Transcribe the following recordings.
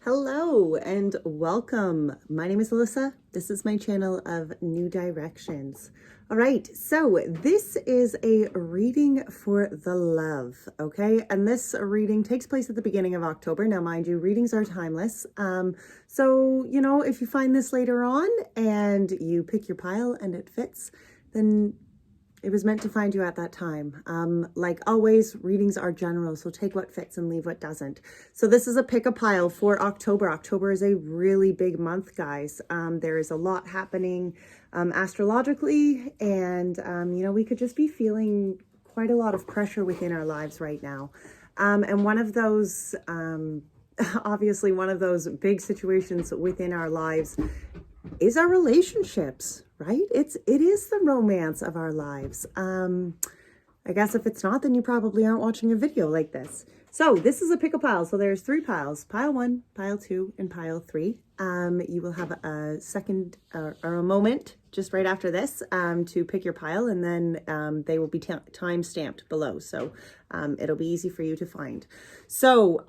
Hello and welcome. My name is Alyssa. This is my channel of New Directions. All right, so this is a reading for the love, okay? And this reading takes place at the beginning of October. Now, mind you, readings are timeless. So, if you find this later on and you pick your pile and it fits, then it was meant to find you at that time. Like always, readings are general, so take what fits and leave what doesn't. So this is a pick a pile for October. October is a really big month, guys. There is a lot happening astrologically, and we could just be feeling quite a lot of pressure within our lives right now. And one of those, obviously one of those big situations within our lives is our relationships, right? It is the romance of our lives. I guess if it's not, then you probably aren't watching a video like this. So this is a pick a pile. So there's 3 piles, pile 1, pile 2, and pile 3. You will have a second or a moment just right after this to pick your pile, and then they will be time stamped below. So it'll be easy for you to find. So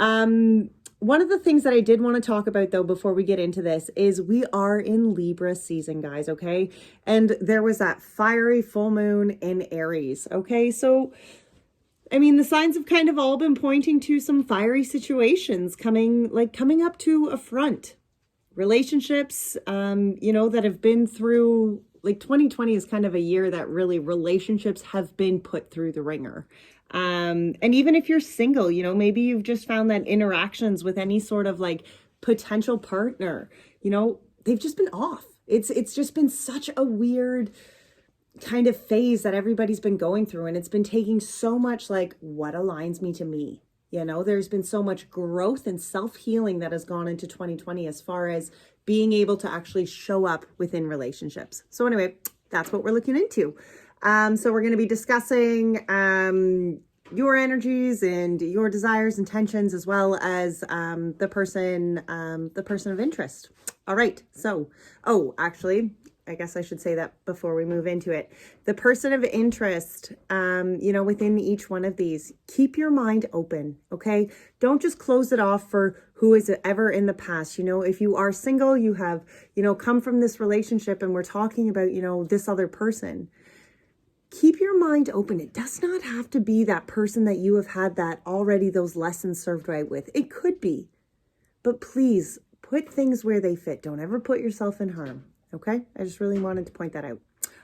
one of the things that I did want to talk about, though, before we get into this is we are in Libra season, guys, okay? And there was that fiery full moon in Aries, okay? So, I mean, the signs have kind of all been pointing to some fiery situations coming up to a front. Relationships, that have been through, like 2020 is kind of a year that really relationships have been put through the ringer. And even if you're single, maybe you've just found that interactions with any sort of like potential partner, they've just been off. It's just been such a weird kind of phase that everybody's been going through. And it's been taking so much like what aligns me to me. There's been so much growth and self-healing that has gone into 2020 as far as being able to actually show up within relationships. So anyway, that's what we're looking into. So we're going to be discussing your energies and your desires, intentions, as well as the person of interest. All right. So, actually, I guess I should say that before we move into it. The person of interest, within each one of these, keep your mind open, okay? Don't just close it off for who is ever in the past. If you are single, you have, come from this relationship and we're talking about, this other person. Keep your mind open. It does not have to be that person that you have had that already those lessons served right with. It could be, but please put things where they fit. Don't ever put yourself in harm. Okay, I just really wanted to point that out.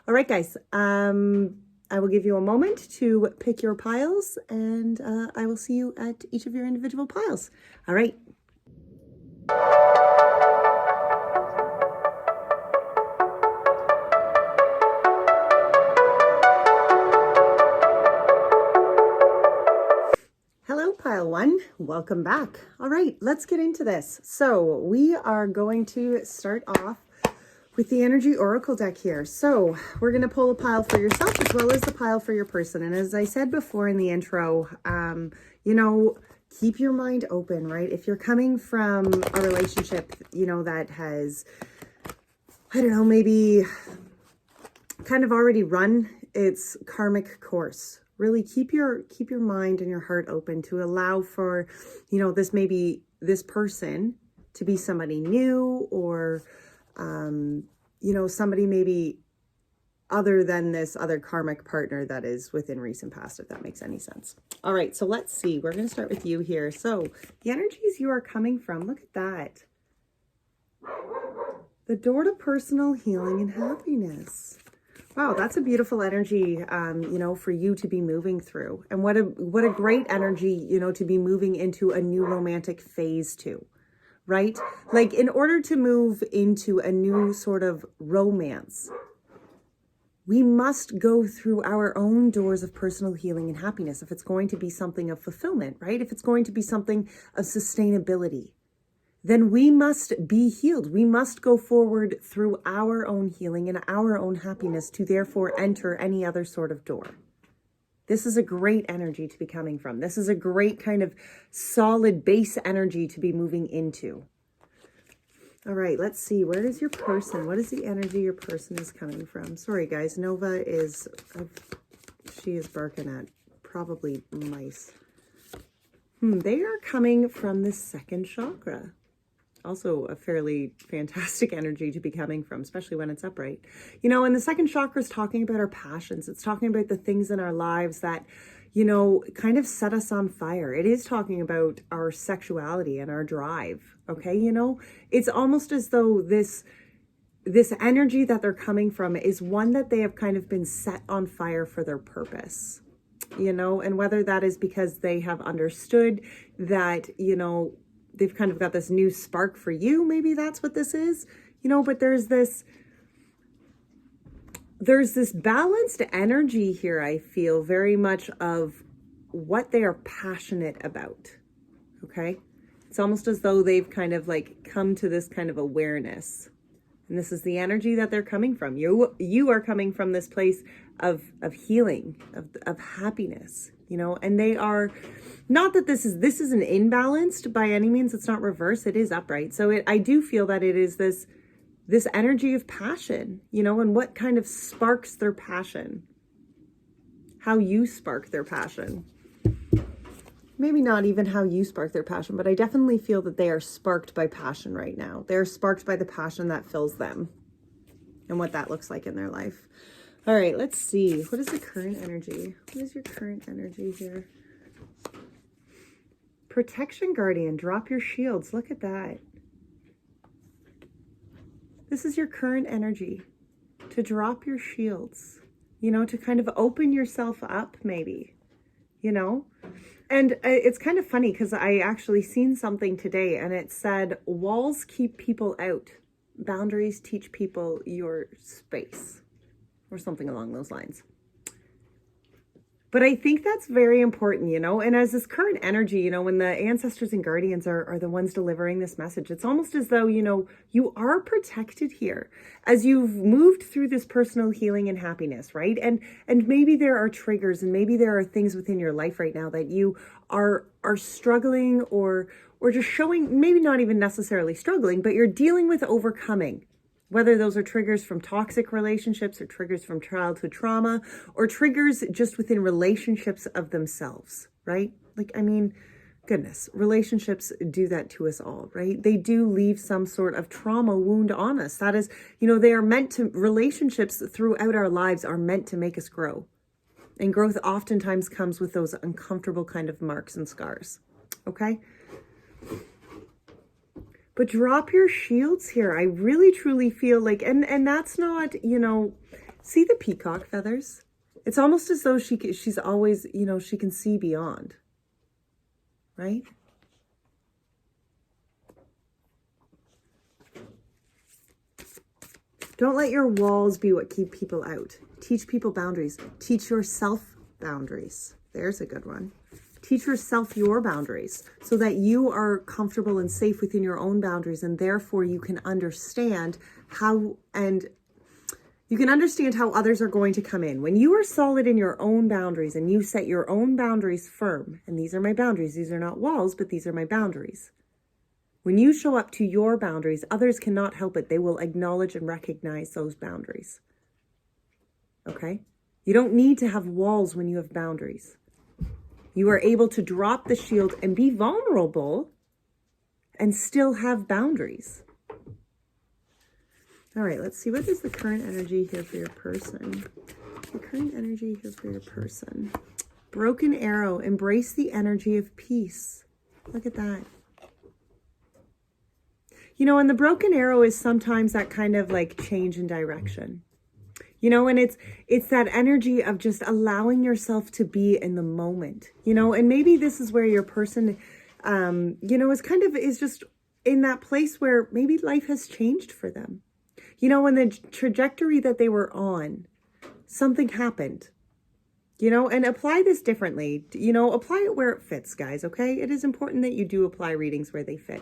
All right, guys, I will give you a moment to pick your piles, and I will see you at each of your individual piles. All right. Hello, pile 1. Welcome back. All right, let's get into this. So we are going to start off with the energy oracle deck here. So we're going to pull a pile for yourself as well as the pile for your person. And as I said before in the intro, keep your mind open, right? If you're coming from a relationship, that has, maybe kind of already run its karmic course, really keep your mind and your heart open to allow for, this person to be somebody new or, somebody maybe other than this other karmic partner that is within recent past, if that makes any sense. All right, so let's see. We're going to start with you here. So the energies you are coming from, look at that. The door to personal healing and happiness. Wow, that's a beautiful energy, for you to be moving through. And what a great energy, to be moving into a new romantic phase too. Right? Like in order to move into a new sort of romance, we must go through our own doors of personal healing and happiness. If it's going to be something of fulfillment, right? If it's going to be something of sustainability, then we must be healed. We must go forward through our own healing and our own happiness to therefore enter any other sort of door. This is a great energy to be coming from. This is a great kind of solid base energy to be moving into. All right, let's see. Where is your person? What is the energy your person is coming from? Sorry, guys. Nova is, she is barking at probably mice. They are coming from the second chakra. Also a fairly fantastic energy to be coming from, especially when it's upright. You know, and the second chakra is talking about our passions. It's talking about the things in our lives that, you know, kind of set us on fire. It is talking about our sexuality and our drive. Okay. You know, it's almost as though this energy that they're coming from is one that they have kind of been set on fire for their purpose, you know, and whether that is because they have understood that, you know, they've kind of got this new spark for you. Maybe that's what this is, you know, but there's this balanced energy here. I feel very much of what they are passionate about. Okay. It's almost as though they've kind of like come to this kind of awareness. And this is the energy that they're coming from. You are coming from this place of healing, of happiness, you know, and they are not that this isn't imbalanced by any means. It's not reverse. It is upright. So I do feel that it is this energy of passion, you know, and what kind of sparks their passion, how you spark their passion. Maybe not even how you spark their passion, but I definitely feel that they are sparked by passion right now. They're sparked by the passion that fills them and what that looks like in their life. All right, let's see. What is the current energy? What is your current energy here? Protection guardian, drop your shields. Look at that. This is your current energy, to drop your shields, you know, to kind of open yourself up maybe, you know. And it's kind of funny because I actually seen something today and it said, walls keep people out. Boundaries teach people your space, or something along those lines. But I think that's very important, you know, and as this current energy, you know, when the ancestors and guardians are the ones delivering this message, it's almost as though, you know, you are protected here as you've moved through this personal healing and happiness, right? And maybe there are triggers and maybe there are things within your life right now that you are struggling or just showing, maybe not even necessarily struggling, but you're dealing with overcoming. Whether those are triggers from toxic relationships or triggers from childhood trauma or triggers just within relationships of themselves, right? Like, I mean, goodness, relationships do that to us all, right? They do leave some sort of trauma wound on us. That is, you know, they are meant to, relationships throughout our lives are meant to make us grow. And growth oftentimes comes with those uncomfortable kind of marks and scars, okay? But drop your shields here. I really, truly feel like, and that's not, you know, see the peacock feathers? It's almost as though she's always, you know, she can see beyond, right? Don't let your walls be what keep people out. Teach people boundaries. Teach yourself boundaries. There's a good one. Teach yourself your boundaries so that you are comfortable and safe within your own boundaries, and therefore you can understand how others are going to come in. When you are solid in your own boundaries and you set your own boundaries firm, and these are my boundaries, these are not walls, but these are my boundaries. When you show up to your boundaries, others cannot help it. They will acknowledge and recognize those boundaries. Okay? You don't need to have walls when you have boundaries. You are able to drop the shield and be vulnerable and still have boundaries. All right, let's see. What is the current energy here for your person? The current energy here for your person. Broken arrow. Embrace the energy of peace. Look at that. You know, and the broken arrow is sometimes that kind of like change in direction. You know, and it's that energy of just allowing yourself to be in the moment, you know, and maybe this is where your person, you know, is just in that place where maybe life has changed for them. You know, when the trajectory that they were on, something happened, you know, and apply this differently, you know, apply it where it fits, guys. Okay. It is important that you do apply readings where they fit.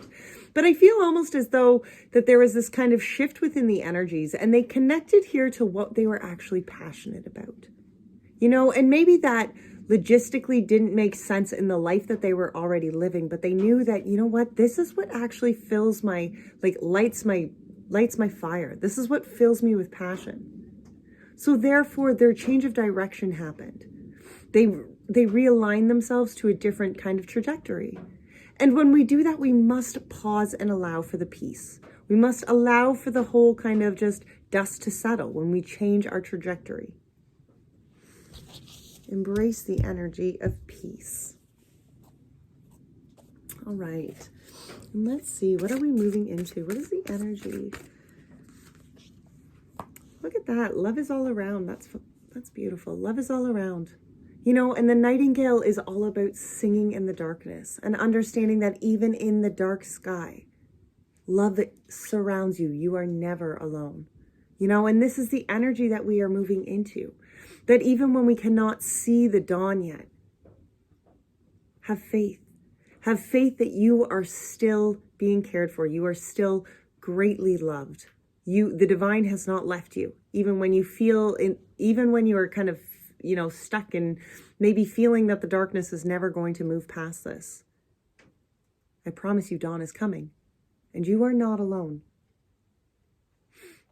But I feel almost as though that there was this kind of shift within the energies and they connected here to what they were actually passionate about, you know, and maybe that logistically didn't make sense in the life that they were already living, but they knew that, you know what, this is what actually fills my, like lights my fire. This is what fills me with passion. So therefore, their change of direction happened. They realigned themselves to a different kind of trajectory. And when we do that, we must pause and allow for the peace. We must allow for the whole kind of just dust to settle when we change our trajectory. Embrace the energy of peace. All right. And let's see, what are we moving into? What is the energy? Look at that. Love is all around. That's beautiful. Love is all around. You know, and the nightingale is all about singing in the darkness and understanding that even in the dark sky, love surrounds you. You are never alone. You know, and this is the energy that we are moving into. That even when we cannot see the dawn yet, have faith. Have faith that you are still being cared for. You are still greatly loved. The divine has not left you. Even when you even when you are kind of, you know, stuck and maybe feeling that the darkness is never going to move past this. I promise you, dawn is coming. And you are not alone.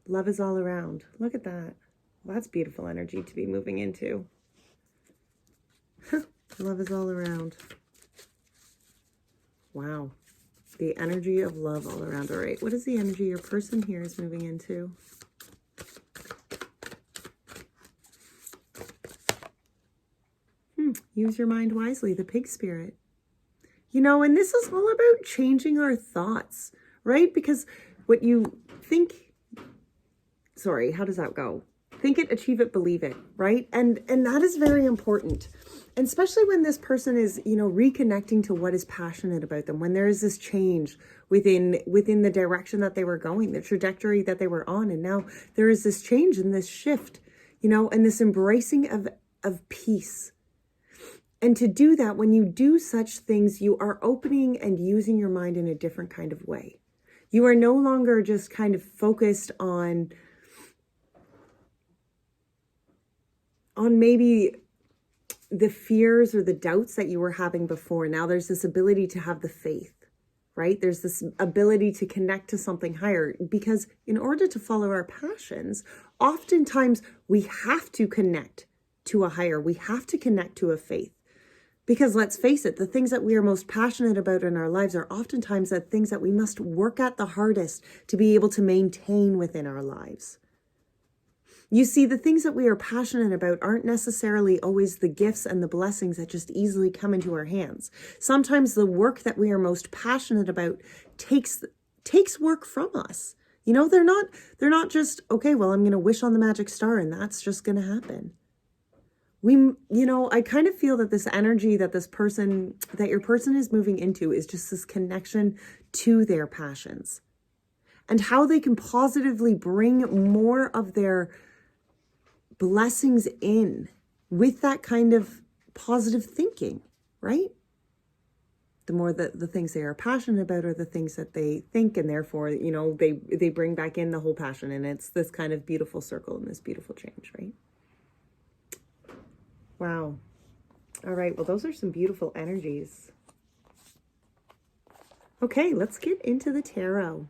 Love is all around. Look at that. Well, that's beautiful energy to be moving into. Love is all around. Wow. The energy of love all around. All right. What is the energy your person here is moving into? Use your mind wisely. The pig spirit. You know, and this is all about changing our thoughts, right? Because what you think, sorry, how does that go? Think it, achieve it, believe it, right? And that is very important. And especially when this person is, you know, reconnecting to what is passionate about them, when there is this change within the direction that they were going, the trajectory that they were on. And now there is this change and this shift, you know, and this embracing of peace. And to do that, when you do such things, you are opening and using your mind in a different kind of way. You are no longer just kind of focused on maybe the fears or the doubts that you were having before. Now there's this ability to have the faith, right? There's this ability to connect to something higher, because in order to follow our passions, oftentimes we have to connect to a higher. We have to connect to a faith. Because let's face it, the things that we are most passionate about in our lives are oftentimes the things that we must work at the hardest to be able to maintain within our lives. You see, the things that we are passionate about aren't necessarily always the gifts and the blessings that just easily come into our hands. Sometimes the work that we are most passionate about takes work from us. You know, they're not just, okay, well, I'm going to wish on the magic star and that's just going to happen. I kind of feel that this energy that your person is moving into is just this connection to their passions and how they can positively bring more of their blessings in with that kind of positive thinking, right? The more the things they are passionate about are the things that they think, and therefore, you know, they bring back in the whole passion, and it's this kind of beautiful circle and this beautiful change, right? Wow. All right. Well, those are some beautiful energies. Okay, let's get into the tarot.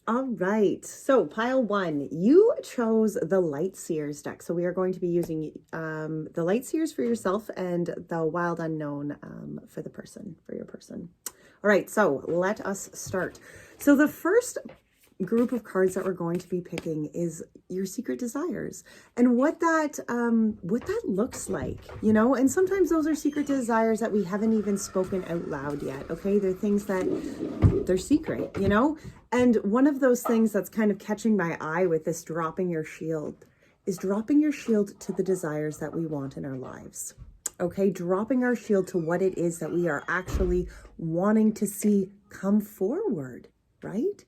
All right. So pile 1, you chose the Light Seers deck. So we are going to be using the Light Seers for yourself and the Wild Unknown for your person. All right. So let us start. So the first group of cards that we're going to be picking is your secret desires and what that looks like, you know. And sometimes those are secret desires that we haven't even spoken out loud yet. Okay, they're things that they're secret, you know. And one of those things that's kind of catching my eye with this dropping your shield is dropping your shield to the desires that we want in our lives. Okay, dropping our shield to what it is that we are actually wanting to see come forward, right?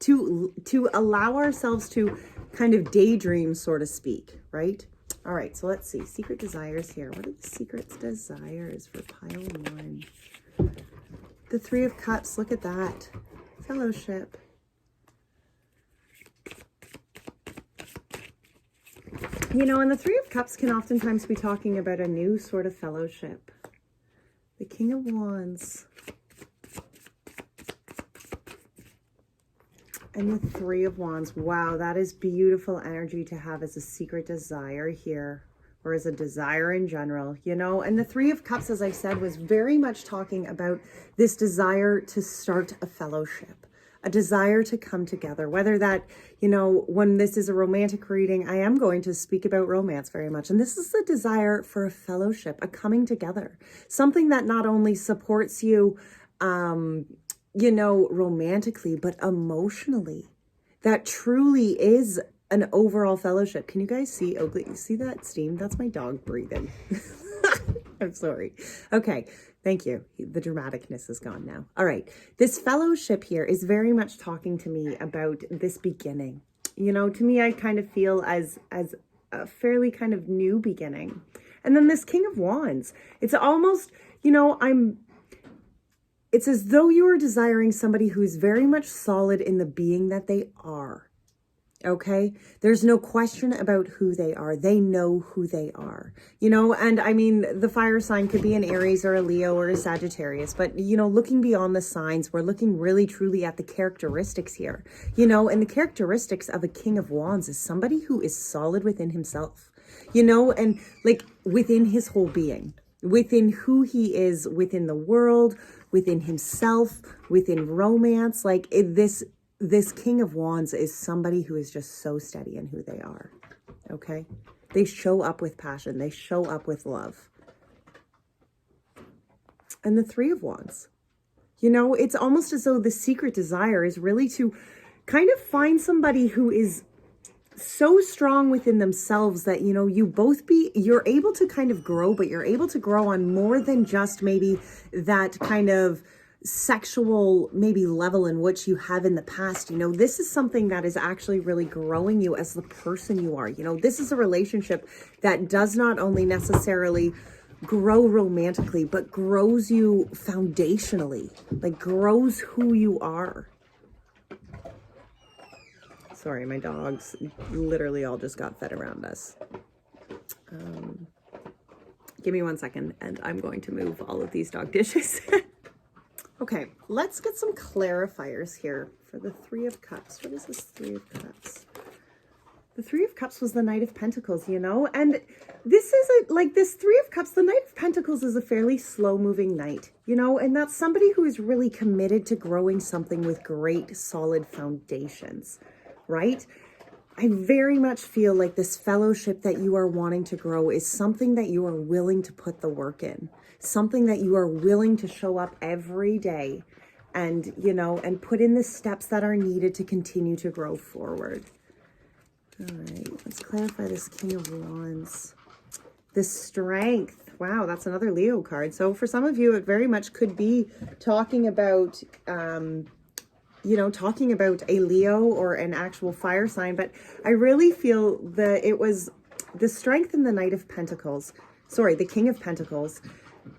To allow ourselves to kind of daydream, so to speak, right? All right, so let's see. Secret desires here. What are the secret desires for pile 1? The 3 of Cups. Look at that. Fellowship. You know, and the 3 of Cups can oftentimes be talking about a new sort of fellowship. The King of Wands. And the 3 of Wands. Wow, that is beautiful energy to have as a secret desire here. or as a desire in general, you know. And the Three of Cups, as I said, was very much talking about this desire to start a fellowship, a desire to come together, whether that, you know, when this is a romantic reading, I am going to speak about romance very much. And this is the desire for a fellowship, a coming together, something that not only supports you, you know, romantically, but emotionally, that truly is an overall fellowship. Can you guys see Oakley? You see that steam? That's my dog breathing. I'm sorry. Okay. Thank you. The dramaticness is gone now. All right. This fellowship here is very much talking to me about this beginning. You know, to me, I kind of feel as a fairly kind of new beginning. And then this King of Wands, it's almost, you know, it's as though you are desiring somebody who's very much solid in the being that they are. Okay, there's no question about who they are. They know who they are, you know, and I mean, the fire sign could be an Aries or a Leo or a Sagittarius, but, you know, looking beyond the signs, we're looking really truly at the characteristics here, you know, and the characteristics of a King of Wands is somebody who is solid within himself, you know, and like within his whole being, within who he is, within the world, within himself, within romance, like this King of Wands is somebody who is just so steady in who they are, okay? They show up with passion. They show up with love. And the Three of Wands, you know, it's almost as though the secret desire is really to kind of find somebody who is so strong within themselves that, you know, you're able to kind of grow, but you're able to grow on more than just maybe that kind of sexual maybe level in which you have in the past. You know, this is something that is actually really growing you as the person you are. You know, this is a relationship that does not only necessarily grow romantically, but grows you foundationally, like grows who you are. Sorry, my dogs literally all just got fed around us. Give me 1 second and I'm going to move all of these dog dishes. Okay, let's get some clarifiers here for the Three of Cups. What is this Three of Cups? The Three of Cups was the Knight of Pentacles, you know, and this is this Three of Cups, the Knight of Pentacles is a fairly slow moving knight, you know, and that's somebody who is really committed to growing something with great solid foundations, right? I very much feel like this fellowship that you are wanting to grow is something that you are willing to put the work in, something that you are willing to show up every day and, you know, and put in the steps that are needed to continue to grow forward. All right, let's clarify this King of Wands. The Strength. Wow, that's another Leo card. So for some of you, it very much could be talking about, you know, talking about a Leo or an actual fire sign, but I really feel that it was the Strength and the Knight of Pentacles. Sorry, the King of Pentacles.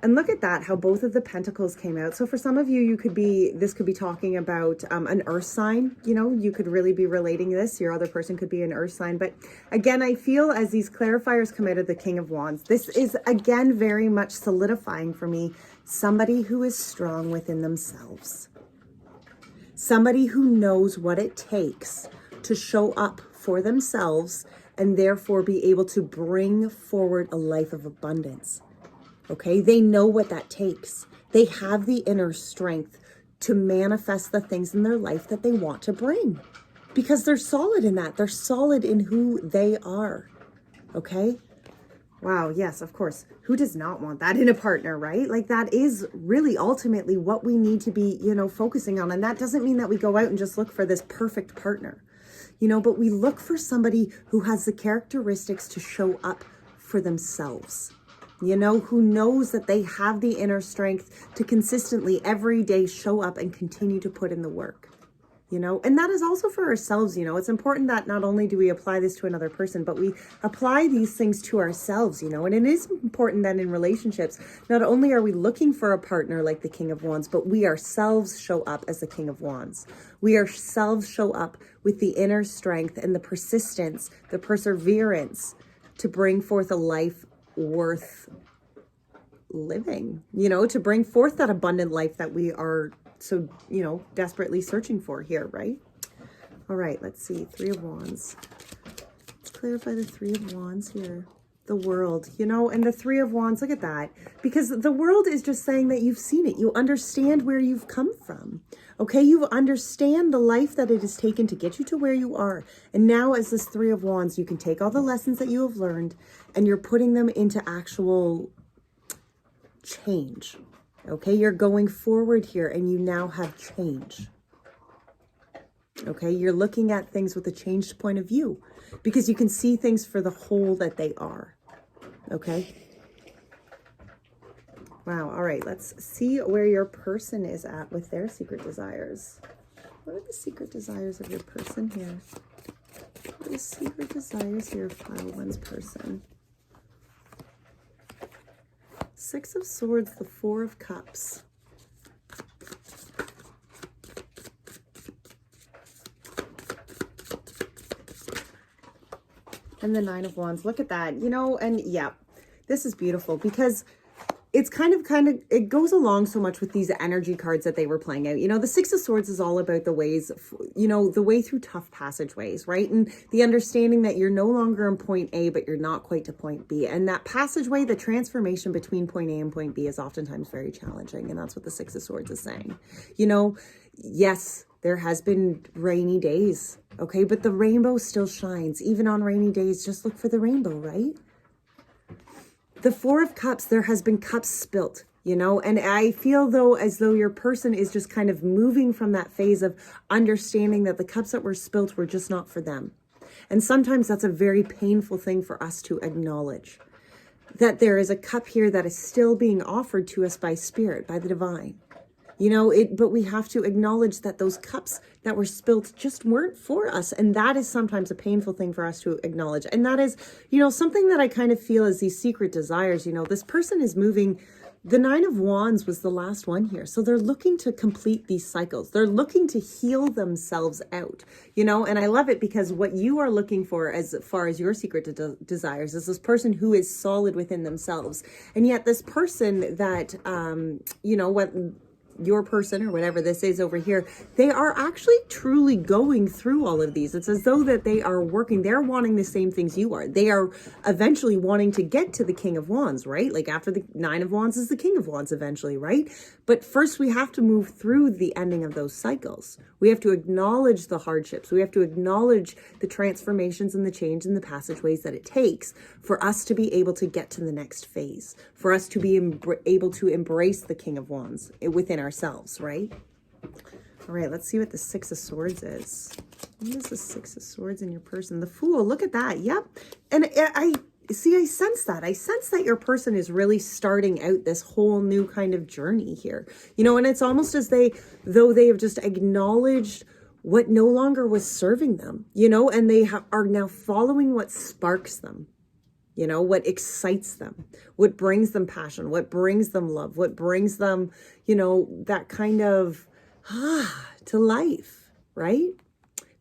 And look at that, how both of the pentacles came out. So for some of you, this could be talking about an earth sign. You know, you could really be relating this. Your other person could be an earth sign. But again, I feel as these clarifiers come out of the King of Wands, this is again very much solidifying for me somebody who is strong within themselves. Somebody who knows what it takes to show up for themselves and therefore be able to bring forward a life of abundance. Okay, they know what that takes. They have the inner strength to manifest the things in their life that they want to bring because they're solid in that. They're solid in who they are. Okay. Wow. Yes, of course. Who does not want that in a partner, right? Like that is really ultimately what we need to be, you know, focusing on. And that doesn't mean that we go out and just look for this perfect partner, you know, but we look for somebody who has the characteristics to show up for themselves. You know, who knows that they have the inner strength to consistently every day show up and continue to put in the work, you know, and that is also for ourselves. You know, it's important that not only do we apply this to another person, but we apply these things to ourselves, you know, and it is important that in relationships, not only are we looking for a partner like the King of Wands, but we ourselves show up as the King of Wands. We ourselves show up with the inner strength and the persistence, the perseverance to bring forth a life worth living, you know, to bring forth that abundant life that we are so, you know, desperately searching for here, right? All right, let's see. Three of Wands. Let's clarify the Three of Wands here. The world, you know, and the Three of Wands, look at that. Because the world is just saying that you've seen it. You understand where you've come from. Okay, you understand the life that it has taken to get you to where you are. And now as this Three of Wands, you can take all the lessons that you have learned and you're putting them into actual change. Okay, you're going forward here and you now have change. Okay, you're looking at things with a changed point of view because you can see things for the whole that they are. Okay. Wow. All right. Let's see where your person is at with their secret desires. What are the secret desires of your person here? What are the secret desires here of pile one's person? Six of Swords, the Four of Cups. And the Nine of Wands. Look at that, you know, and yeah, this is beautiful because it's kind of, it goes along so much with these energy cards that they were playing out. You know, the Six of Swords is all about the ways, you know, the way through tough passageways, right? And the understanding that you're no longer in point A, but you're not quite to point B. And that passageway, the transformation between point A and point B is oftentimes very challenging. And that's what the Six of Swords is saying. You know, yes, there has been rainy days, okay? But the rainbow still shines. Even on rainy days, just look for the rainbow, right? The Four of Cups, there has been cups spilt, you know? And I feel though, as though your person is just kind of moving from that phase of understanding that the cups that were spilt were just not for them. And sometimes that's a very painful thing for us to acknowledge. That there is a cup here that is still being offered to us by Spirit, by the divine. You know, but we have to acknowledge that those cups that were spilt just weren't for us. And that is sometimes a painful thing for us to acknowledge. And that is, you know, something that I kind of feel is these secret desires. You know, this person is moving. The Nine of Wands was the last one here. So they're looking to complete these cycles. They're looking to heal themselves out, you know, and I love it because what you are looking for as far as your secret desires is this person who is solid within themselves. And yet this person that, you know, what your person or whatever this is over here, they are actually truly going through all of these. It's as though that they are working, they're wanting the same things you are. They are eventually wanting to get to the King of Wands, right? Like after the Nine of Wands is the King of Wands eventually, right? But first we have to move through the ending of those cycles. We have to acknowledge the hardships. We have to acknowledge the transformations and the change and the passageways that it takes for us to be able to get to the next phase, for us to be able to embrace the King of Wands within ourselves, right? All right, let's see what the Six of Swords is. What is the Six of Swords in your person? The Fool, look at that. Yep. And I sense that. I sense that your person is really starting out this whole new kind of journey here. You know, and it's almost as though they have just acknowledged what no longer was serving them, you know, and they are now following what sparks them. You know, what excites them, what brings them passion, what brings them love, what brings them, you know, that kind of, to life, right?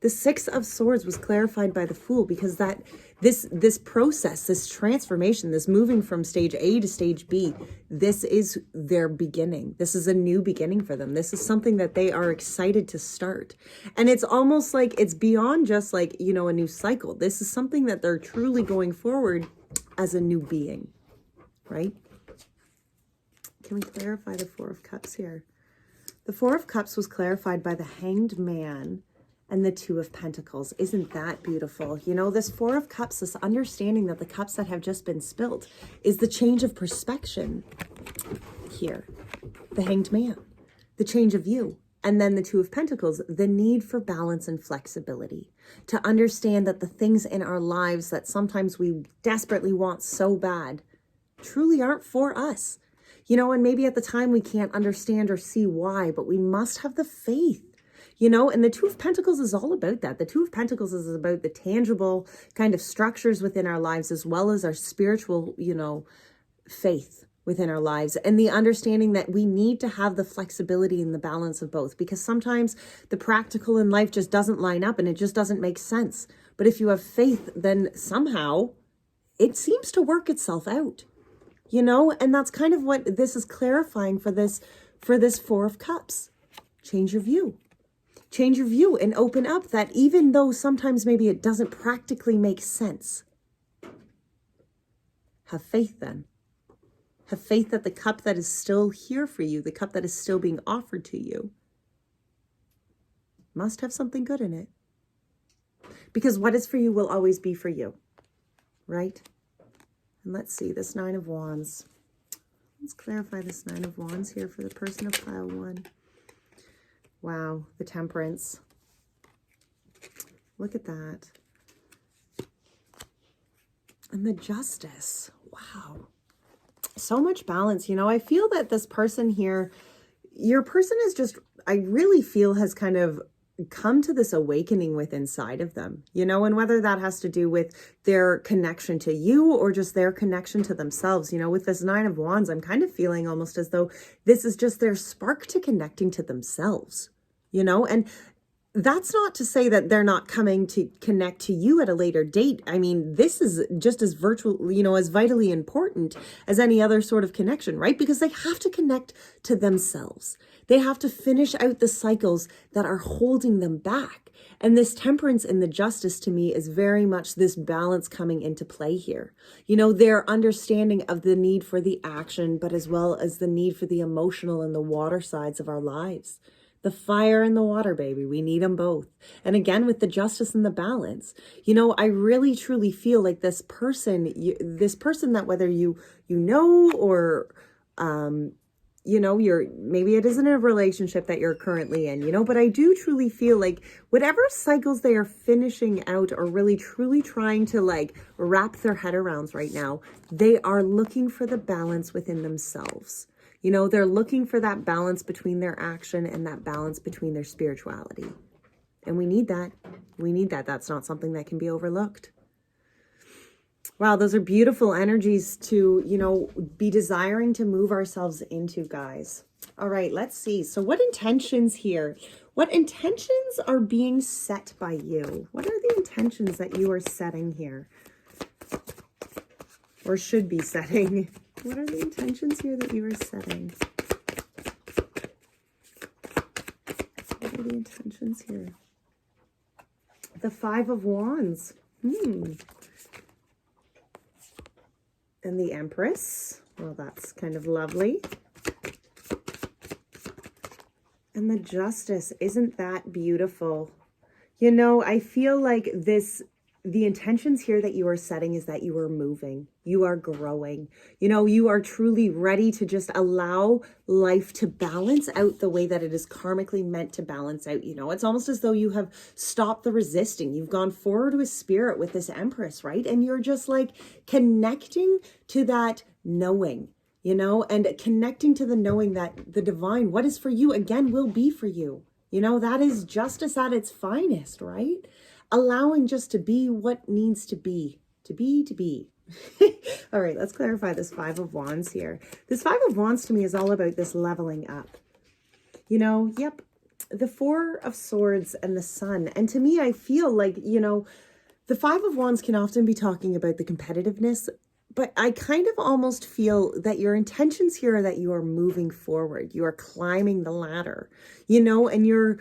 The Six of Swords was clarified by the Fool because that this process, this transformation, this moving from stage A to stage B, this is their beginning. This is a new beginning for them. This is something that they are excited to start. And it's almost like it's beyond just like, you know, a new cycle. This is something that they're truly going forward as a new being, right? Can we clarify the Four of Cups here? The Four of Cups was clarified by the Hanged Man and the Two of Pentacles. Isn't that beautiful? You know, this Four of Cups, this understanding that the cups that have just been spilled is the change of perspective here. The Hanged Man, the change of view. And then the Two of Pentacles, the need for balance and flexibility. To understand that the things in our lives that sometimes we desperately want so bad truly aren't for us. You know, and maybe at the time we can't understand or see why, but we must have the faith. You know, and the Two of Pentacles is all about that. The Two of Pentacles is about the tangible kind of structures within our lives as well as our spiritual, you know, faith within our lives, and the understanding that we need to have the flexibility and the balance of both, because sometimes the practical in life just doesn't line up and it just doesn't make sense. But if you have faith, then somehow it seems to work itself out, you know, and that's kind of what this is clarifying for this Four of Cups. Change your view. Change your view and open up that even though sometimes maybe it doesn't practically make sense, Have faith then. Have faith that the cup that is still here for you, the cup that is still being offered to you, must have something good in it. Because what is for you will always be for you, right? And let's see, this Nine of Wands. Let's clarify this Nine of Wands here for the person of pile 1. Wow, the Temperance. Look at that. And the Justice. Wow. So much balance. You know, I feel that this person here, your person is just, I really feel has kind of come to this awakening with inside of them, you know, and whether that has to do with their connection to you or just their connection to themselves. You know, with this Nine of Wands, I'm kind of feeling almost as though this is just their spark to connecting to themselves, you know, and that's not to say that they're not coming to connect to you at a later date. I mean, this is just as virtual, you know, as vitally important as any other sort of connection, right? Because they have to connect to themselves. They have to finish out the cycles that are holding them back. And this Temperance and the Justice to me is very much this balance coming into play here. You know, their understanding of the need for the action, but as well as the need for the emotional and the water sides of our lives. The fire and the water, baby. We need them both. And again, with the Justice and the balance, you know, I really truly feel like this person that whether you know, or, you know, maybe it isn't a relationship that you're currently in, you know, but I do truly feel like whatever cycles they are finishing out or really truly trying to like wrap their head around right now, they are looking for the balance within themselves. You know, they're looking for that balance between their action and that balance between their spirituality. And we need that. We need that. That's not something that can be overlooked. Wow, those are beautiful energies to, you know, be desiring to move ourselves into, guys. All right, let's see. So what intentions here? What intentions are being set by you? What are the intentions that you are setting here? Or should be setting? What are the intentions here that you are setting? What are the intentions here? The Five of Wands. And the Empress. Well, that's kind of lovely. And the Justice. Isn't that beautiful? You know, I feel like the intentions here that you are setting is that you are moving, you are growing, you know, you are truly ready to just allow life to balance out the way that it is karmically meant to balance out. You know, it's almost as though you have stopped the resisting. You've gone forward with spirit with this Empress, right? And you're just like connecting to that knowing, you know, and connecting to the knowing that the divine, what is for you, again, will be for you. You know, that is justice at its finest, right? Allowing just to be what needs to be. All right, let's clarify this Five of Wands here. This Five of Wands to me is all about this leveling up. You know, yep, the Four of Swords and the Sun. And to me, I feel like, you know, the Five of Wands can often be talking about the competitiveness, but I kind of almost feel that your intentions here are that you are moving forward. You are climbing the ladder, you know, and you're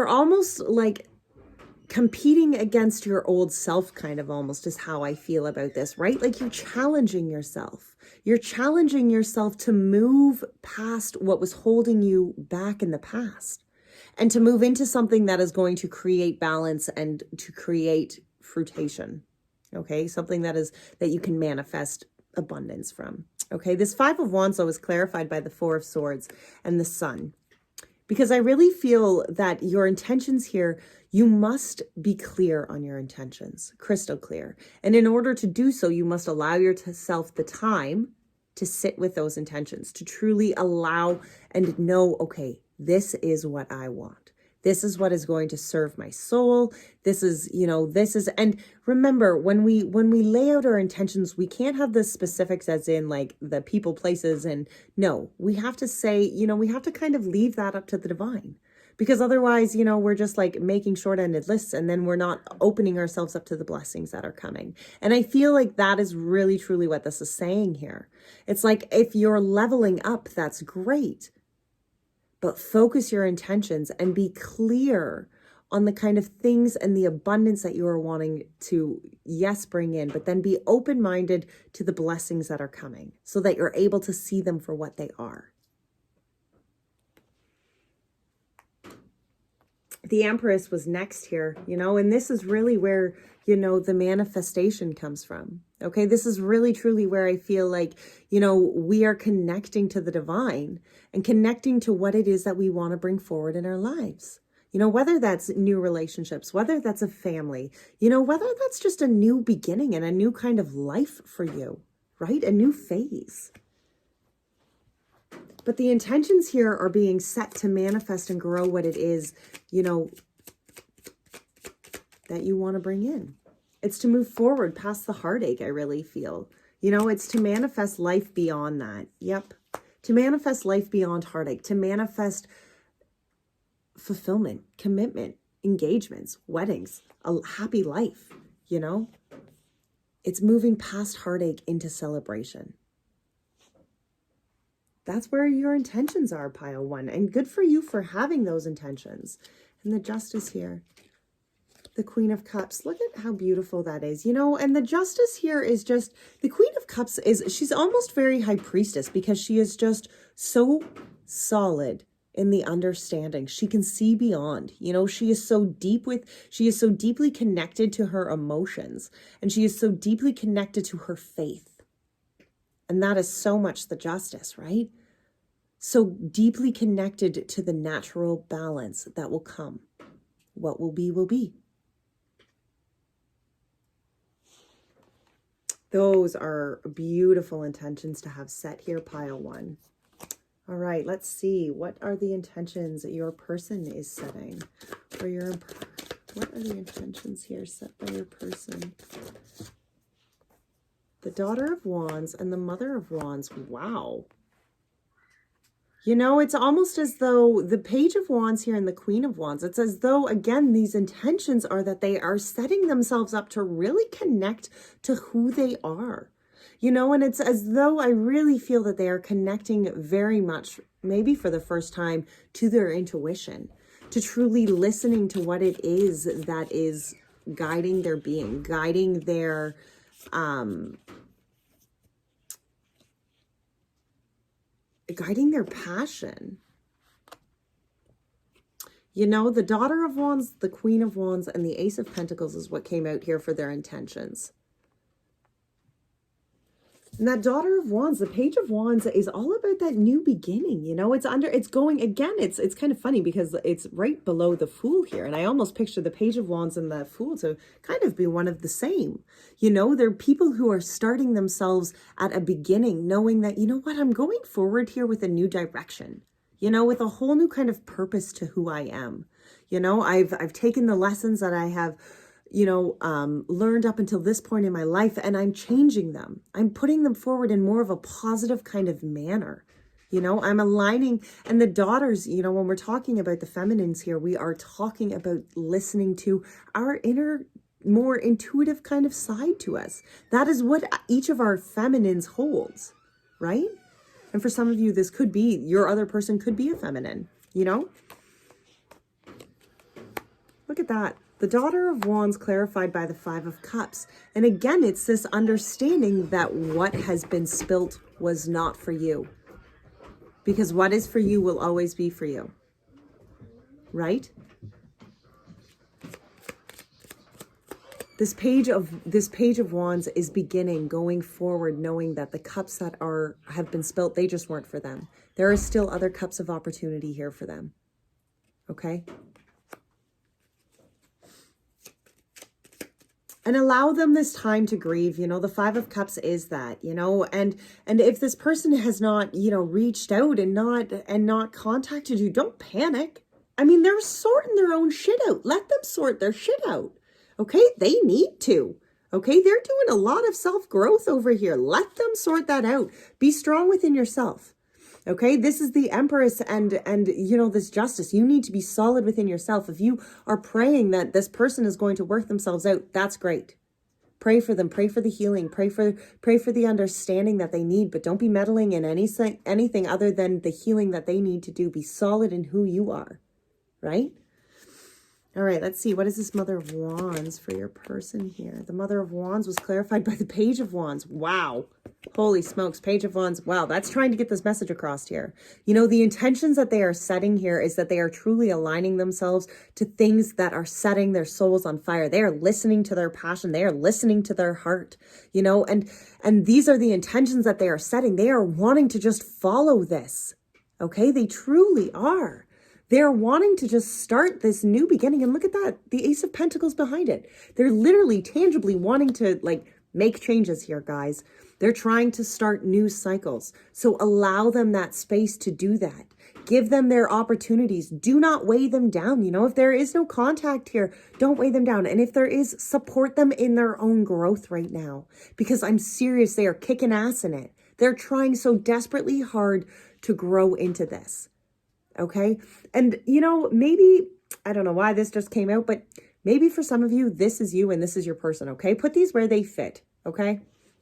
almost like competing against your old self, kind of almost is how I feel about this, right? Like you're challenging yourself. You're challenging yourself to move past what was holding you back in the past and to move into something that is going to create balance and to create fruition. Okay. Something that you can manifest abundance from. Okay. This Five of Wands though is clarified by the Four of Swords and the Sun, because I really feel that your intentions here, you must be clear on your intentions, crystal clear. And in order to do so, you must allow yourself the time to sit with those intentions, to truly allow and know, okay, this is what I want. This is what is going to serve my soul. This is, you know, and remember, when we lay out our intentions, we can't have the specifics as in like the people, places, and no, we have to say, you know, we have to kind of leave that up to the divine, because otherwise, you know, we're just like making short-ended lists and then we're not opening ourselves up to the blessings that are coming. And I feel like that is really, truly what this is saying here. It's like, if you're leveling up, that's great. But focus your intentions and be clear on the kind of things and the abundance that you are wanting to, yes, bring in, but then be open-minded to the blessings that are coming so that you're able to see them for what they are. The Empress was next here, and this is really where, the manifestation comes from. Okay, this is really truly where I feel like, we are connecting to the divine and connecting to what it is that we want to bring forward in our lives. Whether that's new relationships, whether that's a family, whether that's just a new beginning and a new kind of life for you, right? A new phase. But the intentions here are being set to manifest and grow what it is, that you want to bring in. It's to move forward past the heartache, I really feel. It's to manifest life beyond that. Yep. To manifest life beyond heartache, to manifest fulfillment, commitment, engagements, weddings, a happy life, It's moving past heartache into celebration. That's where your intentions are, pile one. And good for you for having those intentions. And the Justice here. The Queen of Cups. Look at how beautiful that is. And the Justice here is just, the Queen of Cups she's almost very High Priestess because she is just so solid in the understanding. She can see beyond, she is so deeply connected to her emotions, and she is so deeply connected to her faith. And that is so much the Justice, right? So deeply connected to the natural balance that will come. What will be, will be. Those are beautiful intentions to have set here, pile one. All right, let's see. What are the intentions that your person is setting? What are the intentions here set by your person? The Daughter of Wands and the Mother of Wands. Wow. It's almost as though the Page of Wands here and the Queen of Wands, it's as though, again, these intentions are that they are setting themselves up to really connect to who they are. And it's as though I really feel that they are connecting very much, maybe for the first time, to their intuition, to truly listening to what it is that is guiding their being, guiding their passion. The Daughter of Wands, the Queen of Wands, and the Ace of Pentacles is what came out here for their intentions. And that Daughter of Wands, the Page of Wands, is all about that new beginning. It's kind of funny because it's right below the Fool here. And I almost picture the Page of Wands and the Fool to kind of be one of the same. They're people who are starting themselves at a beginning, knowing that, I'm going forward here with a new direction, with a whole new kind of purpose to who I am. I've taken the lessons that I have learned up until this point in my life, and I'm changing them. I'm putting them forward in more of a positive kind of manner. I'm aligning. And the daughters, when we're talking about the feminines here, we are talking about listening to our inner, more intuitive kind of side to us. That is what each of our feminines holds, right? And for some of you, this could be, your other person could be a feminine, Look at that. The Daughter of Wands clarified by the Five of Cups. And again, it's this understanding that what has been spilt was not for you. Because what is for you will always be for you. Right? This page of Wands is beginning, going forward, knowing that the cups that have been spilt, they just weren't for them. There are still other cups of opportunity here for them. Okay? And allow them this time to grieve. The Five of Cups is that, and if this person has not, reached out and not contacted you, don't panic. I mean, they're sorting their own shit out. Let them sort their shit out. Okay. They need to. Okay. They're doing a lot of self-growth over here. Let them sort that out. Be strong within yourself. Okay, this is the Empress and this Justice. You need to be solid within yourself. If you are praying that this person is going to work themselves out, that's great. Pray for them. Pray for the healing. Pray for the understanding that they need. But don't be meddling in anything other than the healing that they need to do. Be solid in who you are, right? All right, let's see. What is this Mother of Wands for your person here? The Mother of Wands was clarified by the Page of Wands. Wow. Holy smokes, Page of Wands. Wow, that's trying to get this message across here. You know, the intentions that they are setting here is that they are truly aligning themselves to things that are setting their souls on fire. They are listening to their passion. They are listening to their heart, you know, and these are the intentions that they are setting. They are wanting to just follow this. Okay, they truly are. They're wanting to just start this new beginning. And look at that, the Ace of Pentacles behind it. They're literally tangibly wanting to like make changes here, guys. They're trying to start new cycles. So allow them that space to do that. Give them their opportunities. Do not weigh them down. You know, if there is no contact here, don't weigh them down. And if there is, support them in their own growth right now. Because I'm serious, they are kicking ass in it. They're trying so desperately hard to grow into this. Okay. And, you know, maybe, I don't know why this just came out, but maybe for some of you, this is you and this is your person. Okay. Put these where they fit. Okay.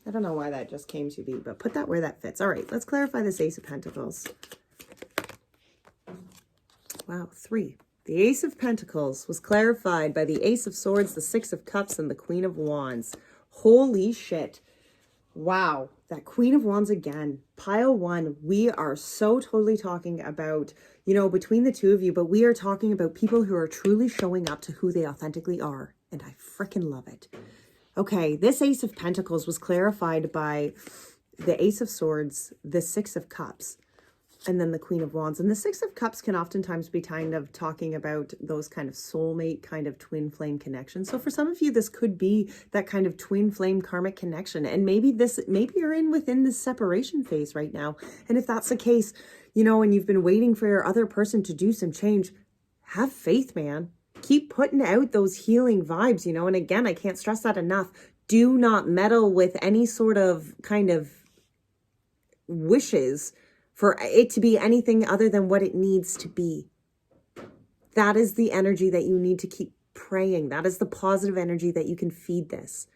I don't know why that just came to be, but put that where that fits. All right. Let's clarify this Ace of Pentacles. Wow. 3. The Ace of Pentacles was clarified by the Ace of Swords, the Six of Cups, and the Queen of Wands. Holy shit. Wow. That Queen of Wands again. Pile 1. We are so totally talking about, you know, between the two of you, but we are talking about people who are truly showing up to who they authentically are. And I freaking love it. Okay. This Ace of Pentacles was clarified by the Ace of Swords, the Six of Cups, and then the Queen of Wands. And the Six of Cups can oftentimes be kind of talking about those kind of soulmate, kind of twin flame connections. So for some of you, this could be that kind of twin flame karmic connection. And maybe you're within this separation phase right now. And if that's the case, you know, and you've been waiting for your other person to do some change, have faith, man. Keep putting out those healing vibes, you know. And again, I can't stress that enough. Do not meddle with any sort of kind of wishes for it to be anything other than what it needs to be. That is the energy that you need to keep praying. That is the positive energy that you can feed this.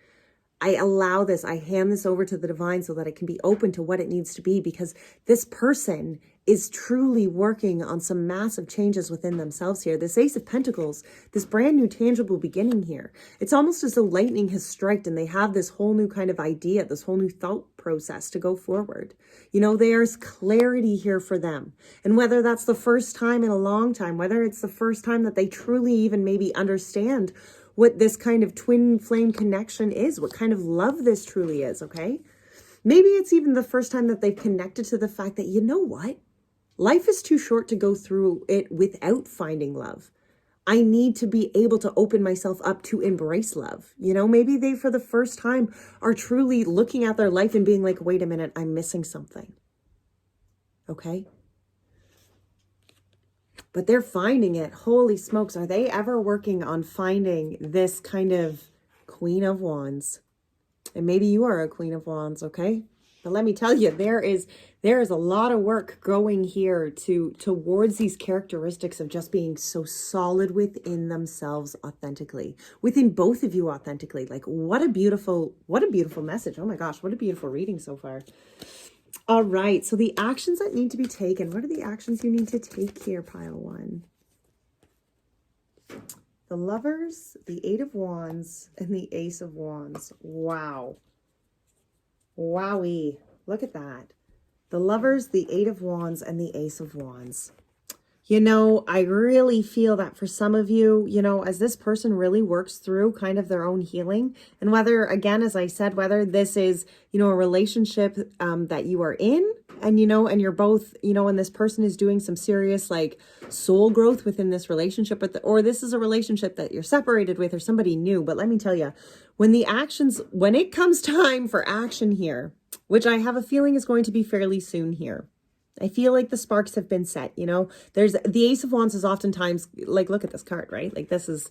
I allow this, I hand this over to the divine so that it can be open to what it needs to be, because this person is truly working on some massive changes within themselves here. This Ace of Pentacles, this brand new tangible beginning here. It's almost as though lightning has struck and they have this whole new kind of idea, this whole new thought process to go forward. You know, there's clarity here for them. And whether that's the first time in a long time, whether it's the first time that they truly even maybe understand what this kind of twin flame connection is, what kind of love this truly is, okay? Maybe it's even the first time that they've connected to the fact that, you know what? Life is too short to go through it without finding love. I need to be able to open myself up to embrace love. You know, maybe they, for the first time, are truly looking at their life and being like, wait a minute, I'm missing something. Okay? But they're finding it. Holy smokes. Are they ever working on finding this kind of Queen of Wands? And maybe you are a Queen of Wands, okay? But let me tell you, there is a lot of work going here towards these characteristics of just being so solid within themselves authentically, within both of you authentically. Like, what a beautiful message. Oh my gosh, what a beautiful reading so far. All right, so the actions that need to be taken. What are the actions you need to take here, pile 1? The Lovers, the Eight of Wands, and the Ace of Wands. Wow. Wowee. Look at that. The Lovers, the Eight of Wands, and the Ace of Wands. You know, I really feel that for some of you, you know, as this person really works through kind of their own healing, and whether, again, as I said, whether this is, you know, a relationship that you are in, and, you know, and you're both, you know, and this person is doing some serious like soul growth within this relationship, or this is a relationship that you're separated with or somebody new. But let me tell you, when it comes time for action here, which I have a feeling is going to be fairly soon here, I feel like the sparks have been set, you know. There's the Ace of Wands is oftentimes like, look at this card, right? Like this is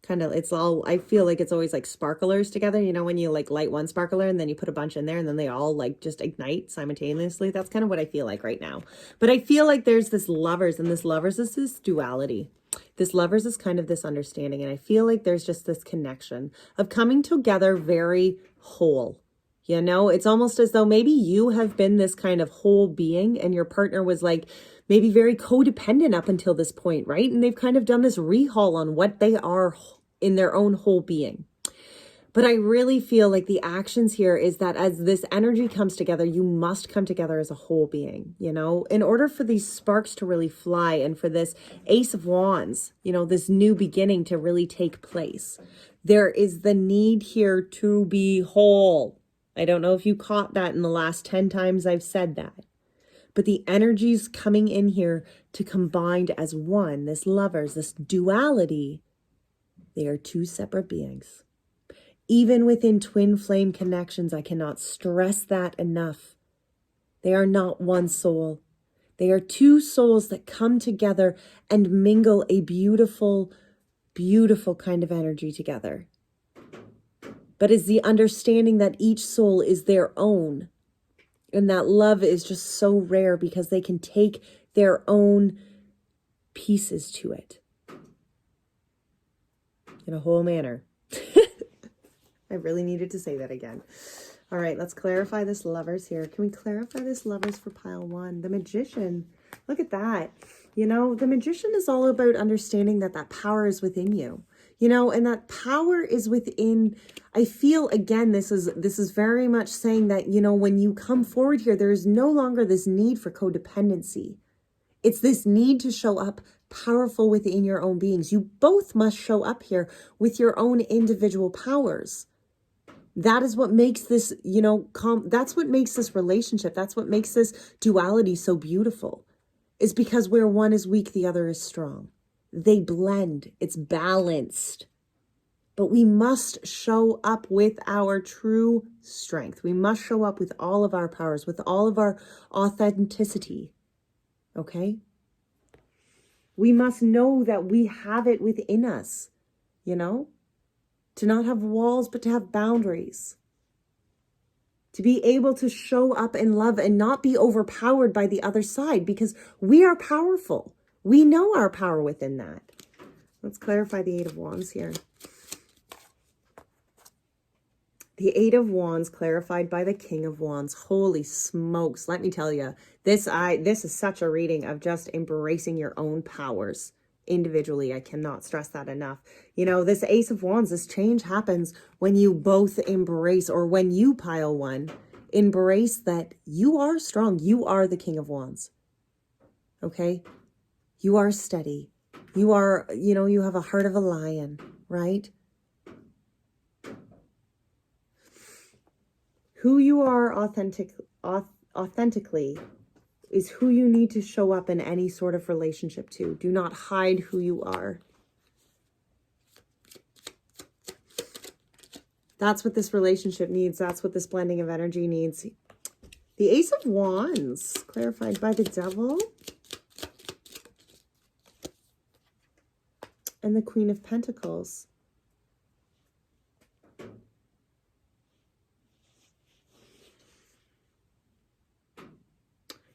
kind of, it's all, I feel like it's always like sparklers together, you know, when you like light one sparkler and then you put a bunch in there and then they all like just ignite simultaneously. That's kind of what I feel like right now. But I feel like there's this Lovers, and this Lovers is this duality. This Lovers is kind of this understanding. And I feel like there's just this connection of coming together very whole. You know, it's almost as though maybe you have been this kind of whole being and your partner was like maybe very codependent up until this point, right? And they've kind of done this rehaul on what they are in their own whole being. But I really feel like the actions here is that as this energy comes together, you must come together as a whole being, you know, in order for these sparks to really fly and for this Ace of Wands, you know, this new beginning to really take place. There is the need here to be whole. I don't know if you caught that in the last 10 times I've said that. But the energies coming in here to combine as one, this lovers, this duality, they are two separate beings. Even within twin flame connections, I cannot stress that enough. They are not one soul. They are two souls that come together and mingle a beautiful, beautiful kind of energy together. But it's the understanding that each soul is their own. And that love is just so rare because they can take their own pieces to it in a whole manner. I really needed to say that again. All right, let's clarify this lovers here. Can we clarify this lovers for pile 1? The Magician. Look at that. You know, the Magician is all about understanding that that power is within you. You know, and that power is within, I feel, again, this is very much saying that, you know, when you come forward here, there is no longer this need for codependency. It's this need to show up powerful within your own beings. You both must show up here with your own individual powers. That is what makes this, you know, that's what makes this relationship, that's what makes this duality so beautiful, is because where one is weak, the other is strong. They blend, it's balanced. But we must show up with our true strength. We must show up with all of our powers, with all of our authenticity, okay? We must know that we have it within us, you know? To not have walls, but to have boundaries. To be able to show up in love and not be overpowered by the other side, because we are powerful. We know our power within that. Let's clarify the Eight of Wands here. The Eight of Wands clarified by the King of Wands. Holy smokes. Let me tell you, this is such a reading of just embracing your own powers. Individually, I cannot stress that enough. You know, this Ace of Wands, this change happens when you both embrace, or when you pile 1, embrace that you are strong. You are the King of Wands. Okay? You are steady. You are, you know, you have a heart of a lion, right? Who you are authentically is who you need to show up in any sort of relationship to. Do not hide who you are. That's what this relationship needs. That's what this blending of energy needs. The Ace of Wands, clarified by the Devil. And the Queen of Pentacles.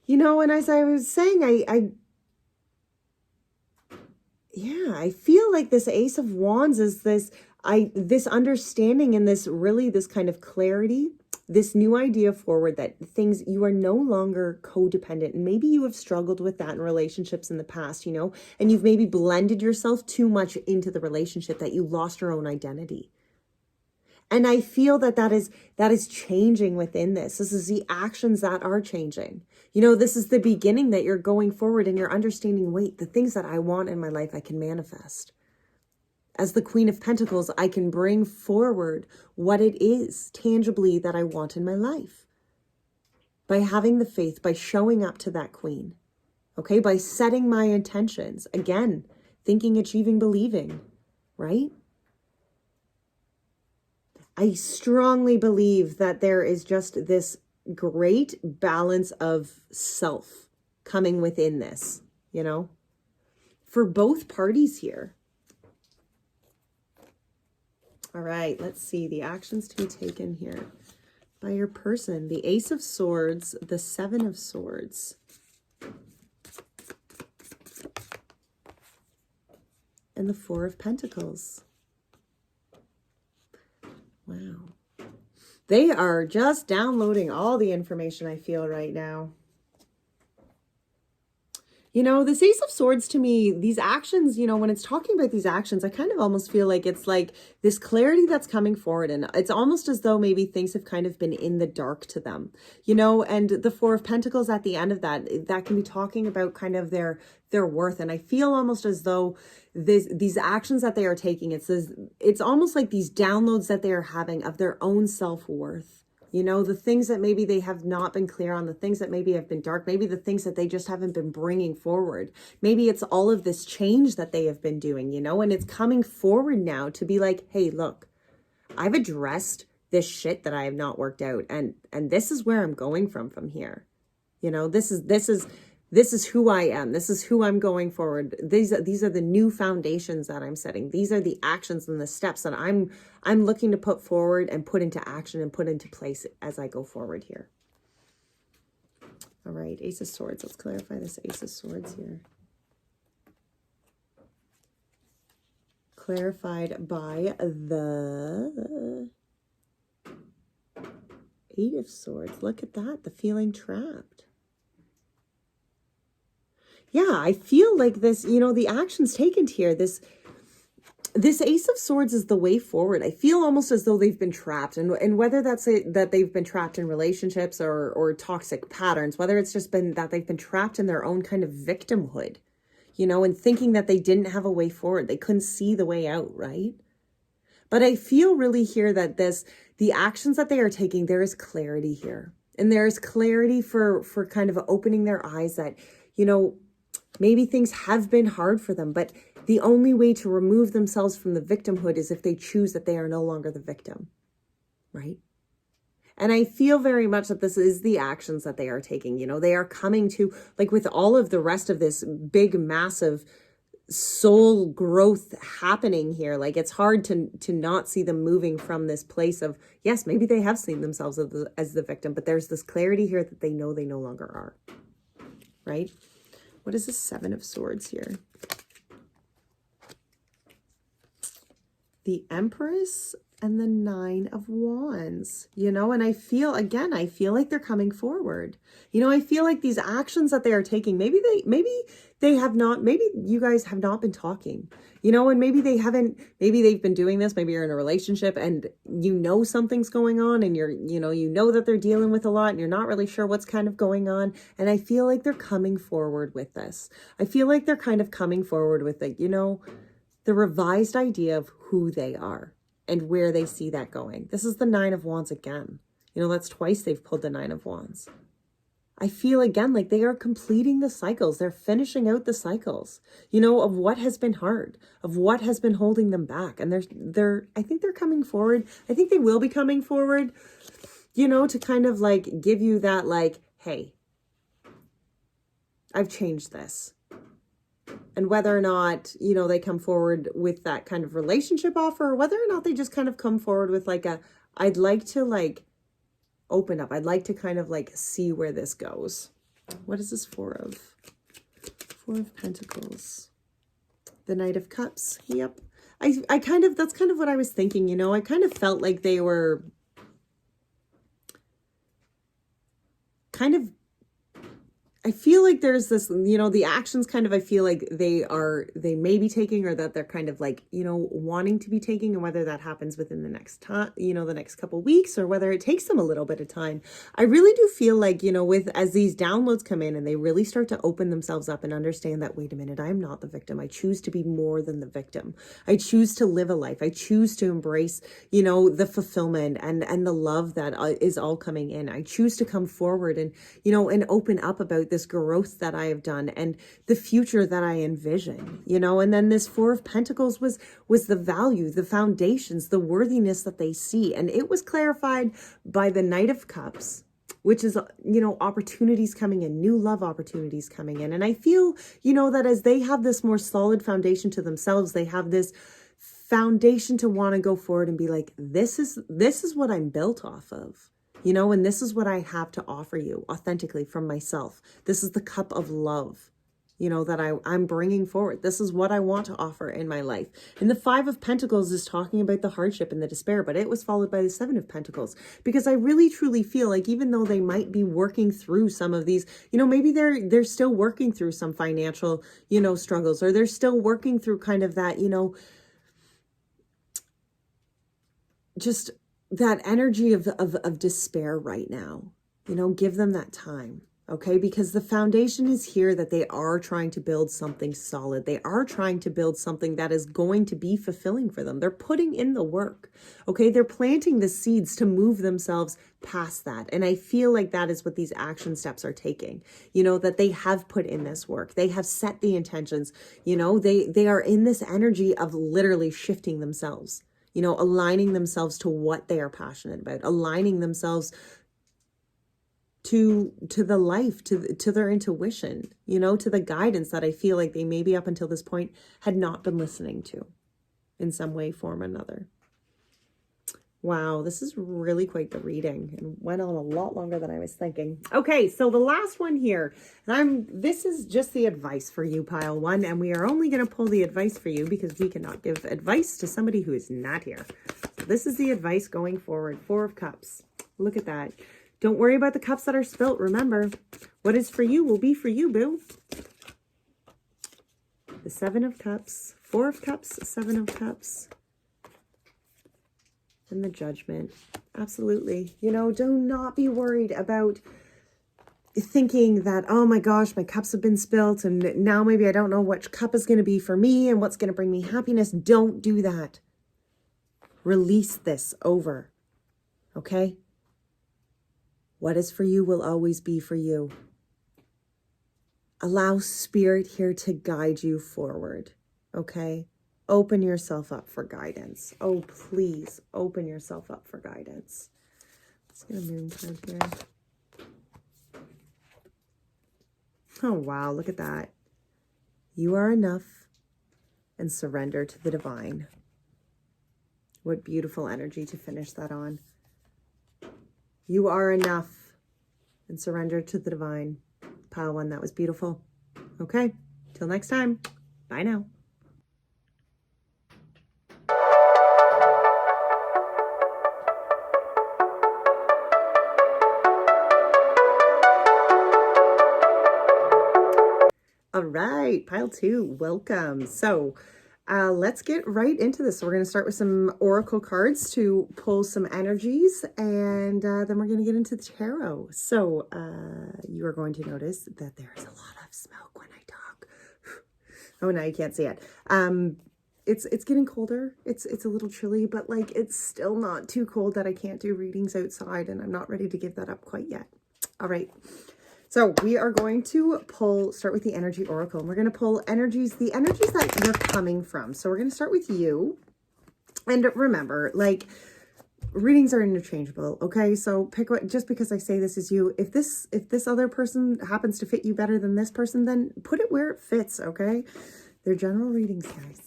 You know, and as I was saying, I feel like this Ace of Wands is this understanding and this kind of clarity, this new idea forward that things, you are no longer codependent. And maybe you have struggled with that in relationships in the past, you know, and you've maybe blended yourself too much into the relationship that you lost your own identity. And I feel that is changing within this. This is the actions that are changing. You know, this is the beginning that you're going forward and you're understanding, wait, the things that I want in my life, I can manifest. As the Queen of Pentacles, I can bring forward what it is tangibly that I want in my life. By having the faith, by showing up to that Queen. Okay, by setting my intentions. Again, thinking, achieving, believing, right? I strongly believe that there is just this great balance of self coming within this, you know, for both parties here. All right, let's see the actions to be taken here by your person. The Ace of Swords, the Seven of Swords, and the Four of Pentacles. Wow. They are just downloading all the information, I feel, right now. You know, this Ace of Swords to me, these actions, you know, when it's talking about these actions, I kind of almost feel like it's like this clarity that's coming forward. And it's almost as though maybe things have kind of been in the dark to them, you know, and the Four of Pentacles at the end of that, that can be talking about kind of their worth. And I feel almost as though these actions that they are taking, it's almost like these downloads that they are having of their own self-worth. You know, the things that maybe they have not been clear on, the things that maybe have been dark, maybe the things that they just haven't been bringing forward. Maybe it's all of this change that they have been doing, you know, and it's coming forward now to be like, hey, look, I've addressed this shit that I have not worked out. And this is where I'm going from here. You know, this is who I am. This is who I'm going forward. These are the new foundations that I'm setting. These are the actions and the steps that I'm looking to put forward and put into action and put into place as I go forward here. All right, Ace of Swords. Let's clarify this Ace of Swords here. Clarified by the Eight of Swords. Look at that, the feeling trapped. Yeah, I feel like this, you know, the actions taken here, this Ace of Swords is the way forward. I feel almost as though they've been trapped, and whether that's that they've been trapped in relationships or toxic patterns, whether it's just been that they've been trapped in their own kind of victimhood, you know, and thinking that they didn't have a way forward. They couldn't see the way out, right? But I feel really here that the actions that they are taking, there is clarity here. And there is clarity for kind of opening their eyes that, you know, maybe things have been hard for them, but the only way to remove themselves from the victimhood is if they choose that they are no longer the victim, right? And I feel very much that this is the actions that they are taking. You know, they are coming to, like with all of the rest of this big, massive soul growth happening here, like it's hard to not see them moving from this place of, yes, maybe they have seen themselves as the victim, but there's this clarity here that they know they no longer are, right? What is the Seven of Swords here? The Empress and the Nine of Wands, you know, and I feel like they're coming forward. You know, I feel like these actions that they are taking, maybe they have not, maybe you guys have not been talking, you know, and maybe they've been doing this, maybe you're in a relationship and you know something's going on and you know that they're dealing with a lot and you're not really sure what's kind of going on. And I feel like they're coming forward with this. I feel like they're kind of coming forward with it, you know, the revised idea of who they are and where they see that going. This is the Nine of Wands again. You know, that's twice they've pulled the Nine of Wands. I feel again like they are completing the cycles. They're finishing out the cycles, you know, of what has been hard, of what has been holding them back. And I think they're coming forward. I think they will be coming forward, you know, to kind of like give you that like, hey, I've changed this. And whether or not, you know, they come forward with that kind of relationship offer, or whether or not they just kind of come forward with like I'd like to like open up. I'd like to kind of like see where this goes. What is this Four of Pentacles? The Knight of Cups. Yep. I kind of, that's kind of what I was thinking, you know, I kind of felt like they were kind of, I feel like there's this, you know, the actions kind of, I feel like they may be taking, or that they're kind of like, you know, wanting to be taking, and whether that happens within the next time, you know, the next couple weeks, or whether it takes them a little bit of time. I really do feel like, you know, as these downloads come in and they really start to open themselves up and understand that, wait a minute, I'm not the victim. I choose to be more than the victim. I choose to live a life. I choose to embrace, you know, the fulfillment and the love that is all coming in. I choose to come forward and, you know, and open up about this growth that I have done and the future that I envision, you know. And then this Four of Pentacles was the value, the foundations, the worthiness that they see. And it was clarified by the Knight of Cups, which is, you know, opportunities coming in, new love opportunities coming in. And I feel, you know, that as they have this more solid foundation to themselves, they have this foundation to want to go forward and be like, this is what I'm built off of. You know, and this is what I have to offer you authentically from myself. This is the cup of love, that I'm bringing forward. This is what I want to offer in my life. And the Five of Pentacles is talking about the hardship and the despair, but it was followed by the Seven of Pentacles, because I really truly feel like even though they might be working through some of these, maybe they're still working through some financial, struggles, or they're still working through kind of that, just that energy of despair right now. Give them that time. Okay, because the foundation is here that they are trying to build something solid. They are trying to build something that is going to be fulfilling for them. They're putting in the work. Okay, they're planting the seeds to move themselves past that. And I feel like that is what these action steps are taking. That they have put in this work. They have set the intentions. They are in this energy of literally shifting themselves. Aligning themselves to what they are passionate about, aligning themselves to the life, to their intuition, to the guidance that I feel like they maybe up until this point had not been listening to in some way, form, or another. Wow, this is really quite the reading and went on a lot longer than I was thinking. Okay, so the last one here, and this is just the advice for you, pile one, and we are only going to pull the advice for you because we cannot give advice to somebody who is not here. So this is the advice going forward. Four of Cups. Look at that. Don't worry about the cups that are spilt. Remember, what is for you will be for you, boo. The Seven of Cups, Four of Cups, Seven of Cups, and the Judgment. Absolutely. Do not be worried about thinking that, oh my gosh, my cups have been spilt and now maybe I don't know which cup is going to be for me and what's going to bring me happiness. Don't do that. Release this over. Okay? What is for you will always be for you. Allow spirit here to guide you forward, okay? Open yourself up for guidance. Oh, please open yourself up for guidance. Let's get a moon card here. Oh, wow, look at that. You are enough and surrender to the divine. What beautiful energy to finish that on. You are enough and surrender to the divine. Pile one, that was beautiful. Okay, till next time. Bye now. All right, pile two, welcome. So let's get right into this. So we're going to start with some oracle cards to pull some energies, and then we're going to get into the tarot. So you are going to notice that there is a lot of smoke when I talk. Oh, now you can't see it. It's getting colder. It's a little chilly, but like it's still not too cold that I can't do readings outside, and I'm not ready to give that up quite yet. All right. So we are going to start with the energy oracle, and we're going to pull the energies that you're coming from. So we're going to start with you. And remember, like, readings are interchangeable. Okay. So pick what, just because I say this is you, if this other person happens to fit you better than this person, then put it where it fits. Okay. They're general readings, guys.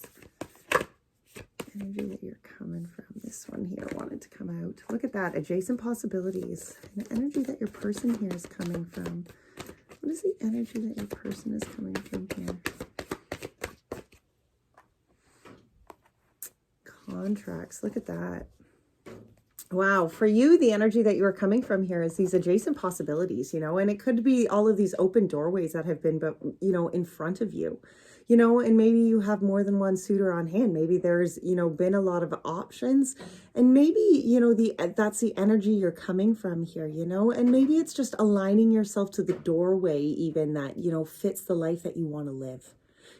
Energy that you're coming from. This one here wanted to come out. Look at that. Adjacent possibilities. The energy that your person here is coming from. What is the energy that your person is coming from here? Contracts. Look at that. Wow. For you, the energy that you are coming from here is these adjacent possibilities, and it could be all of these open doorways that have been, in front of you. And maybe you have more than one suitor on hand. Maybe there's, been a lot of options, and maybe, that's the energy you're coming from here, and maybe it's just aligning yourself to the doorway even that, fits the life that you want to live,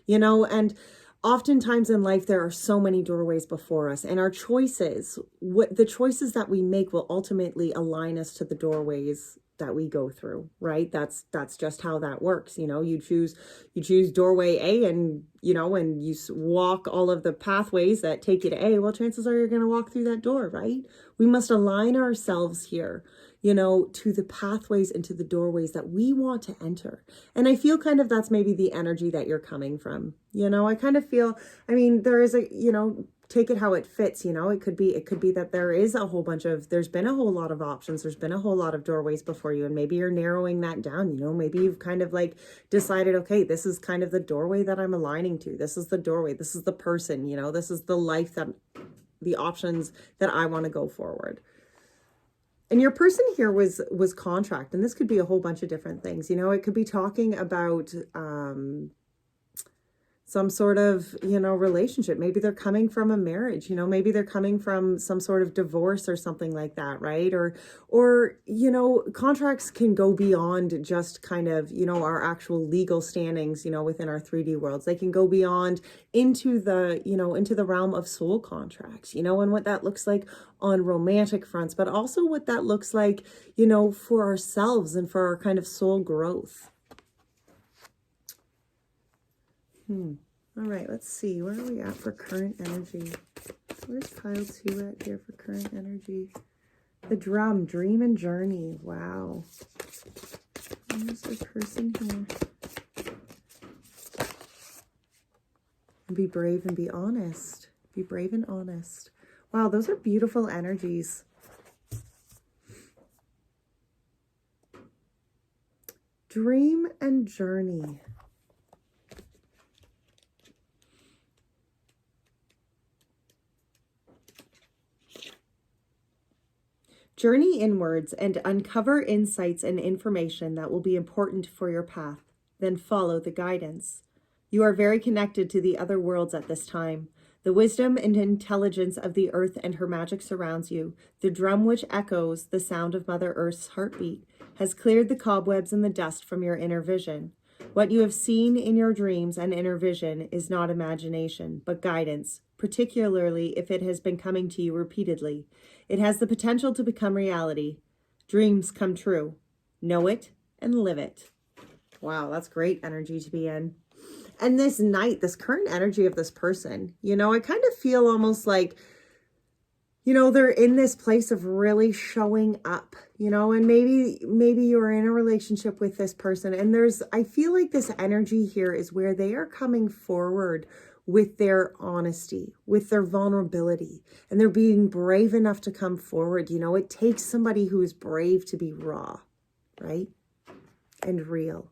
and oftentimes in life, there are so many doorways before us, and our choices, the choices that we make will ultimately align us to the doorways that we go through, right? That's just how that works. You choose doorway A, and and you walk all of the pathways that take you to A. Well, chances are you're going to walk through that door, right? We must align ourselves here, you know, to the pathways and to the doorways that we want to enter. And I feel kind of that's maybe the energy that you're coming from. You know, I kind of feel, I mean, there is a, you know, take it how it fits, you know, it could be that there is a whole bunch of, there's been a whole lot of options. There's been a whole lot of doorways before you. And maybe you're narrowing that down, you know, maybe you've kind of like decided, okay, this is kind of the doorway that I'm aligning to. This is the doorway. This is the person, you know, this is the life that, the options that I want to go forward. And your person here was contract. And this could be a whole bunch of different things. You know, it could be talking about, some sort of, you know, relationship. Maybe they're coming from a marriage, you know, maybe they're coming from some sort of divorce or something like that, right? Or, you know, contracts can go beyond just kind of, you know, our actual legal standings, you know, within our 3D worlds. They can go beyond into the, you know, into the realm of soul contracts, you know, and what that looks like on romantic fronts, but also what that looks like, you know, for ourselves and for our kind of soul growth. All right, let's see. Where are we at for current energy? Where's pile 2 at here for current energy? The drum, dream and journey. Wow. Where's the person here? And be brave and be honest. Be brave and honest. Wow, those are beautiful energies. Dream and journey. Journey inwards and uncover insights and information that will be important for your path. Then follow the guidance. You are very connected to the other worlds at this time. The wisdom and intelligence of the earth and her magic surrounds you. The drum which echoes the sound of Mother Earth's heartbeat has cleared the cobwebs and the dust from your inner vision. What you have seen in your dreams and inner vision is not imagination, but guidance, particularly if it has been coming to you repeatedly. It has the potential to become reality. Dreams come true. Know it and live it. Wow, that's great energy to be in. And this night, this current energy of this person, you know, I kind of feel almost like, you know, they're in this place of really showing up, you know, and maybe you're in a relationship with this person, and I feel like this energy here is where they are coming forward with their honesty, with their vulnerability, and they're being brave enough to come forward. You know, it takes somebody who is brave to be raw, right? And real.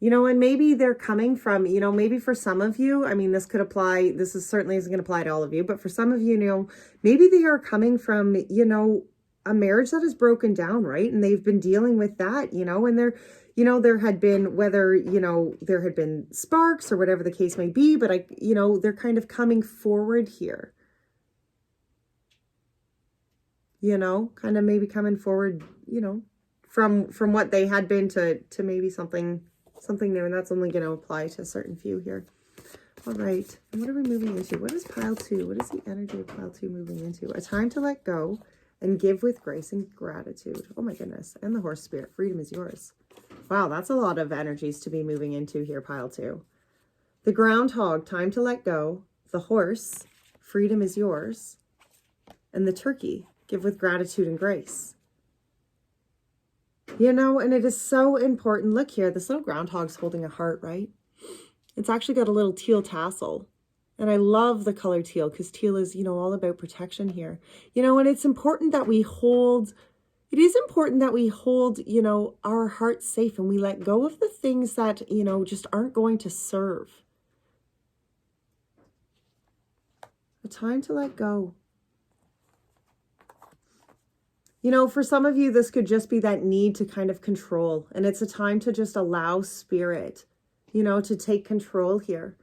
You know, and maybe they're coming from, you know, maybe for some of you, I mean, this certainly isn't going to apply to all of you, but for some of you, you know, maybe they are coming from, you know, a marriage that is broken down, right? And they've been dealing with that, you know, and there had been, whether, you know, there had been sparks or whatever the case may be, but you know, they're kind of coming forward here, you know, kind of maybe coming forward, you know, from what they had been to maybe something new, and that's only going to apply to a certain few here. All right, and what are we moving into? What is pile 2? What is the energy of pile 2 moving into? A time to let go and give with grace and gratitude. Oh my goodness. And the horse spirit. Freedom is yours. Wow, that's a lot of energies to be moving into here, pile 2. The groundhog, time to let go. The horse, freedom is yours. And the turkey, give with gratitude and grace. You know, and it is so important. Look here, this little groundhog's holding a heart, right? It's actually got a little teal tassel. And I love the color teal because teal is, you know, all about protection here. You know, and it's important that we hold, you know, our hearts safe, and we let go of the things that, you know, just aren't going to serve. A time to let go. You know, for some of you, this could just be that need to kind of control. And it's a time to just allow spirit, you know, to take control here.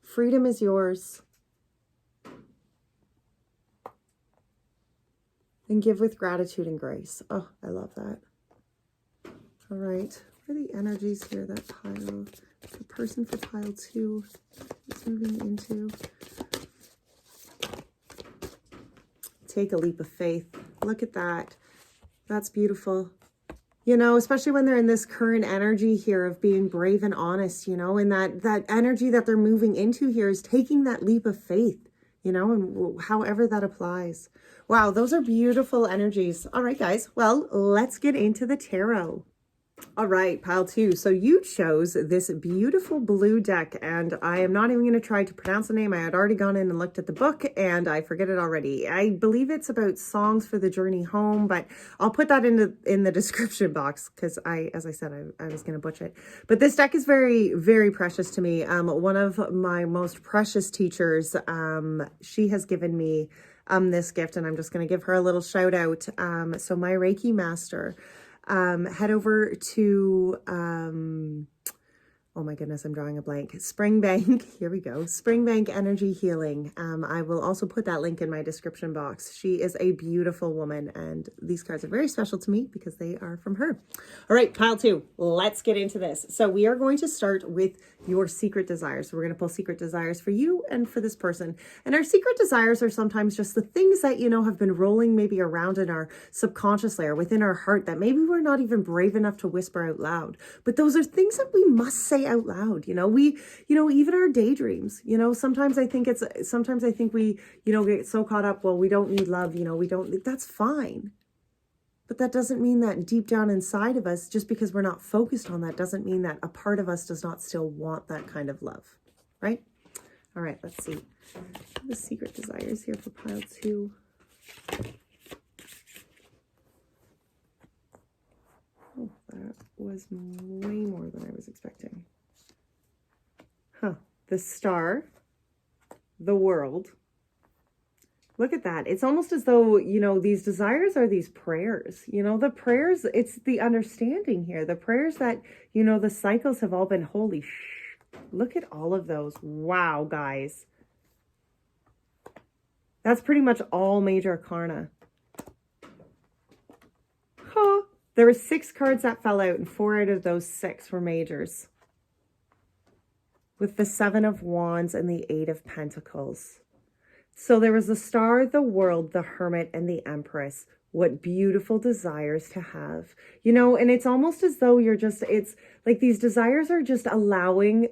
Freedom is yours. And give with gratitude and grace. Oh, I love that. All right. What are the energies here that the person for pile 2 is moving into? Take a leap of faith. Look at that. That's beautiful. You know, especially when they're in this current energy here of being brave and honest, you know, and that energy that they're moving into here is taking that leap of faith, you know, and however that applies. Wow, those are beautiful energies. All right, guys. Well, let's get into the tarot. All right, pile 2. So you chose this beautiful blue deck, and I am not even going to try to pronounce the name. I had already gone in and looked at the book, and I forget it already. I believe it's about songs for the journey home, but I'll put that in the description box because as I said, I was going to butcher it. But this deck is very, very precious to me. One of my most precious teachers, she has given me this gift, and I'm just going to give her a little shout out. So my Reiki master, head over to, oh my goodness, I'm drawing a blank. Springbank, here we go. Springbank Energy Healing. I will also put that link in my description box. She is a beautiful woman, and these cards are very special to me because they are from her. All right, pile 2, let's get into this. So we are going to start with your secret desires. So we're going to pull secret desires for you and for this person. And our secret desires are sometimes just the things that, you know, have been rolling maybe around in our subconscious layer, within our heart, that maybe we're not even brave enough to whisper out loud. But those are things that we must say out loud. You know, even our daydreams, you know, sometimes I think we, you know, get so caught up, well, we don't need love, you know, that's fine. But that doesn't mean that deep down inside of us, just because we're not focused on that, doesn't mean that a part of us does not still want that kind of love, right? All right, let's see. The secret desires here for pile 2. Oh, that was way more than I was expecting. Huh. The star, the world. Look at that. It's almost as though, you know, these desires are these prayers. You know, the prayers, it's the understanding here. The prayers that, you know, the cycles have all been, holy look at all of those. Wow, guys. That's pretty much all major arcana. Huh. There were 6 cards that fell out, and 4 out of those 6 were majors. With the 7 of Wands and the 8 of Pentacles. So there was the star, the world, the hermit, and the empress. What beautiful desires to have. You know, and it's almost as though it's like these desires are just allowing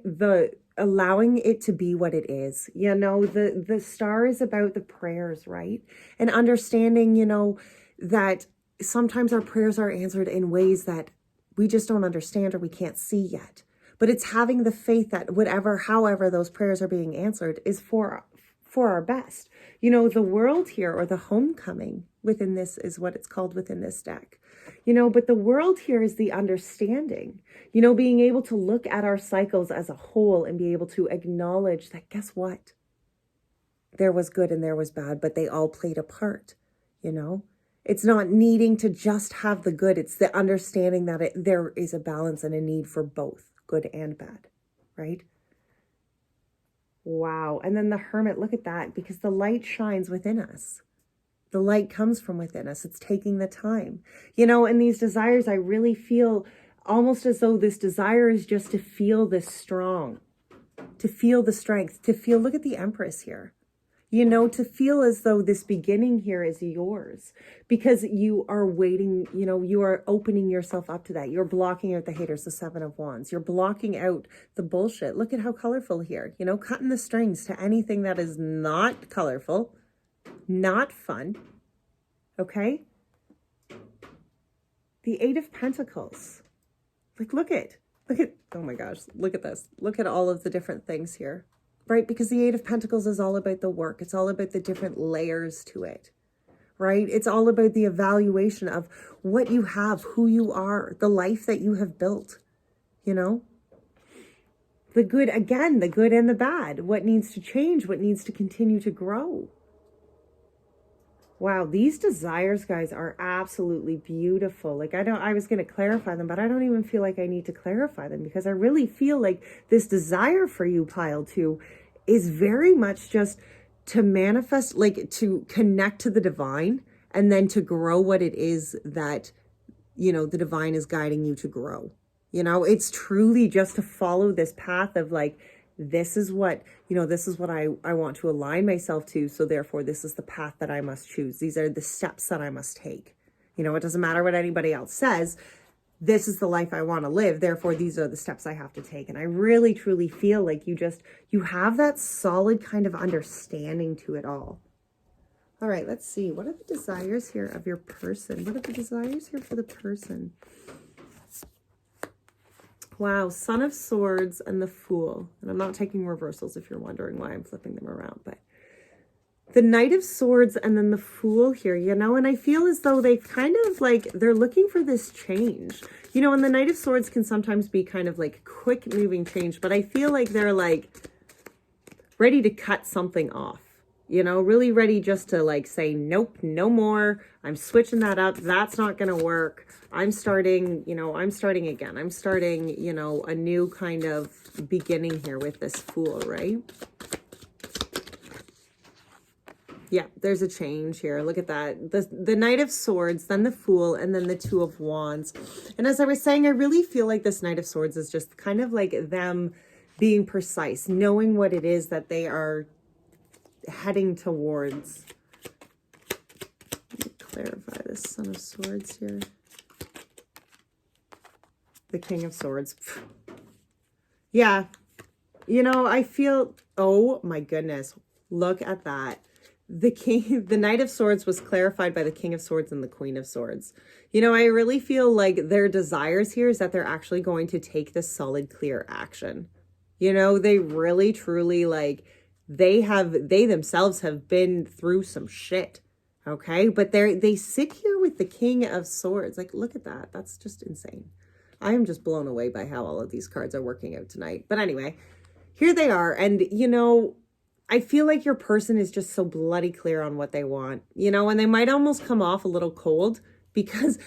it to be what it is. You know, the star is about the prayers, right? And understanding, you know, that sometimes our prayers are answered in ways that we just don't understand or we can't see yet. But it's having the faith that however those prayers are being answered is for our best. You know, the world here, or the homecoming within this, is what it's called within this deck. You know, but the world here is the understanding, you know, being able to look at our cycles as a whole and be able to acknowledge that, guess what? There was good and there was bad, but they all played a part, you know? It's not needing to just have the good. It's the understanding that there is a balance and a need for both good and bad, right? Wow. And then the hermit, look at that, because the light shines within us. The light comes from within us. It's taking the time, you know, and these desires, I really feel almost as though this desire is just to feel this strong, to feel the strength, to feel, look at the Empress here, you know, to feel as though this beginning here is yours because you are waiting, you know, you are opening yourself up to that. You're blocking out the haters, the 7 of Wands. You're blocking out the bullshit. Look at how colorful here, you know, cutting the strings to anything that is not colorful, not fun. Okay. The 8 of Pentacles. Like, look at, oh my gosh, look at this. Look at all of the different things here. Right? Because the 8 of Pentacles is all about the work. It's all about the different layers to it, right? It's all about the evaluation of what you have, who you are, the life that you have built, you know? The good, again, the good and the bad. What needs to change, what needs to continue to grow. Wow, these desires, guys, are absolutely beautiful. Like, I was going to clarify them, but I don't even feel like I need to clarify them because I really feel like this desire for you, pile 2, is very much just to manifest, like to connect to the divine and then to grow what it is that, you know, the divine is guiding you to grow. You know, it's truly just to follow this path of like, this is what, you know, this is what I want to align myself to. So therefore, this is the path that I must choose. These are the steps that I must take. You know, it doesn't matter what anybody else says. this is the life I want to live. Therefore, these are the steps I have to take. And I really, truly feel like you have that solid kind of understanding to it all. All right, let's see. What are the desires here of your person? What are the desires here for the person? Wow, Son of Swords and the Fool. And I'm not taking reversals if you're wondering why I'm flipping them around, but the Knight of Swords and then the Fool here, you know, and I feel as though they kind of like, they're looking for this change. You know, and the Knight of Swords can sometimes be kind of like quick moving change, but I feel like they're like ready to cut something off, you know, really ready just to like say, nope, no more. I'm switching that up. That's not going to work. I'm starting, you know, I'm starting again. I'm starting, you know, a new kind of beginning here with this Fool, right? Yeah, there's a change here. Look at that. The Knight of Swords, then the Fool, and then the Two of Wands. And as I was saying, I really feel like this Knight of Swords is just kind of like them being precise, knowing what it is that they are heading towards. Let me clarify this Son of Swords here. The King of Swords. Yeah. You know, I feel, oh my goodness, look at that. The Knight of Swords was clarified by the King of Swords and the Queen of Swords. You know, I really feel like their desires here is that they're actually going to take this solid, clear action. You know, they really, truly, like, they themselves have been through some shit. Okay. But they sit here with the King of Swords. Like, look at that. That's just insane. I am just blown away by how all of these cards are working out tonight. But anyway, here they are. And, you know, I feel like your person is just so bloody clear on what they want, you know, and they might almost come off a little cold because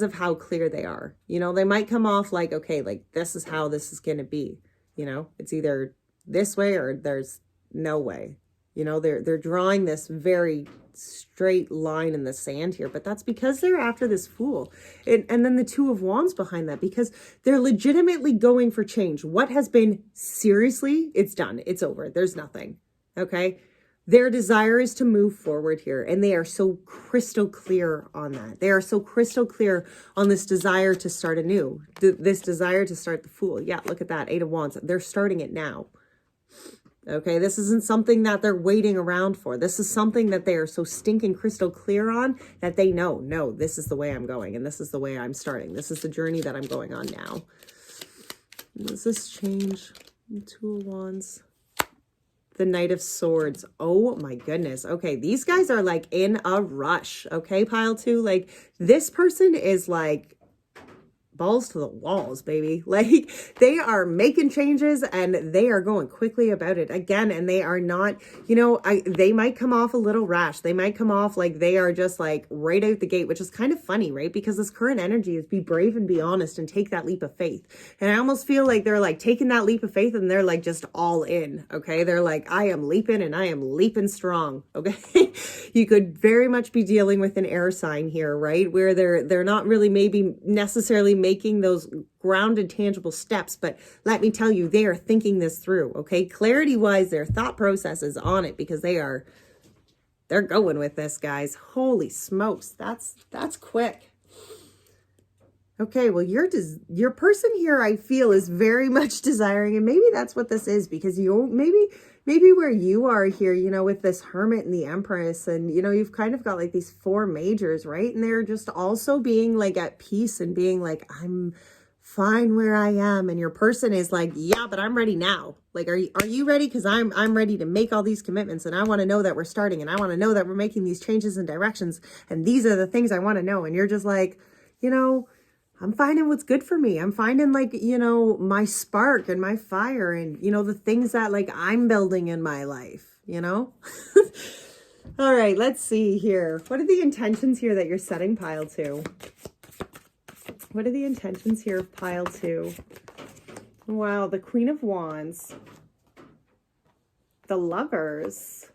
of how clear they are. You know, they might come off like, okay, like this is how this is going to be, you know, it's either this way or there's no way. You know, they're drawing this very straight line in the sand here, but that's because they're after this Fool. And then the Two of Wands behind that, because they're legitimately going for change. What has been, seriously, it's done. It's over. There's nothing. Okay. Their desire is to move forward here. And they are so crystal clear on that. They are so crystal clear on this desire to start anew. This desire to start the Fool. Yeah, look at that. Eight of Wands. They're starting it now. Okay, this isn't something that they're waiting around for. This is something that they are so stinking crystal clear on that they know, no, this is the way I'm going and this is the way I'm starting. This is the journey that I'm going on now. Does this change? Two of Wands. The Knight of Swords. Oh my goodness. Okay, these guys are like in a rush. Okay, pile two. Like this person is like balls to the walls, baby. Like they are making changes and they are going quickly about it again. And they are not, you know, they might come off a little rash. They might come off like they are just like right out the gate, which is kind of funny, right? Because this current energy is be brave and be honest and take that leap of faith. And I almost feel like they're like taking that leap of faith and they're like just all in. Okay. They're like, I am leaping and I am leaping strong. Okay. You could very much be dealing with an air sign here, right? Where they're not really maybe necessarily making those grounded, tangible steps, but let me tell you, they are thinking this through, okay? Clarity-wise, their thought process is on it because they're going with this, guys. Holy smokes, that's quick. Okay, well, your person here, I feel, is very much desiring, and maybe that's what this is, because you maybe where you are here, you know, with this Hermit and the Empress, and, you know, you've kind of got like these four majors, right? And they're just also being like at peace and being like, I'm fine where I am. And your person is like, yeah, but I'm ready now. Like, are you ready? Because I'm ready to make all these commitments, and I want to know that we're starting, and I want to know that we're making these changes and directions, and these are the things I want to know. And you're just like, you know, I'm finding what's good for me. I'm finding like, you know, my spark and my fire and, you know, the things that like I'm building in my life, you know? All right, let's see here. What are the intentions here that you're setting pile two? What are the intentions here of pile two? Wow, the Queen of Wands, the Lovers,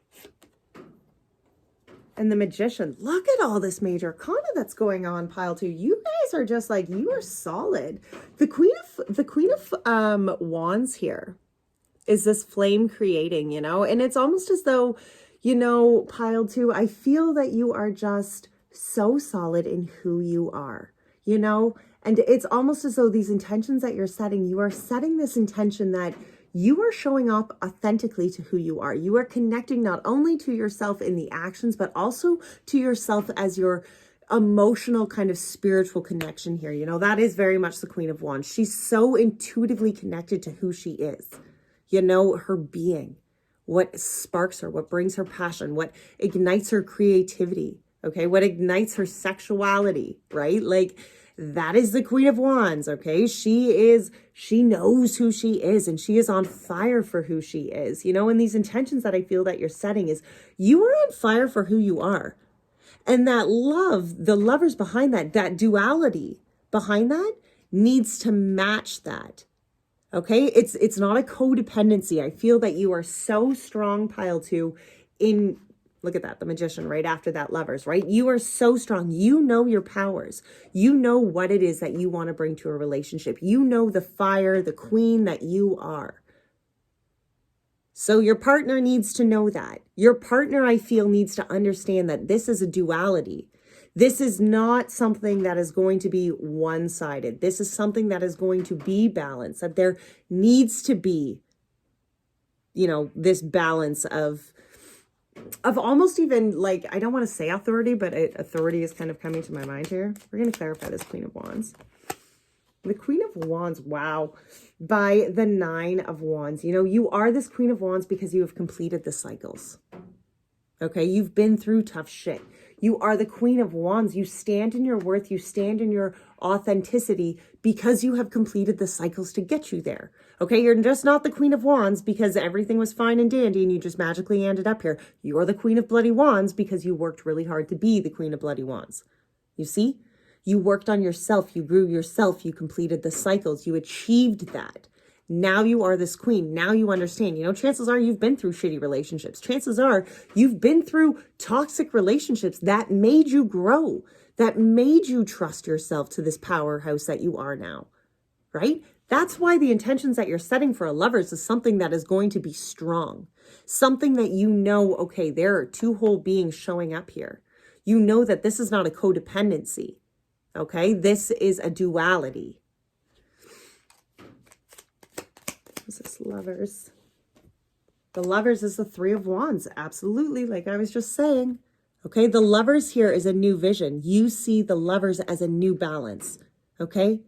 and the Magician. Look at all this major arcana that's going on, pile two. You guys are just like, you are solid. The Queen of Wands here is this flame creating, you know, and it's almost as though, you know, pile two, I feel that you are just so solid in who you are, you know, And it's almost as though these intentions that you're setting, you are setting this intention that you are showing up authentically to who you are. You are connecting not only to yourself in the actions, but also to yourself as your emotional kind of spiritual connection here. You know, that is very much the Queen of Wands. She's so intuitively connected to who she is. You know, her being, what sparks her, what brings her passion, what ignites her creativity, okay? What ignites her sexuality, right? Like, that is the Queen of Wands, okay? She knows who she is, and she is on fire for who she is, you know? And these intentions that I feel that you're setting is, you are on fire for who you are. And that love, the lovers behind that, that duality behind that needs to match that. Okay, it's not a codependency. I feel that you are so strong, pile two, in, look at that, the Magician right after that, Lovers, right? You are so strong. You know your powers. You know what it is that you want to bring to a relationship. You know the fire, the queen that you are. So your partner needs to know that. Your partner, I feel, needs to understand that this is a duality. This is not something that is going to be one-sided. This is something that is going to be balanced, that there needs to be, you know, this balance of almost even like, I don't want to say authority, but authority is kind of coming to my mind here. We're going to clarify this Queen of Wands. The Queen of Wands, wow, by the Nine of Wands. You know, you are this Queen of Wands because you have completed the cycles. Okay, you've been through tough shit. You are the Queen of Wands. You stand in your worth. You stand in your authenticity because you have completed the cycles to get you there. Okay, you're just not the Queen of Wands because everything was fine and dandy and you just magically ended up here. You're the Queen of Bloody Wands because you worked really hard to be the Queen of Bloody Wands. You see? You worked on yourself. You grew yourself. You completed the cycles. You achieved that. Now you are this queen. Now you understand. You know, chances are you've been through shitty relationships. Chances are you've been through toxic relationships that made you grow, that made you trust yourself to this powerhouse that you are now, right? That's why the intentions that you're setting for a Lovers is something that is going to be strong. Something that you know, okay, there are two whole beings showing up here. You know that this is not a codependency, okay? This is a duality. What's this, Lovers? The Lovers is the Three of Wands. Absolutely, like I was just saying. Okay, the Lovers here is a new vision. You see the Lovers as a new balance. Okay?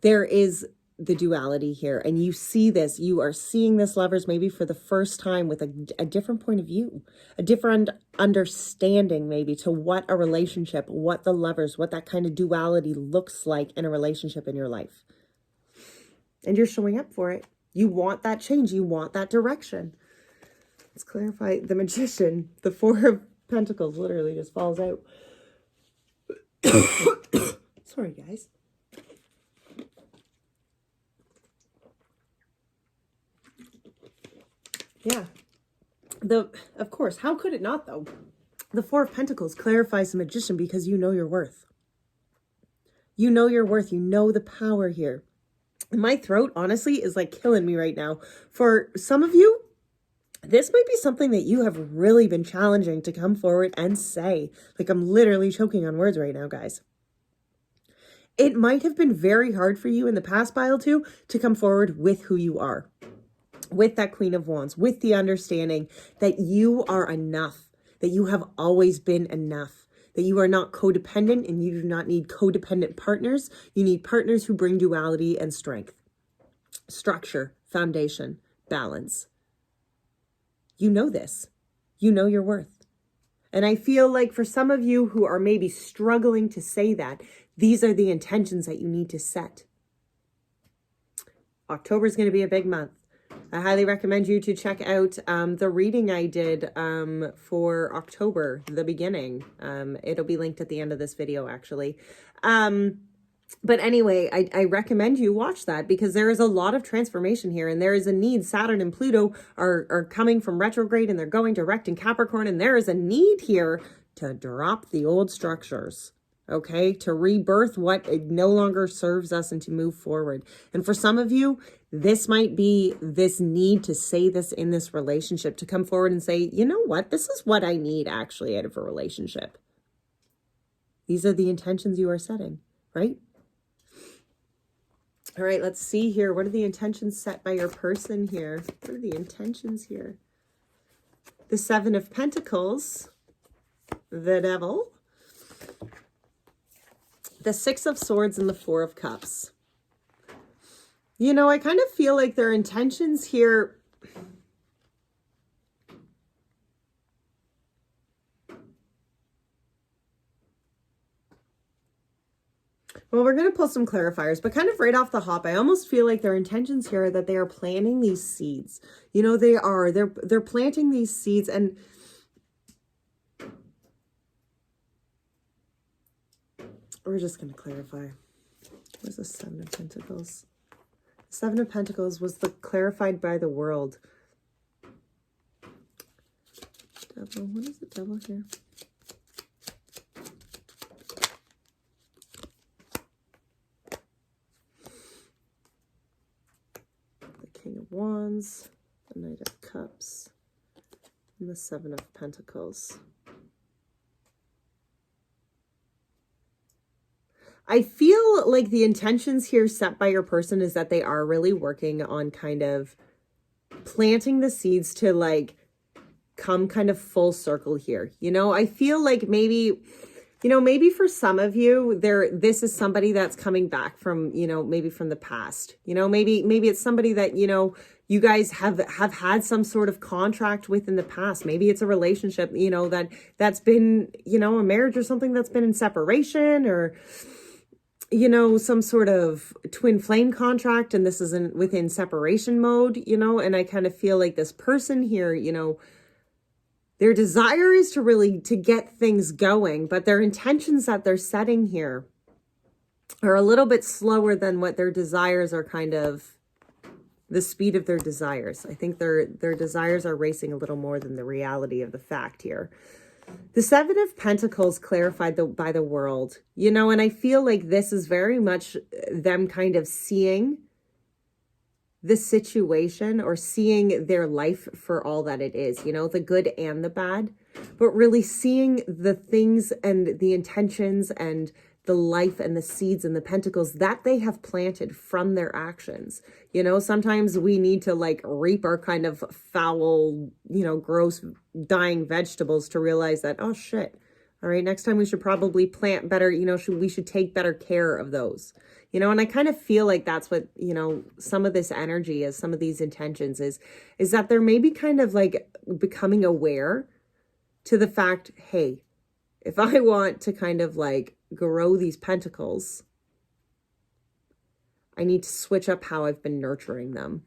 There is the duality here, and you see this. You are seeing this, Lovers, maybe for the first time with a different point of view, a different understanding maybe to what a relationship, what the Lovers, what that kind of duality looks like in a relationship in your life. And you're showing up for it. You want that change. You want that direction. Let's clarify the Magician. The Four of Pentacles literally just falls out. Sorry, guys. Yeah. Of course, how could it not, though? The Four of Pentacles clarifies the Magician because you know your worth. You know your worth. You know the power here. My throat, honestly, is like killing me right now. For some of you, this might be something that you have really been challenging to come forward and say. Like, I'm literally choking on words right now, guys. It might have been very hard for you in the past, pile two, to come forward with who you are. With that Queen of Wands, with the understanding that you are enough, that you have always been enough. That you are not codependent and you do not need codependent partners. You need partners who bring duality and strength, structure, foundation, balance. You know this. You know your worth. And I feel like for some of you who are maybe struggling to say that, these are the intentions that you need to set. October is going to be a big month. I highly recommend you to check out the reading I did for October, the beginning. It'll be linked at the end of this video, actually. But anyway, I recommend you watch that because there is a lot of transformation here and there is a need. Saturn and Pluto are coming from retrograde and they're going direct in Capricorn, and there is a need here to drop the old structures. Okay, to rebirth what it no longer serves us and to move forward. And for some of you, this might be this need to say this in this relationship, to come forward and say, you know what, this is what I need actually out of a relationship. These are the intentions you are setting, right? All right, let's see here. What are the intentions set by your person here? What are the intentions here? The Seven of Pentacles, the Devil, the Six of Swords, and the Four of Cups. You know, I kind of feel like their intentions here... Well, we're going to pull some clarifiers, but kind of right off the hop, I almost feel like their intentions here are that they are planting these seeds. You know, they're planting these seeds, and we're just going to clarify. Where's the Seven of Pentacles? The Seven of Pentacles was clarified by the world. Devil, what is the devil here? King of Wands, the Knight of Cups, and the Seven of Pentacles. I feel like the intentions here set by your person is that they are really working on kind of planting the seeds to like come kind of full circle here. You know, I feel like maybe... You know, maybe for some of you, this is somebody that's coming back from, you know, maybe from the past. You know, maybe it's somebody that, you know, you guys have had some sort of contract with in the past. Maybe it's a relationship, you know, that's been, you know, a marriage or something that's been in separation, or, you know, some sort of twin flame contract, and this isn't within separation mode, you know. And I kind of feel like this person here, you know, their desire is to get things going, but their intentions that they're setting here are a little bit slower than what their desires are, kind of the speed of their desires. I think their desires are racing a little more than the reality of the fact here. The Seven of Pentacles clarified by the world, you know, and I feel like this is very much them kind of seeing the situation, or seeing their life for all that it is, you know, the good and the bad, but really seeing the things and the intentions and the life and the seeds and the pentacles that they have planted from their actions. You know, sometimes we need to like reap our kind of foul, you know, gross dying vegetables to realize that, oh shit, all right, next time we should probably plant better, you know, we should take better care of those. You know, and I kind of feel like that's what, you know, some of this energy is, some of these intentions is that they're maybe kind of like becoming aware to the fact, hey, if I want to kind of like grow these pentacles, I need to switch up how I've been nurturing them.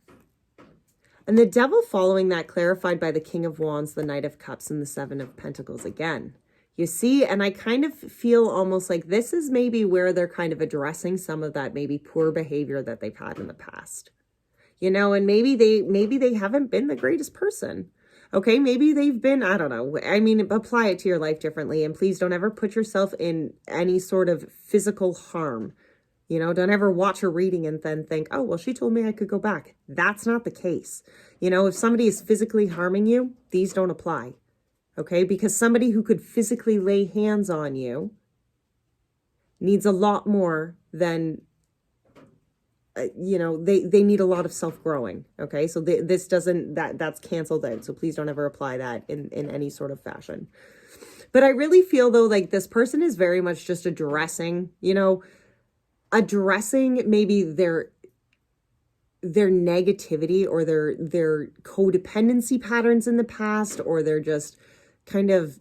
And the Devil following that clarified by the King of Wands, the Knight of Cups, and the Seven of Pentacles again. You see, and I kind of feel almost like this is maybe where they're kind of addressing some of that maybe poor behavior that they've had in the past. You know, and maybe they haven't been the greatest person. Okay, maybe they've been, I don't know. I mean, apply it to your life differently, and please don't ever put yourself in any sort of physical harm. You know, don't ever watch a reading and then think, oh, well, she told me I could go back. That's not the case. You know, if somebody is physically harming you, these don't apply. Okay, because somebody who could physically lay hands on you needs a lot more than, you know, they need a lot of self-growing. Okay, so this doesn't, that's canceled out. So please don't ever apply that in any sort of fashion. But I really feel though, like this person is very much just addressing, you know, addressing maybe their negativity or their codependency patterns in the past, or they're just kind of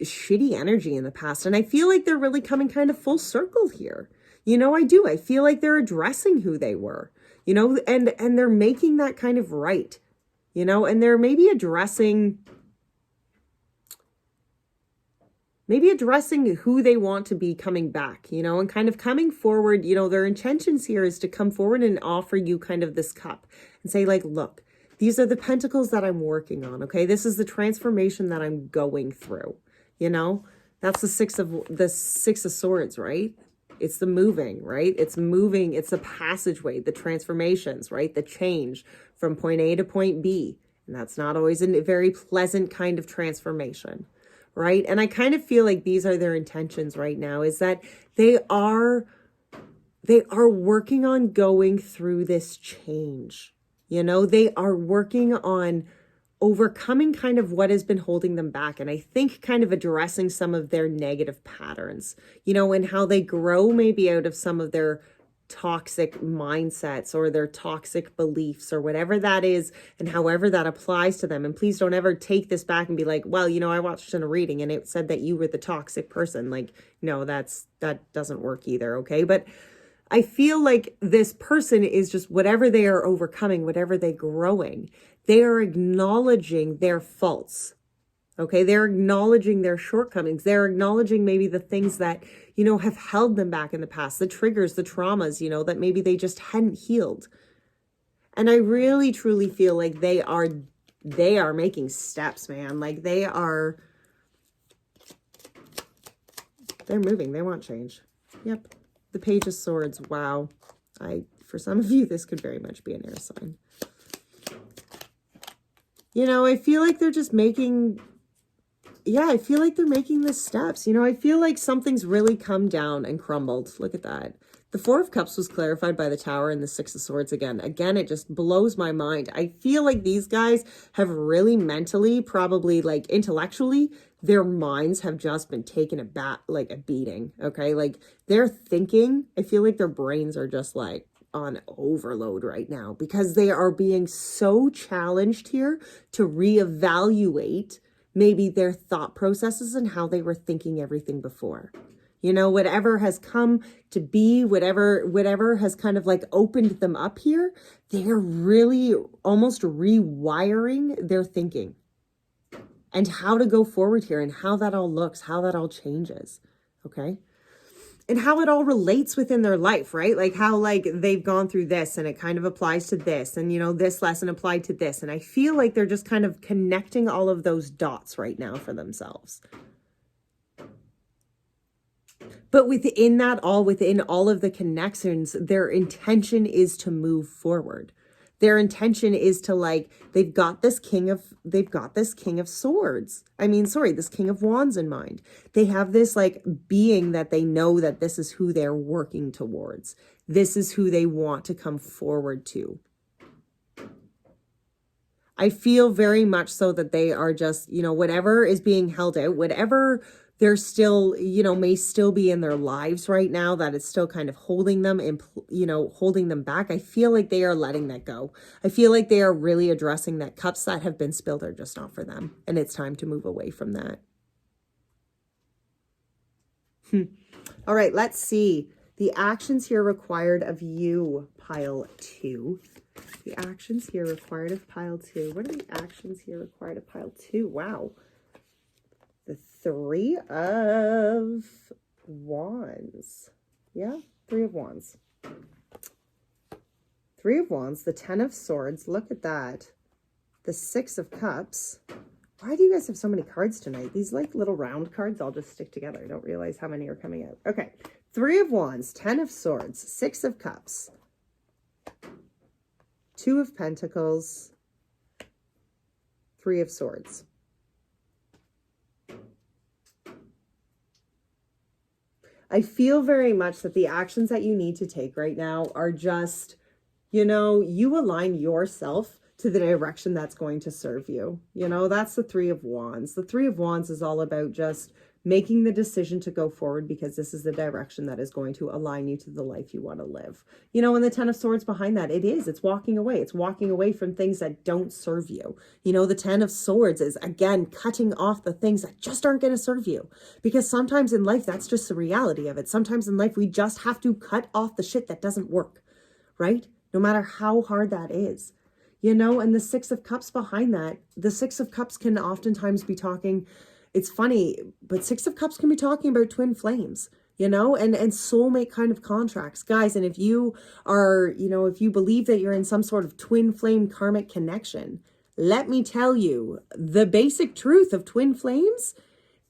shitty energy in the past. And I feel like they're really coming kind of full circle here. You know, I do. I feel like they're addressing who they were, you know, and they're making that kind of right, you know, and they're maybe addressing who they want to be coming back, you know, and kind of coming forward. You know, their intentions here is to come forward and offer you kind of this cup and say like, look, these are the pentacles that I'm working on. Okay. This is the transformation that I'm going through. You know, that's the Six of Swords, right? It's the moving, right? It's moving. It's the passageway, the transformations, right? The change from point A to point B. And that's not always a very pleasant kind of transformation, right? And I kind of feel like these are their intentions right now, is that they are they are working on going through this change. You know, they are working on overcoming kind of what has been holding them back. And I think kind of addressing some of their negative patterns, you know, and how they grow maybe out of some of their toxic mindsets or their toxic beliefs or whatever that is, and however that applies to them. And please don't ever take this back and be like, well, you know, I watched a reading and it said that you were the toxic person. Like, no, that doesn't work either. Okay. But I feel like this person is just whatever they are overcoming, whatever they're growing, they are acknowledging their faults. Okay. They're acknowledging their shortcomings. They're acknowledging maybe the things that, you know, have held them back in the past, the triggers, the traumas, you know, that maybe they just hadn't healed. And I really, truly feel like they are making steps, man. Like they're moving. They want change. Yep. The Page of Swords. Wow. For some of you, this could very much be an air sign. You know, I feel like they're just making, I feel like they're making the steps. You know, I feel like something's really come down and crumbled. Look at that. The Four of Cups was clarified by the Tower and the Six of Swords again. Again, it just blows my mind. I feel like these guys have really mentally, probably like intellectually, their minds have just been taken a beating. Okay. Like they're thinking, I feel like their brains are just like on overload right now because they are being so challenged here to reevaluate maybe their thought processes and how they were thinking everything before. You know, whatever has come to be, whatever has kind of like opened them up here, they're really almost rewiring their thinking and how to go forward here and how that all looks, how that all changes. Okay. And how it all relates within their life, right? Like how like they've gone through this and it kind of applies to this. And, you know, this lesson applied to this. And I feel like they're just kind of connecting all of those dots right now for themselves. But within all of the connections, their intention is to move forward. Their intention is to like, they've got this king of swords. This king of wands in mind. They have this like being that they know that this is who they're working towards. This is who they want to come forward to. I feel very much so that they are just, you know, whatever is being held out, whatever they're still, you know, may still be in their lives right now, that it's still kind of holding them and, you know, holding them back. I feel like they are letting that go. I feel like they are really addressing that cups that have been spilled are just not for them. And it's time to move away from that. All right, let's see. The actions here required of you, pile 2. The actions here required of pile 2. What are the actions here required of pile 2? Wow. The Three of Wands. Yeah, Three of Wands. Three of Wands, the Ten of Swords. Look at that. The Six of Cups. Why do you guys have so many cards tonight? These like little round cards all just stick together. I don't realize how many are coming out. Okay. Three of Wands, Ten of Swords, Six of Cups, Two of Pentacles, Three of Swords. I feel very much that the actions that you need to take right now are just, you know, you align yourself to the direction that's going to serve you. You know, that's the Three of Wands. The Three of Wands is all about just making the decision to go forward because this is the direction that is going to align you to the life you want to live. You know, and the Ten of Swords behind that, it's walking away. It's walking away from things that don't serve you. You know, the Ten of Swords is, again, cutting off the things that just aren't going to serve you. Because sometimes in life, that's just the reality of it. Sometimes in life, we just have to cut off the shit that doesn't work, right? No matter how hard that is. You know, and the Six of Cups behind that, the Six of Cups can oftentimes be talking, it's funny, but Six of Cups can be talking about twin flames, you know, and soulmate kind of contracts. Guys, and if you are, you know, if you believe that you're in some sort of twin flame karmic connection, let me tell you, the basic truth of twin flames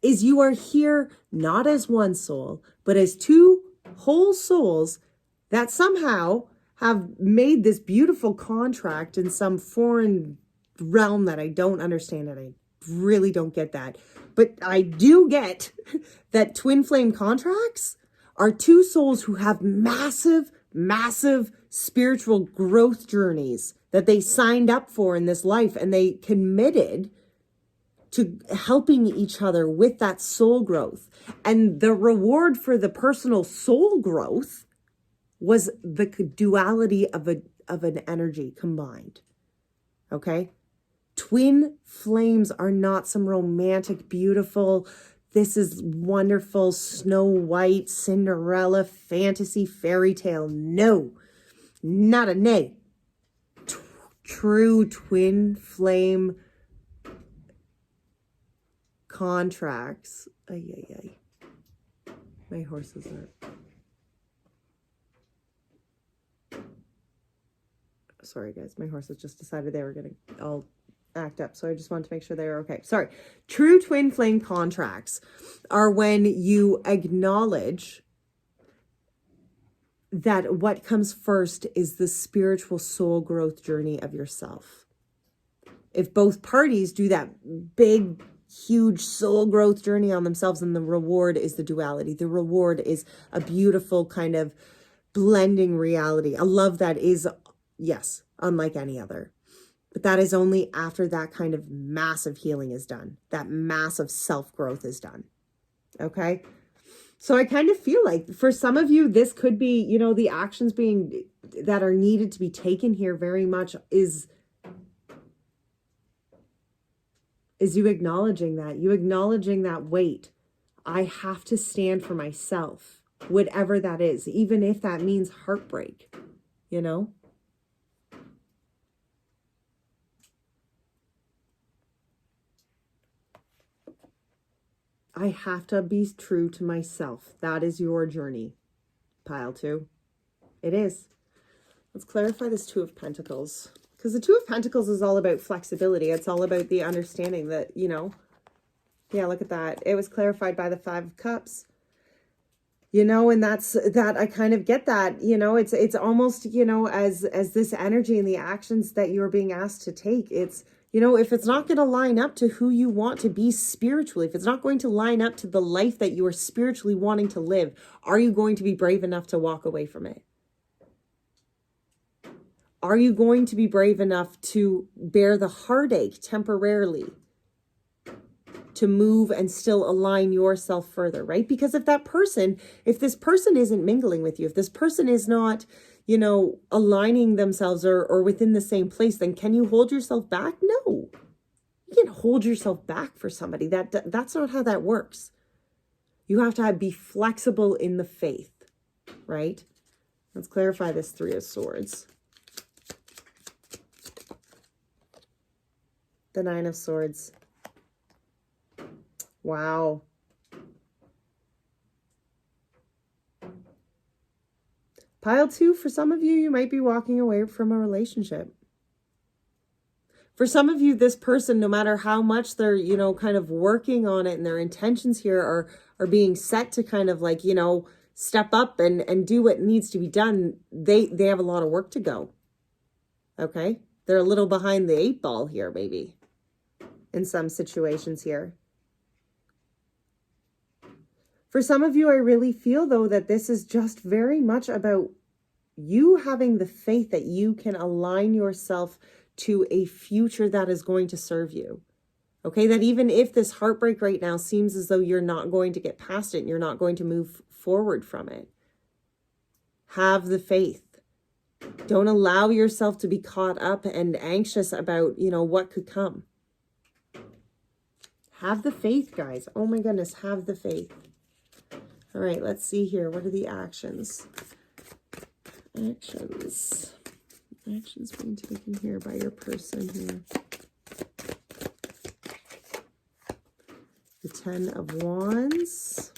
is you are here not as one soul, but as two whole souls that somehow have made this beautiful contract in some foreign realm that I don't understand, and I really don't get that. But I do get that twin flame contracts are two souls who have massive, massive spiritual growth journeys that they signed up for in this life, and they committed to helping each other with that soul growth. And the reward for the personal soul growth was the duality of an energy combined. Okay? Twin flames are not some romantic, beautiful, this is wonderful, Snow White, Cinderella, fantasy, fairy tale. No, not a nay. True twin flame contracts. Ay. My horses are... Sorry, guys. My horses just decided they were going to all act up. So I just wanted to make sure they were okay. Sorry. True twin flame contracts are when you acknowledge that what comes first is the spiritual soul growth journey of yourself. If both parties do that big, huge soul growth journey on themselves, and the reward is the duality. The reward is a beautiful kind of blending reality. A love that is, yes, unlike any other. But that is only after that kind of massive healing is done. That massive self-growth is done. Okay? So I kind of feel like for some of you, this could be, you know, the actions that are needed to be taken here very much is you acknowledging that weight. I have to stand for myself, whatever that is, even if that means heartbreak, you know? I have to be true to myself. That is your journey. Pile 2. It is. Let's clarify this Two of Pentacles. Because the Two of Pentacles is all about flexibility. It's all about the understanding that, you know, yeah, look at that. It was clarified by the Five of Cups. You know, and that I kind of get that, you know, it's almost, you know, as this energy and the actions that you're being asked to take, it's, you know, if it's not going to line up to who you want to be spiritually, if it's not going to line up to the life that you are spiritually wanting to live, are you going to be brave enough to walk away from it? Are you going to be brave enough to bear the heartache temporarily to move and still align yourself further, right? Because if this person isn't mingling with you, if this person is not, you know, aligning themselves or within the same place, then can you hold yourself back? No. You can't hold yourself back for somebody. That's not how that works. You have to be flexible in the faith, right? Let's clarify this Three of Swords. The Nine of Swords. Wow. Pile 2, for some of you, you might be walking away from a relationship. For some of you, this person, no matter how much they're, you know, kind of working on it and their intentions here are being set to kind of like, you know, step up and do what needs to be done, they have a lot of work to go. Okay? They're a little behind the 8 ball here, maybe, in some situations here. For some of you, I really feel, though, that this is just very much about you having the faith that you can align yourself to a future that is going to serve you. Okay, that even if this heartbreak right now seems as though you're not going to get past it and you're not going to move forward from it, have the faith. Don't allow yourself to be caught up and anxious about, you know, what could come. Have the faith, guys. Oh my goodness, have the faith. All right, let's see here. What are the actions? Actions being taken here by your person here. The Ten of Wands.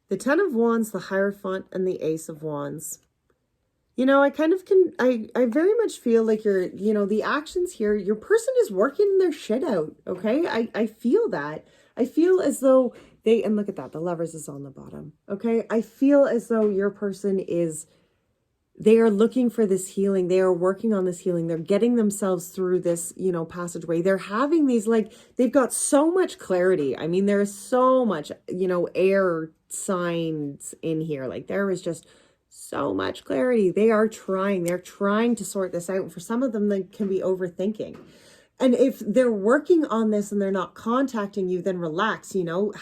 The Ten of Wands, the Hierophant, and the Ace of Wands. You know, I very much feel like you know, the actions here, your person is working their shit out, okay? I feel that. I feel as though and look at that, the Lovers is on the bottom, okay? I feel as though your person is they are looking for this healing. They are working on this healing. They're getting themselves through this, passageway. They're having these, they've got so much clarity. I mean, there is so much, air signs in here. Like, there is just so much clarity. They're trying to sort this out. And for some of them, they can be overthinking. And if they're working on this and they're not contacting you, then relax,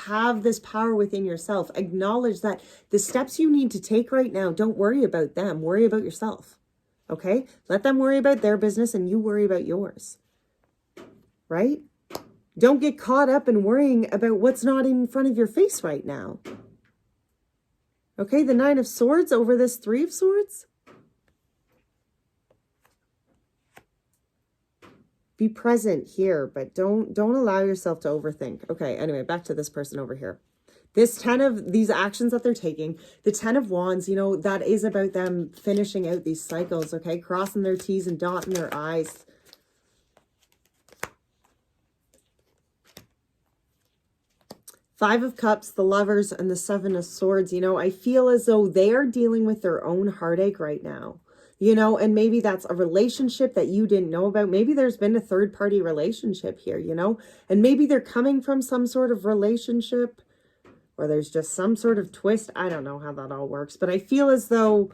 have this power within yourself. Acknowledge that the steps you need to take right now, don't worry about them, worry about yourself. Okay? Let them worry about their business and you worry about yours. Right? Don't get caught up in worrying about what's not in front of your face right now. Okay? The 9 of Swords over this 3 of Swords. Be present here, but don't allow yourself to overthink. Okay, anyway, back to this person over here. This 10 of these actions that they're taking, the 10 of Wands, that is about them finishing out these cycles, okay? Crossing their T's and dotting their I's. Five of Cups, the Lovers, and the 7 of Swords. I feel as though they are dealing with their own heartache right now. And maybe that's a relationship that you didn't know about. Maybe there's been a third-party relationship here, and maybe they're coming from some sort of relationship, or there's just some sort of twist. I don't know how that all works, but I feel as though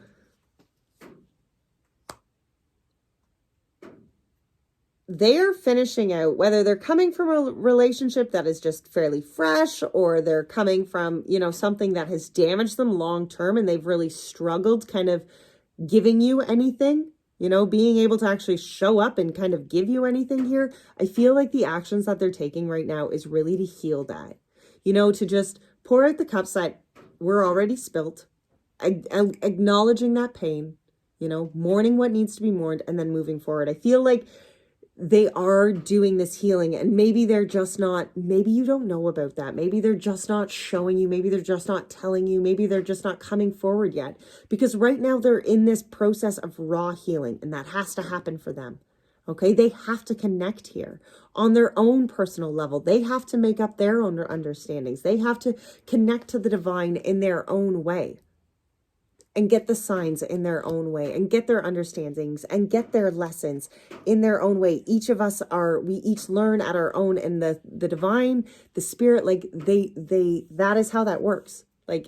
they're finishing out, whether they're coming from a relationship that is just fairly fresh, or they're coming from, something that has damaged them long-term and they've really struggled kind of giving you anything, being able to actually show up and kind of give you anything here. I feel like the actions that they're taking right now is really to heal that, to just pour out the cups that were already spilt, acknowledging that pain, mourning what needs to be mourned, and then moving forward. I feel like they are doing this healing, and maybe they're just not, maybe you don't know about that. Maybe they're just not showing you. Maybe they're just not telling you. Maybe they're just not coming forward yet, because right now they're in this process of raw healing, and that has to happen for them. Okay. They have to connect here on their own personal level. They have to make up their own understandings. They have to connect to the divine in their own way, and get the signs in their own way, and get their understandings and get their lessons in their own way. Each of us we each learn at our own, and the divine, the spirit, that is how that works. Like,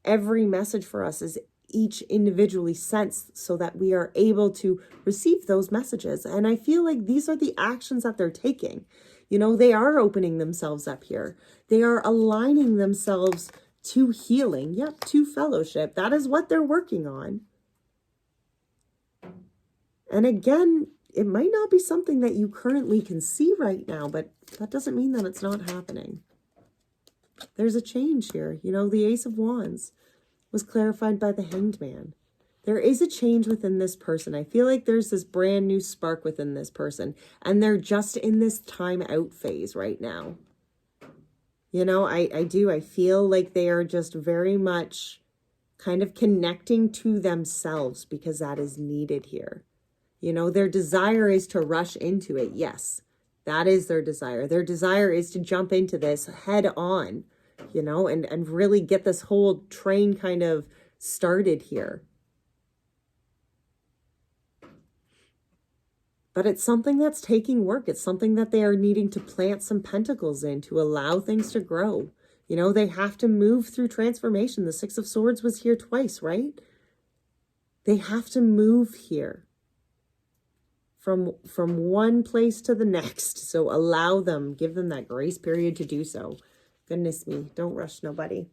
every message for us is each individually sent so that we are able to receive those messages. And I feel like these are the actions that they're taking. They are opening themselves up here. They are aligning themselves to healing, yep, to fellowship. That is what they're working on. And again, it might not be something that you currently can see right now, but that doesn't mean that it's not happening. There's a change here. The Ace of Wands was clarified by the Hanged Man. There is a change within this person. I feel like there's this brand new spark within this person, and they're just in this time out phase right now. I feel like they are just very much kind of connecting to themselves, because that is needed here. Their desire is to rush into it. Yes, that is their desire. Their desire is to jump into this head on, and really get this whole train kind of started here. But it's something that's taking work. It's something that they are needing to plant some pentacles in to allow things to grow. They have to move through transformation. The 6 of Swords was here twice, right? They have to move here from one place to the next. So allow them, give them that grace period to do so. Goodness me, don't rush nobody.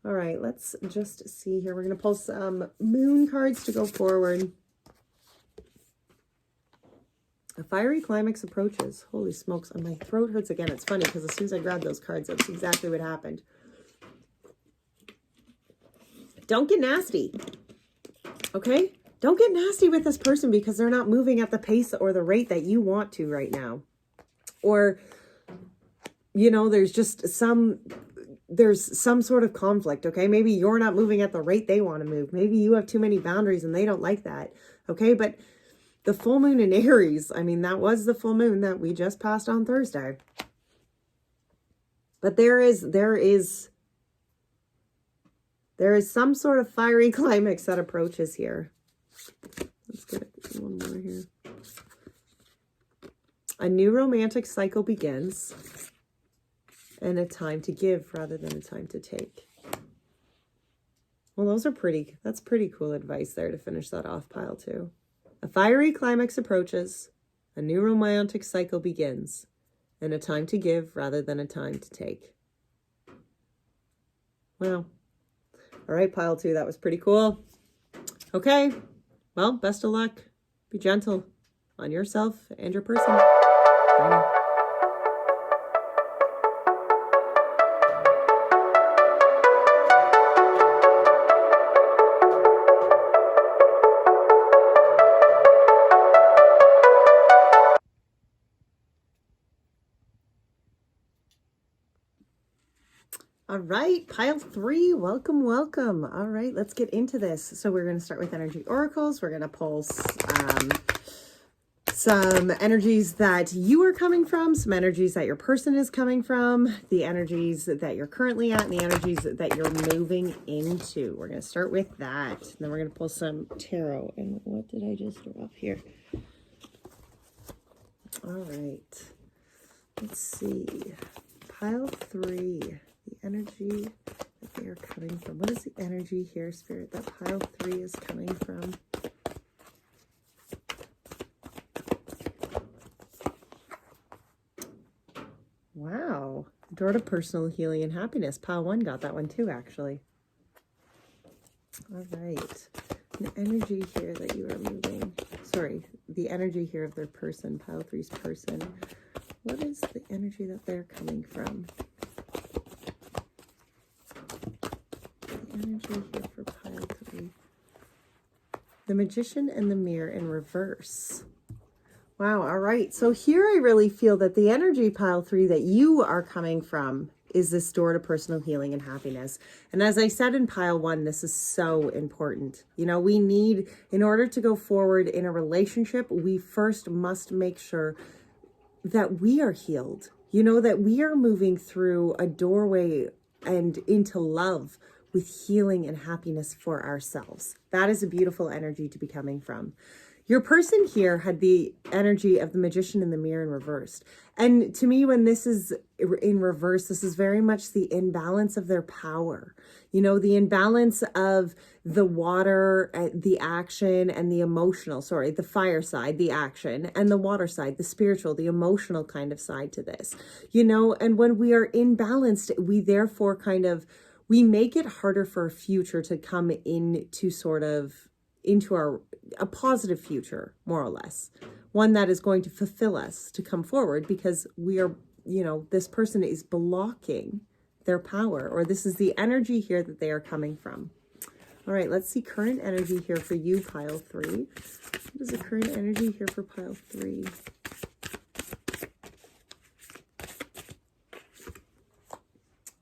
All right, let's just see here. We're going to pull some moon cards to go forward. A fiery climax approaches. Holy smokes. And my throat hurts again. It's funny because as soon as I grabbed those cards, that's exactly what happened. Don't get nasty. Okay? Don't get nasty with this person because they're not moving at the pace or the rate that you want to right now. Or, there's just some sort of conflict, okay? Maybe you're not moving at the rate they want to move. Maybe you have too many boundaries and they don't like that, okay? But the full moon in Aries, I mean, that was the full moon that we just passed on Thursday. But there is some sort of fiery climax that approaches here. Let's get one more here. A new romantic cycle begins, and a time to give rather than a time to take. Well, that's pretty cool advice there to finish that off, pile 2. A fiery climax approaches, a new romantic cycle begins, and a time to give rather than a time to take. Wow. All right, pile 2, that was pretty cool. Okay, well, best of luck. Be gentle on yourself and your person. Bye now. All right, pile 3, welcome, welcome. All right, let's get into this. So we're going to start with energy oracles. We're going to pull some energies that you are coming from, some energies that your person is coming from, the energies that you're currently at, and the energies that you're moving into. We're going to start with that. And then we're going to pull some tarot. And what did I just drop here? All right, let's see. Pile 3. The energy that they are coming from. What is the energy here, Spirit, that pile 3 is coming from? Wow. Door to personal healing and happiness. Pile 1 got that one too, actually. All right. The energy here that you are moving. Sorry, the energy here of their person, pile 3's person. What is the energy that they're coming from? Energy here for pile 3. The Magician and the Mirror in reverse. Wow. All right. So here I really feel that the energy, pile 3, that you are coming from is this door to personal healing and happiness. And as I said in pile 1, this is so important. You know, we need, in order to go forward in a relationship, we first must make sure that we are healed. You know, that we are moving through a doorway and into love with healing and happiness for ourselves. That is a beautiful energy to be coming from. Your person here had the energy of the Magician and the Mirror in reversed. And to me, when this is in reverse, this is very much the imbalance of their power. You know, the imbalance of the water, the action, and the emotional, the fire side, the action, and the water side, the spiritual, the emotional kind of side to this. You know, and when we are imbalanced, we therefore we make it harder for a future to come into a positive future, more or less. One that is going to fulfill us to come forward, because we are, you know, this person is blocking their power, or this is the energy here that they are coming from. All right, let's see current energy here for you, pile 3. What is the current energy here for pile 3?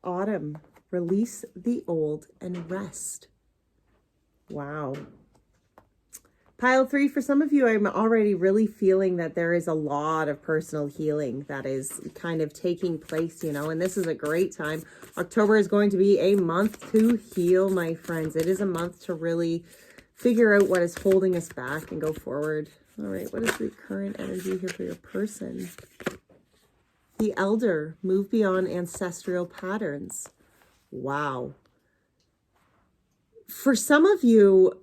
Autumn. Release the old and rest. Wow. Pile 3, for some of you, I'm already really feeling that there is a lot of personal healing that is kind of taking place, you know, and this is a great time. October is going to be a month to heal, my friends. It is a month to really figure out what is holding us back and go forward. All right, what is the current energy here for your person? The Elder. Move beyond ancestral patterns. Wow. For some of you,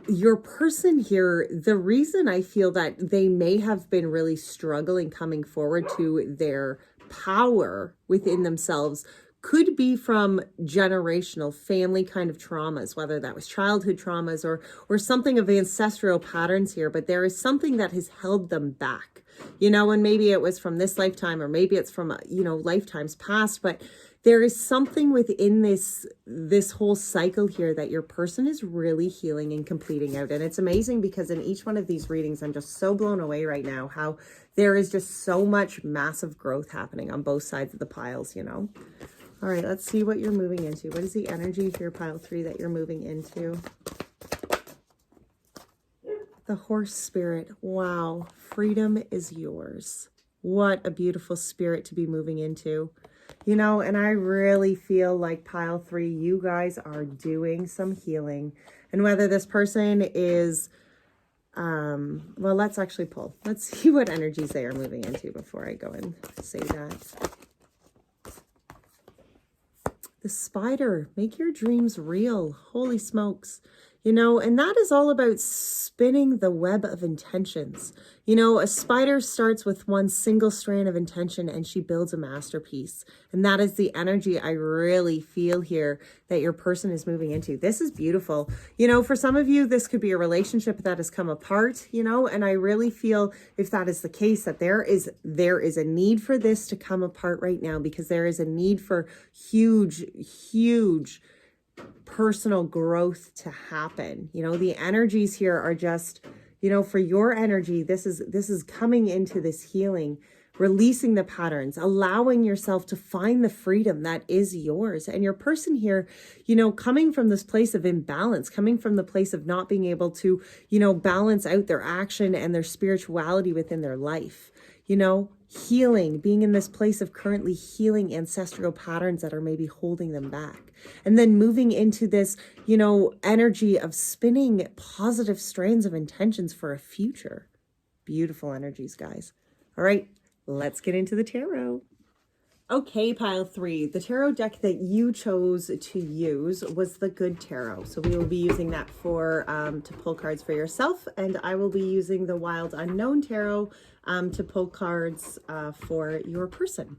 your person here, the reason I feel that they may have been really struggling coming forward to their power within themselves could be from generational family kind of traumas, whether that was childhood traumas or something of ancestral patterns here, but there is something that has held them back, you know, and maybe it was from this lifetime, or maybe it's from, you know, lifetimes past, but there is something within this whole cycle here that your person is really healing and completing out. And it's amazing because in each one of these readings, I'm just so blown away right now how there is just so much massive growth happening on both sides of the piles, you know. All right, let's see what you're moving into. What is the energy here, pile 3, that you're moving into? The Horse Spirit. Wow, freedom is yours. What a beautiful spirit to be moving into. You know, and I really feel like pile 3, you guys are doing some healing. And whether this person is Well, let's actually pull. Let's see what energies they are moving into before I go and say that. The spider, make your dreams real. Holy smokes. You know, and that is all about spinning the web of intentions. You know, a spider starts with one single strand of intention and she builds a masterpiece. And that is the energy I really feel here that your person is moving into. This is beautiful. You know, for some of you, this could be a relationship that has come apart, you know, and I really feel if that is the case, that there is a need for this to come apart right now, because there is a need for huge personal growth to happen. You know, the energies here are just, you know, for your energy, this is coming into this healing, releasing the patterns, allowing yourself to find the freedom that is yours. And your person here, you know, coming from this place of imbalance, coming from the place of not being able to, you know, balance out their action and their spirituality within their life, you know, healing, being in this place of currently healing ancestral patterns that are maybe holding them back. And then moving into this, you know, energy of spinning positive strands of intentions for a future. Beautiful energies, guys. All right, let's get into the tarot. Okay, pile 3, the tarot deck that you chose to use was the Good Tarot. So we will be using that for to pull cards for yourself, and I will be using the Wild Unknown Tarot to pull cards for your person.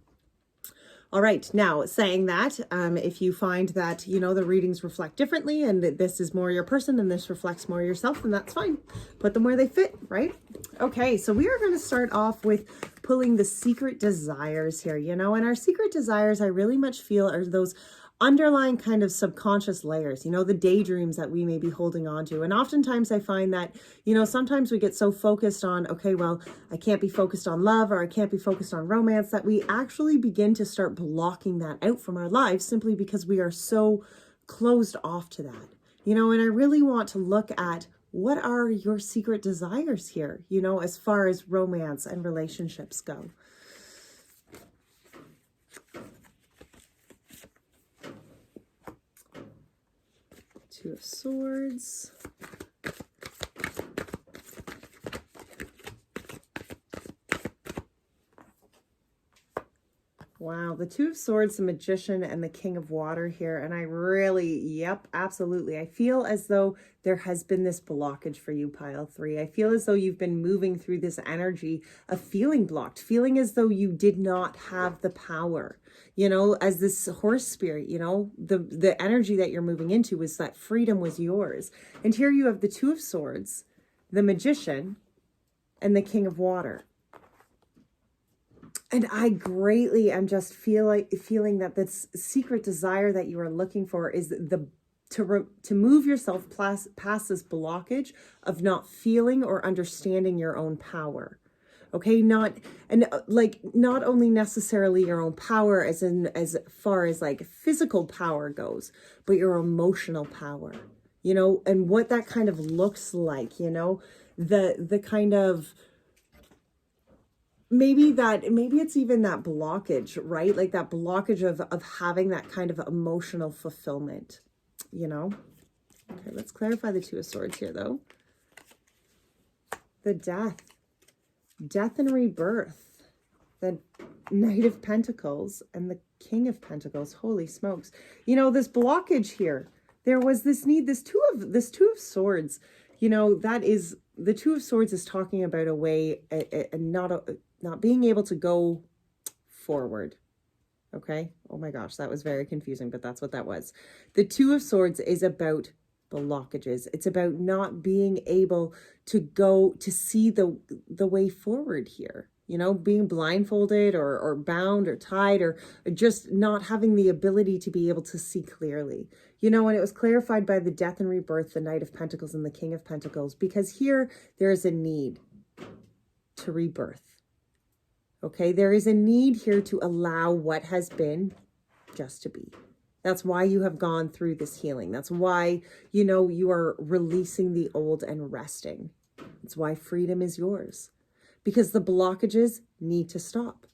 All right, now saying that, if you find that, you know, the readings reflect differently and that this is more your person and this reflects more yourself, then that's fine. Put them where they fit, right? Okay, so we are going to start off with pulling the secret desires here, you know, and our secret desires, I really much feel are those underlying kind of subconscious layers, you know, the daydreams that we may be holding on to. And oftentimes I find that, you know, sometimes we get so focused on, okay, well, I can't be focused on love or I can't be focused on romance, that we actually begin to start blocking that out from our lives simply because we are so closed off to that, you know. And I really want to look at what are your secret desires here, you know, as far as romance and relationships go. Two of Swords. Wow, the Two of Swords, the Magician, and the King of Water here. And I really, yep, absolutely. I feel as though there has been this blockage for you, pile 3. I feel as though you've been moving through this energy of feeling blocked, feeling as though you did not have the power. You know, as this horse spirit, you know, the energy that you're moving into is that freedom was yours. And here you have the Two of Swords, the Magician, and the King of Water. And I greatly am just feeling that this secret desire that you are looking for is to move yourself past this blockage of not feeling or understanding your own power. Okay, not only necessarily your own power as far as like physical power goes, but your emotional power, you know, and what that kind of looks like, you know, the kind of, maybe it's even that blockage, right? Like that blockage of having that kind of emotional fulfillment, you know? Okay, let's clarify the Two of Swords here though. The Death and rebirth, the Knight of Pentacles and the King of Pentacles. Holy smokes. You know, this blockage here, there was this need, this two of Swords, you know, that is, the Two of Swords is talking about a way, not being able to go forward. Okay. Oh my gosh, that was very confusing, but that's what that was. The Two of Swords is about blockages. It's about not being able to go to see the way forward here, you know, being blindfolded or bound or tied or just not having the ability to be able to see clearly, you know. And it was clarified by the Death and Rebirth, the Knight of Pentacles and the King of Pentacles, because here there is a need to rebirth. Okay, there is a need here to allow what has been just to be. That's why you have gone through this healing. That's why, you know, you are releasing the old and resting. It's why freedom is yours, because the blockages need to stop.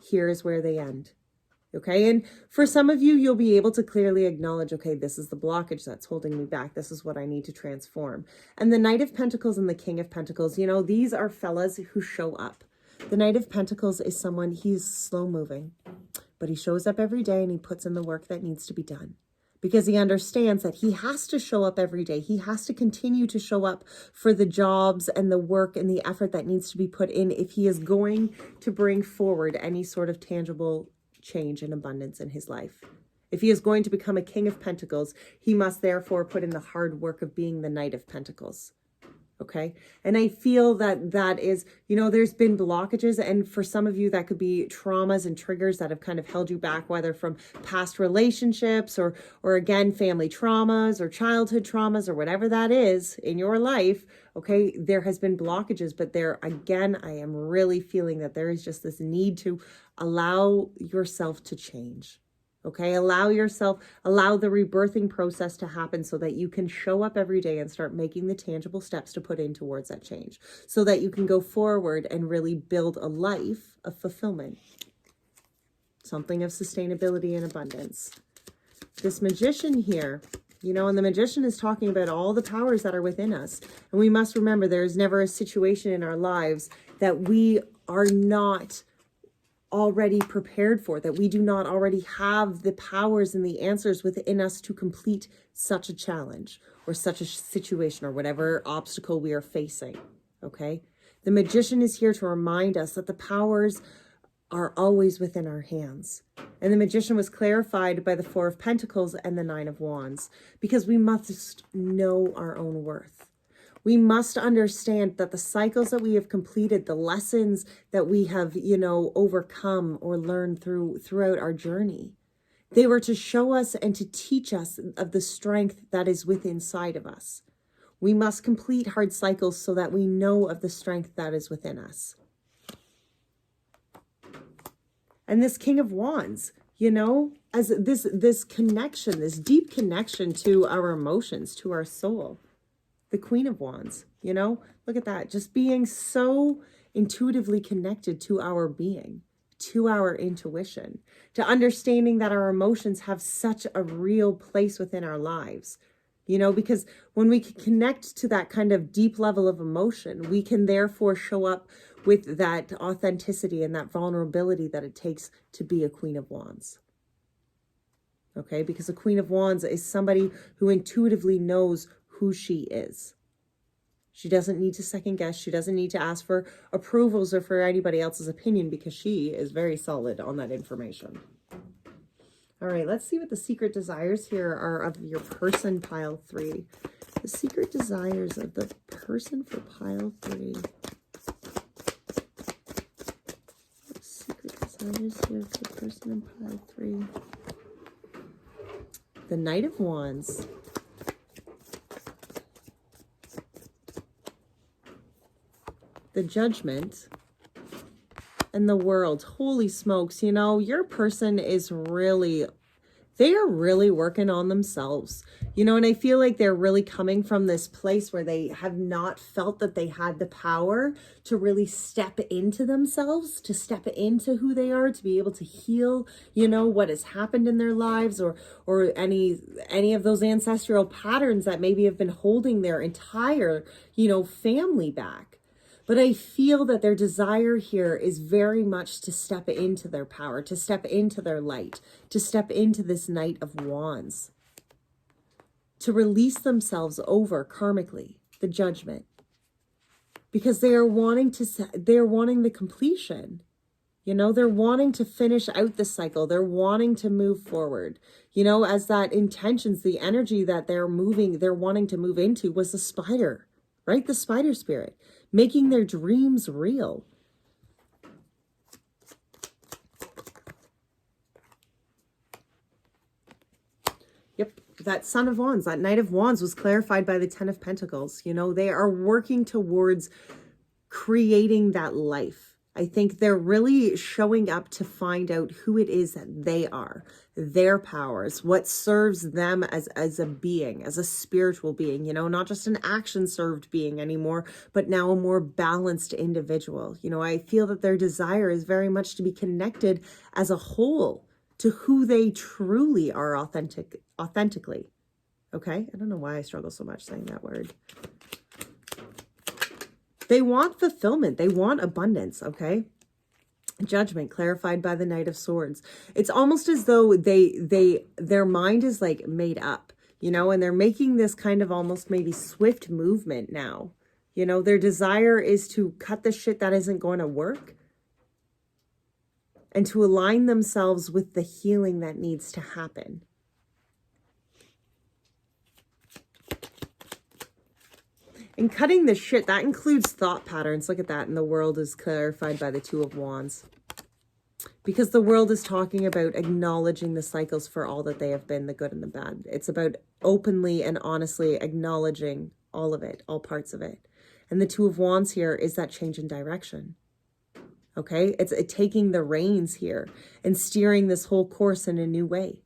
Here is where they end. Okay. And for some of you, you'll be able to clearly acknowledge, okay, this is the blockage that's holding me back. This is what I need to transform. And the Knight of Pentacles and the King of Pentacles, you know, these are fellas who show up. The Knight of Pentacles is someone, he's slow moving, but he shows up every day and he puts in the work that needs to be done. Because he understands that he has to show up every day. He has to continue to show up for the jobs and the work and the effort that needs to be put in if he is going to bring forward any sort of tangible change and abundance in his life. If he is going to become a King of Pentacles, he must therefore put in the hard work of being the Knight of Pentacles. Okay. And I feel that that is, you know, there's been blockages, and for some of you that could be traumas and triggers that have kind of held you back, whether from past relationships or again, family traumas or childhood traumas or whatever that is in your life. Okay. There has been blockages, but there again, I am really feeling that there is just this need to allow yourself to change. Okay, allow the rebirthing process to happen so that you can show up every day and start making the tangible steps to put in towards that change so that you can go forward and really build a life of fulfillment, something of sustainability and abundance. This Magician here, you know, and the Magician is talking about all the powers that are within us. And we must remember there is never a situation in our lives that we are not already prepared for, that we do not already have the powers and the answers within us to complete such a challenge or such a situation or whatever obstacle we are facing. Okay. The Magician is here to remind us that the powers are always within our hands. And the Magician was clarified by the Four of Pentacles and the Nine of Wands, because we must know our own worth. We must understand that the cycles that we have completed, the lessons that we have, you know, overcome or learned throughout our journey, they were to show us and to teach us of the strength that is within inside of us. We must complete hard cycles so that we know of the strength that is within us. And this King of Wands, you know, as this connection, this deep connection to our emotions, to our soul. The Queen of Wands, you know, look at that. Just being so intuitively connected to our being, to our intuition, to understanding that our emotions have such a real place within our lives, you know, because when we can connect to that kind of deep level of emotion, we can therefore show up with that authenticity and that vulnerability that it takes to be a Queen of Wands. Okay, because a Queen of Wands is somebody who intuitively knows who she is. She doesn't need to second guess. She doesn't need to ask for approvals or for anybody else's opinion, because she is very solid on that information. All right, let's see what the secret desires here are of your person, pile 3. The secret desires of the person for pile 3. The secret desires here for the person in pile 3. The Knight of Wands. The Judgment, and the World. Holy smokes, you know, your person is really, they are really working on themselves, you know, and I feel like they're really coming from this place where they have not felt that they had the power to really step into themselves, to step into who they are, to be able to heal, you know, what has happened in their lives, or any of those ancestral patterns that maybe have been holding their entire, you know, family back. But I feel that their desire here is very much to step into their power, to step into their light, to step into this Knight of Wands, to release themselves over karmically, the Judgment, because they're wanting the completion. You know, they're wanting to finish out the cycle. They're wanting to move forward. You know, as that intentions, the energy that they're wanting to move into was the spider, right? The spider spirit. Making their dreams real. Yep, that Son of Wands, that Knight of Wands was clarified by the Ten of Pentacles. You know, they are working towards creating that life. I think they're really showing up to find out who it is that they are, their powers, what serves them as a being, as a spiritual being, you know, not just an action-served being anymore, but now a more balanced individual. You know, I feel that their desire is very much to be connected as a whole, to who they truly are authentically. Okay? I don't know why I struggle so much saying that word. They want fulfillment. They want abundance, okay? Judgment clarified by the Knight of Swords. It's almost as though their mind is like made up, you know, and they're making this kind of almost maybe swift movement now. You know, their desire is to cut the shit that isn't going to work and to align themselves with the healing that needs to happen. And cutting the shit, that includes thought patterns. Look at that. And the world is clarified by the Two of Wands. Because the world is talking about acknowledging the cycles for all that they have been, the good and the bad. It's about openly and honestly acknowledging all of it, all parts of it. And the Two of Wands here is that change in direction. Okay? It's taking the reins here and steering this whole course in a new way.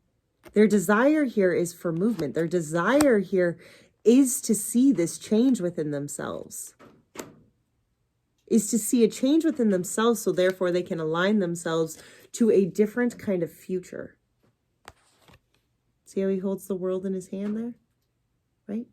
Their desire here is for movement. Their desire here is to see this change within themselves. Is to see a change within themselves, so therefore they can align themselves to a different kind of future. See how he holds the world in his hand there? Right?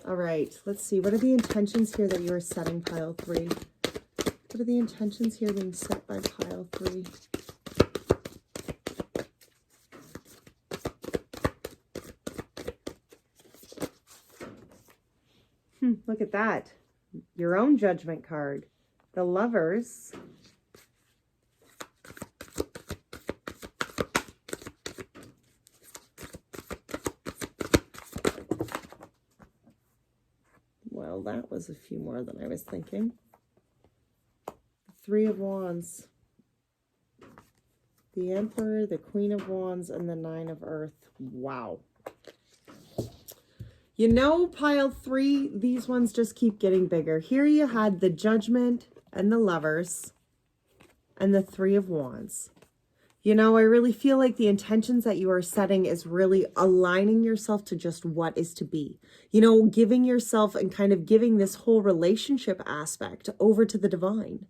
All right, let's see. What are the intentions here that you are setting, pile 3? What are the intentions here being set by pile 3? Look at that. Your own judgment card. The Lovers. Well, that was a few more than I was thinking. The Three of Wands. The Emperor, the Queen of Wands, and the Nine of Earth. Wow. You know, pile 3, these ones just keep getting bigger. Here you had the Judgment and the Lovers and the Three of Wands. You know, I really feel like the intentions that you are setting is really aligning yourself to just what is to be. You know, giving yourself and kind of giving this whole relationship aspect over to the divine.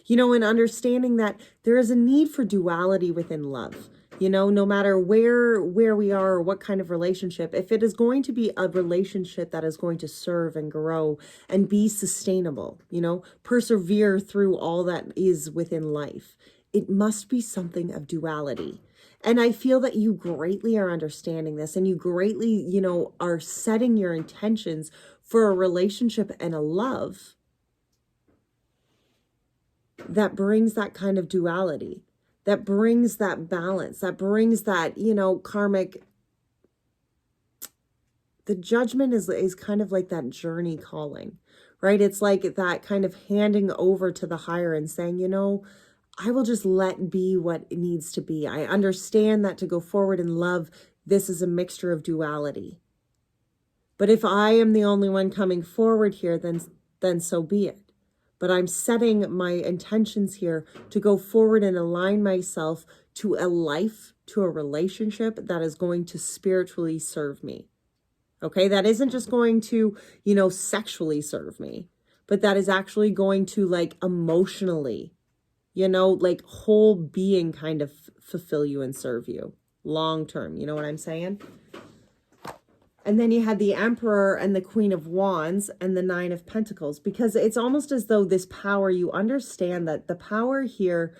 You know, and understanding that there is a need for duality within love. You know, no matter where we are or what kind of relationship, if it is going to be a relationship that is going to serve and grow and be sustainable, you know, persevere through all that is within life, it must be something of duality. And I feel that you greatly are understanding this, and you greatly, you know, are setting your intentions for a relationship and a love that brings that kind of duality. That brings that balance, that brings that, you know, karmic. The Judgment is kind of like that journey calling, right? It's like that kind of handing over to the higher and saying, you know, I will just let be what it needs to be. I understand that to go forward in love, this is a mixture of duality. But if I am the only one coming forward here, then so be it. But I'm setting my intentions here to go forward and align myself to a life, to a relationship that is going to spiritually serve me. Okay, that isn't just going to, you know, sexually serve me, but that is actually going to like emotionally, you know, like whole being kind of fulfill you and serve you long term. You know what I'm saying? And then you had the Emperor and the Queen of Wands and the Nine of Pentacles, because it's almost as though this power, you understand that the power here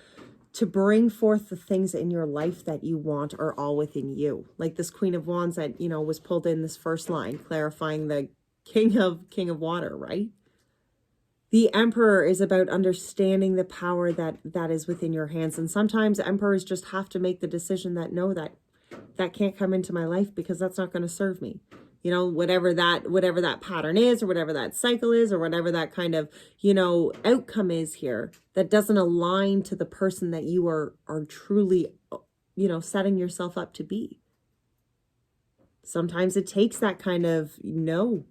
to bring forth the things in your life that you want are all within you. Like this Queen of Wands that, you know, was pulled in this first line, clarifying the King of Water, right? The Emperor is about understanding the power that is within your hands. And sometimes emperors just have to make the decision that, no, that can't come into my life because that's not going to serve me. You know, whatever that pattern is, or whatever that cycle is, or whatever that kind of, you know, outcome is here that doesn't align to the person that you are truly, you know, setting yourself up to be. Sometimes it takes that kind of, no,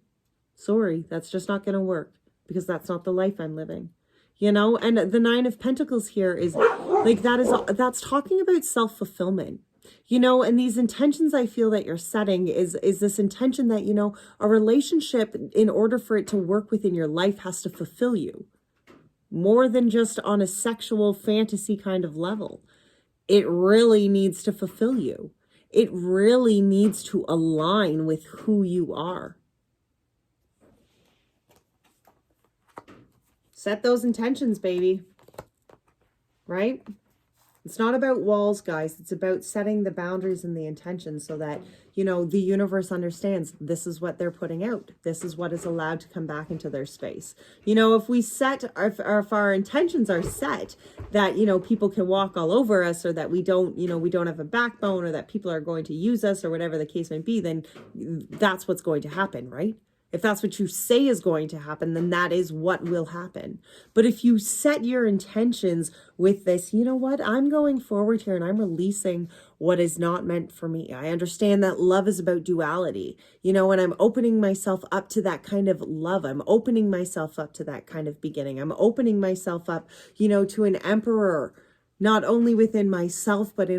sorry, that's just not going to work because that's not the life I'm living. You know, and the Nine of Pentacles here is like, that's talking about self-fulfillment. You know, and these intentions I feel that you're setting is this intention that, you know, a relationship, in order for it to work within your life, has to fulfill you, more than just on a sexual fantasy kind of level. It really needs to fulfill you. It really needs to align with who you are. Set those intentions, baby. Right? It's not about walls, guys. It's about setting the boundaries and the intentions so that, you know, the universe understands this is what they're putting out. This is what is allowed to come back into their space. You know, if we set, if our intentions are set that, you know, people can walk all over us, or that we don't, you know, we don't have a backbone, or that people are going to use us, or whatever the case may be, then that's what's going to happen, right? If that's what you say is going to happen, then that is what will happen. But if you set your intentions with this, you know what, I'm going forward here and I'm releasing what is not meant for me. I understand that love is about duality, you know, and I'm opening myself up to that kind of love. I'm opening myself up to that kind of beginning. I'm opening myself up, you know, to an emperor, not only within myself, but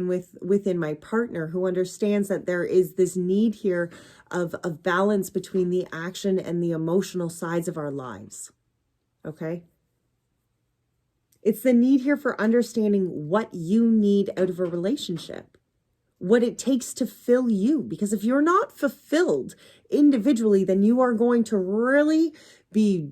within my partner, who understands that there is this need here of balance between the action and the emotional sides of our lives. Okay? It's the need here for understanding what you need out of a relationship, what it takes to fill you. Because if you're not fulfilled individually, then you are going to really be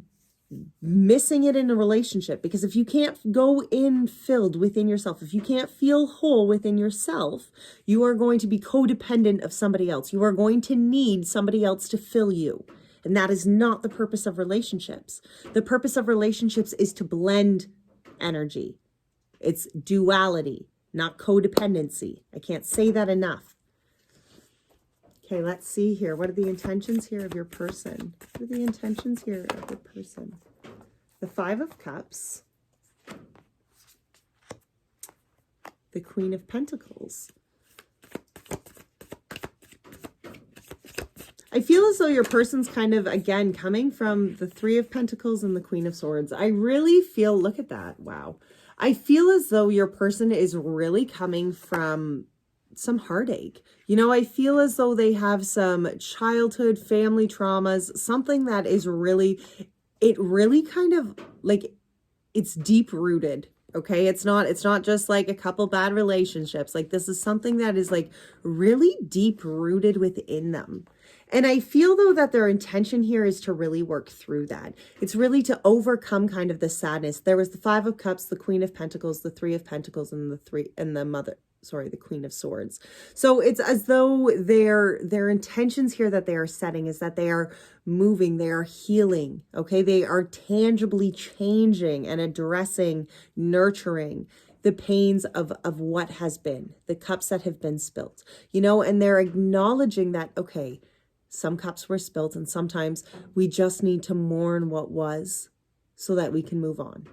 missing it in a relationship. Because if you can't go in filled within yourself, if you can't feel whole within yourself, you are going to be codependent of somebody else. You are going to need somebody else to fill you. And that is not the purpose of relationships. The purpose of relationships is to blend energy. It's duality, not codependency. I can't say that enough. Okay, let's see here. What are the intentions here of your person? What are the intentions here of your person? The Five of Cups. The Queen of Pentacles. I feel as though your person's kind of, again, coming from the Three of Pentacles and the Queen of Swords. I really feel, look at that. Wow. I feel as though your person is really coming from some heartache. You know, I feel as though they have some childhood family traumas, something that is really, it really kind of like, it's deep rooted. Okay. It's not just like a couple bad relationships. Like, this is something that is like really deep rooted within them. And I feel though that their intention here is to really work through that. It's really to overcome kind of the sadness. There was the Five of Cups, the Queen of Pentacles, the Three of Pentacles, and the Queen of Swords. So it's as though their intentions here that they are setting is that they are moving, they are healing, okay? They are tangibly changing and addressing, nurturing the pains of what has been, the cups that have been spilt, you know, and they're acknowledging that, okay, some cups were spilt and sometimes we just need to mourn what was so that we can move on.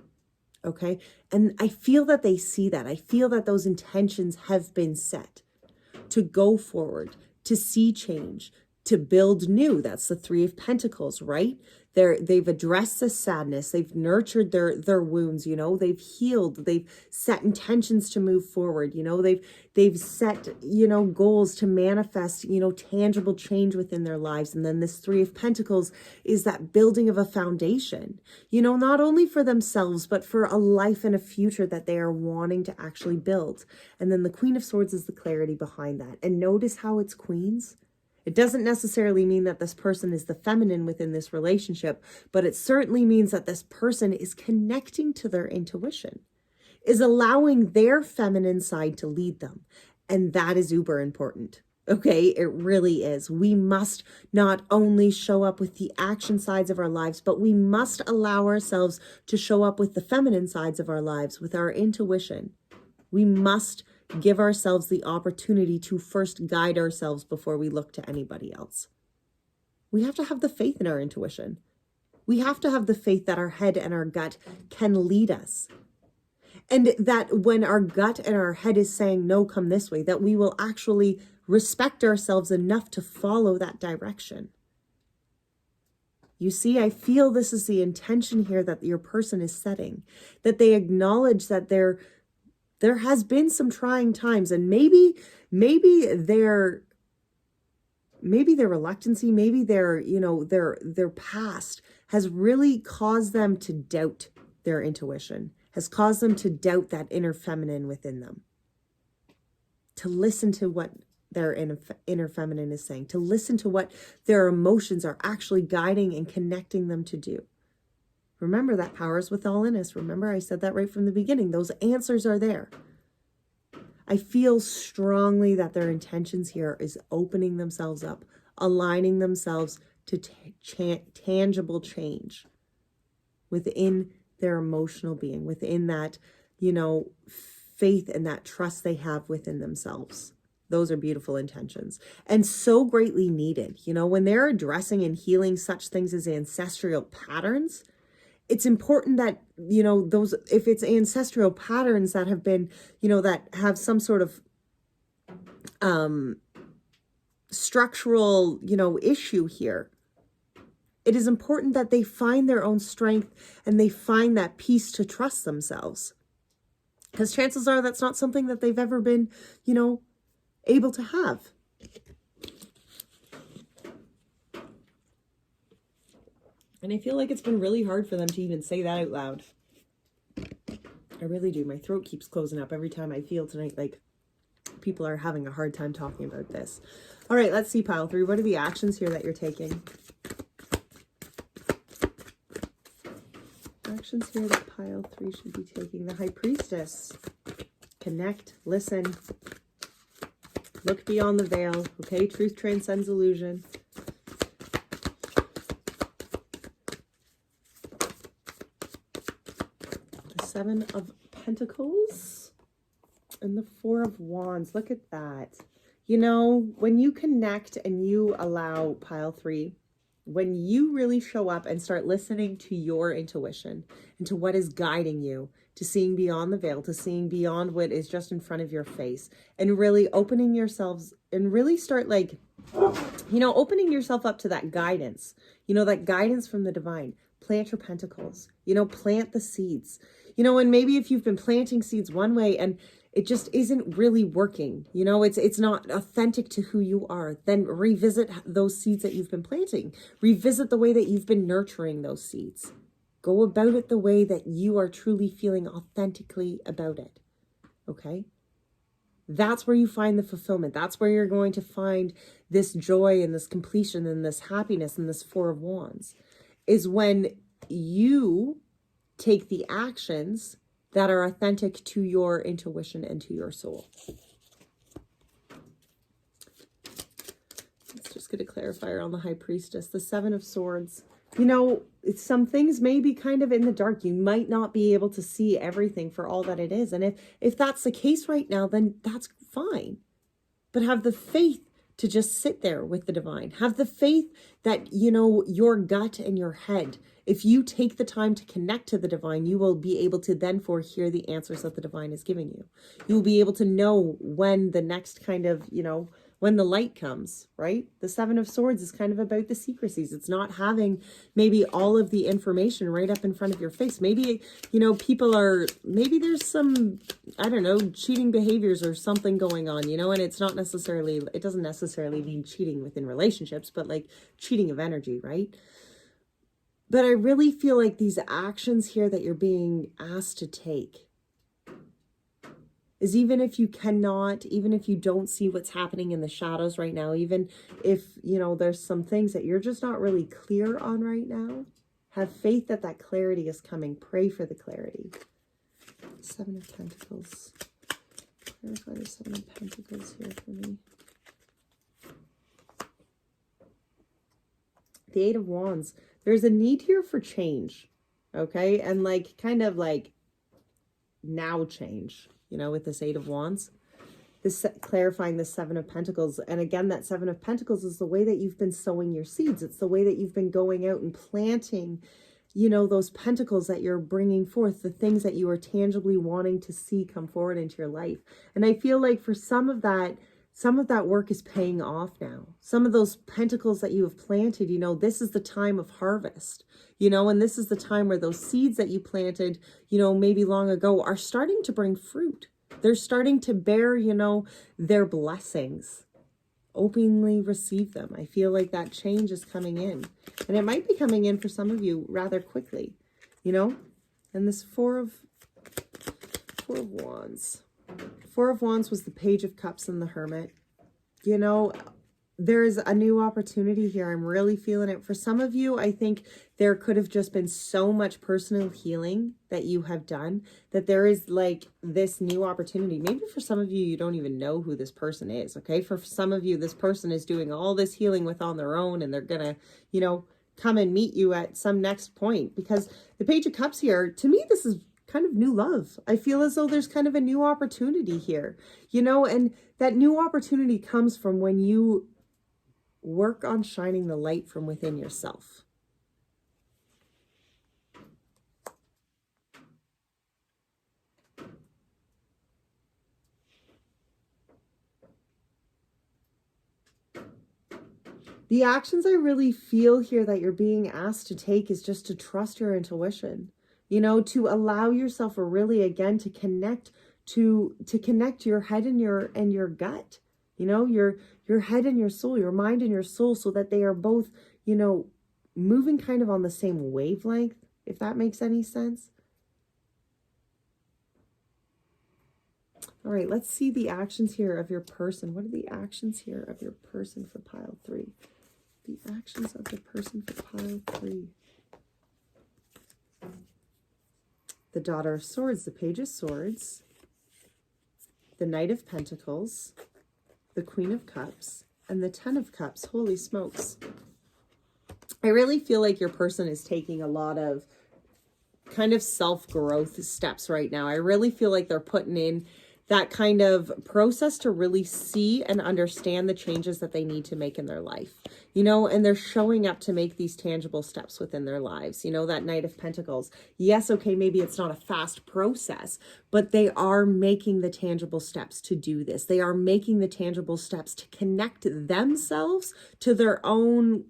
Okay. And I feel that they see that. I feel that those intentions have been set to go forward, to see change, to build new. That's the Three of Pentacles, right? They've addressed the sadness. They've nurtured their wounds, you know, they've healed, they've set intentions to move forward. You know, they've set, you know, goals to manifest, you know, tangible change within their lives. And then this Three of Pentacles is that building of a foundation, you know, not only for themselves, but for a life and a future that they are wanting to actually build. And then the Queen of Swords is the clarity behind that. And notice how it's queens. It doesn't necessarily mean that this person is the feminine within this relationship, but it certainly means that this person is connecting to their intuition, is allowing their feminine side to lead them. And that is uber important. Okay, it really is. We must not only show up with the action sides of our lives, but we must allow ourselves to show up with the feminine sides of our lives, with our intuition. We must give ourselves the opportunity to first guide ourselves before we look to anybody else. We have to have the faith in our intuition. We have to have the faith that our head and our gut can lead us. And that when our gut and our head is saying, no, come this way, that we will actually respect ourselves enough to follow that direction. You see, I feel this is the intention here that your person is setting, that they acknowledge that there has been some trying times, and maybe their reluctancy, maybe their past has really caused them to doubt their intuition, has caused them to doubt that inner feminine within them, to listen to what their inner feminine is saying, to listen to what their emotions are actually guiding and connecting them to do. Remember, that power is with all in us. Remember, I said that right from the beginning. Those answers are there. I feel strongly that their intentions here is opening themselves up, aligning themselves to tangible change within their emotional being, within that, faith and that trust they have within themselves. Those are beautiful intentions and so greatly needed. When they're addressing and healing such things as ancestral patterns, it's important that, those, if it's ancestral patterns that have been, that have some sort of structural, issue here, it is important that they find their own strength and they find that peace to trust themselves. Because chances are that's not something that they've ever been, able to have. And I feel like it's been really hard for them to even say that out loud. I really do. My throat keeps closing up every time I feel tonight like people are having a hard time talking about this. All right, let's see, pile 3. What are the actions here that you're taking? Actions here that pile 3 should be taking. The High Priestess. Connect, listen, look beyond the veil. Okay, truth transcends illusion. Seven of Pentacles and the Four of Wands. Look at that. When you connect and you allow, pile 3, when you really show up and start listening to your intuition and to what is guiding you, to seeing beyond the veil, to seeing beyond what is just in front of your face, and really opening yourselves and really start opening yourself up to that guidance, that guidance from the divine. Plant your pentacles, plant the seeds, and maybe if you've been planting seeds one way and it just isn't really working, it's not authentic to who you are, then revisit those seeds that you've been planting. Revisit the way that you've been nurturing those seeds. Go about it the way that you are truly feeling authentically about it. Okay? That's where you find the fulfillment. That's where you're going to find this joy and this completion and this happiness and this Four of Wands, is when you take the actions that are authentic to your intuition and to your soul. Let's just get a clarifier on the High Priestess. The Seven of Swords. Some things may be kind of in the dark. You might not be able to see everything for all that it is. And if that's the case right now, then that's fine. But have the faith to just sit there with the divine. Have the faith that, your gut and your head, if you take the time to connect to the divine, you will be able to then hear the answers that the divine is giving you. You will be able to know when the next kind of, when the light comes, right? The Seven of Swords is kind of about the secrecies. It's not having maybe all of the information right up in front of your face. Maybe, maybe there's some, cheating behaviors or something going on, and it's not necessarily, it doesn't necessarily mean cheating within relationships, but like cheating of energy, right? But I really feel like these actions here that you're being asked to take is, even if you cannot, even if you don't see what's happening in the shadows right now, even if, there's some things that you're just not really clear on right now, have faith that that clarity is coming. Pray for the clarity. Seven of Pentacles. Clarify the Seven of Pentacles here for me. The Eight of Wands. There's a need here for change. Okay. And now change. With this Eight of Wands, this clarifying the Seven of Pentacles. And again, that Seven of Pentacles is the way that you've been sowing your seeds. It's the way that you've been going out and planting, those pentacles that you're bringing forth, the things that you are tangibly wanting to see come forward into your life. And I feel like for some of that work is paying off now. Some of those pentacles that you have planted, this is the time of harvest, and this is the time where those seeds that you planted, maybe long ago are starting to bring fruit. They're starting to bear, their blessings. Openly receive them. I feel like that change is coming in, and it might be coming in for some of you rather quickly, And this Four of Wands. Four of Wands was the Page of Cups and the Hermit. You know, there's a new opportunity here. I'm really feeling it. For some of you, I think there could have just been so much personal healing that you have done that there is like this new opportunity. Maybe for some of you, you don't even know who this person is, okay? For some of you, this person is doing all this healing with on their own, and they're gonna, you know, come and meet you at some next point. Because the Page of Cups here, to me, this is kind of new love. I feel as though there's kind of a new opportunity here, you know, and that new opportunity comes from when you work on shining the light from within yourself. The actions I really feel here that you're being asked to take is just to trust your intuition, you know, to allow yourself really, again, to connect to connect your head and your gut, you know, your head and your soul, your mind and your soul, so that they are both, you know, moving kind of on the same wavelength, if that makes any sense. All right, let's see the actions here of your person. What are the actions here of your person for pile 3? The actions of the person for pile 3. The Daughter of Swords, the Page of Swords, the Knight of Pentacles, the Queen of Cups, and the Ten of Cups. Holy smokes. I really feel like your person is taking a lot of kind of self-growth steps right now. I really feel like they're putting in that kind of process to really see and understand the changes that they need to make in their life, you know, and they're showing up to make these tangible steps within their lives. You know, that Knight of Pentacles. Yes, okay, maybe it's not a fast process, but they are making the tangible steps to do this. They are making the tangible steps to connect themselves to their own,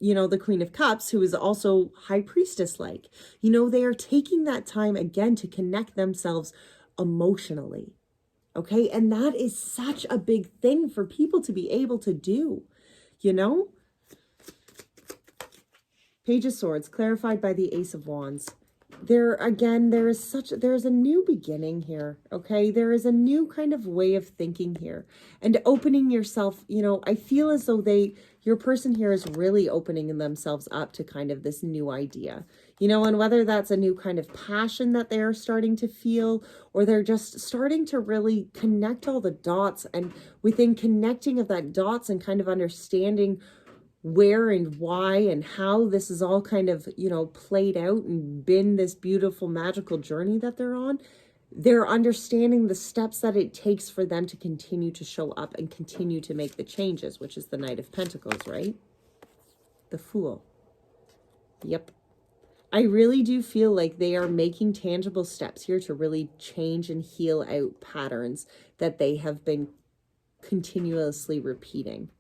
you know, the Queen of Cups, who is also High Priestess-like. You know, they are taking that time again to connect themselves emotionally. Okay, and that is such a big thing for people to be able to do, you know? Page of Swords, clarified by the Ace of Wands. There, again, there is a new beginning here, okay? There is a new kind of way of thinking here. And opening yourself, you know, I feel as though your person here is really opening themselves up to kind of this new idea, you know, and whether that's a new kind of passion that they're starting to feel, or they're just starting to really connect all the dots, and within connecting of that dots and kind of understanding where and why and how this is all kind of, you know, played out and been this beautiful magical journey that they're on. They're understanding the steps that it takes for them to continue to show up and continue to make the changes, which is the Knight of Pentacles, right? The Fool. Yep. I really do feel like they are making tangible steps here to really change and heal out patterns that they have been continuously repeating.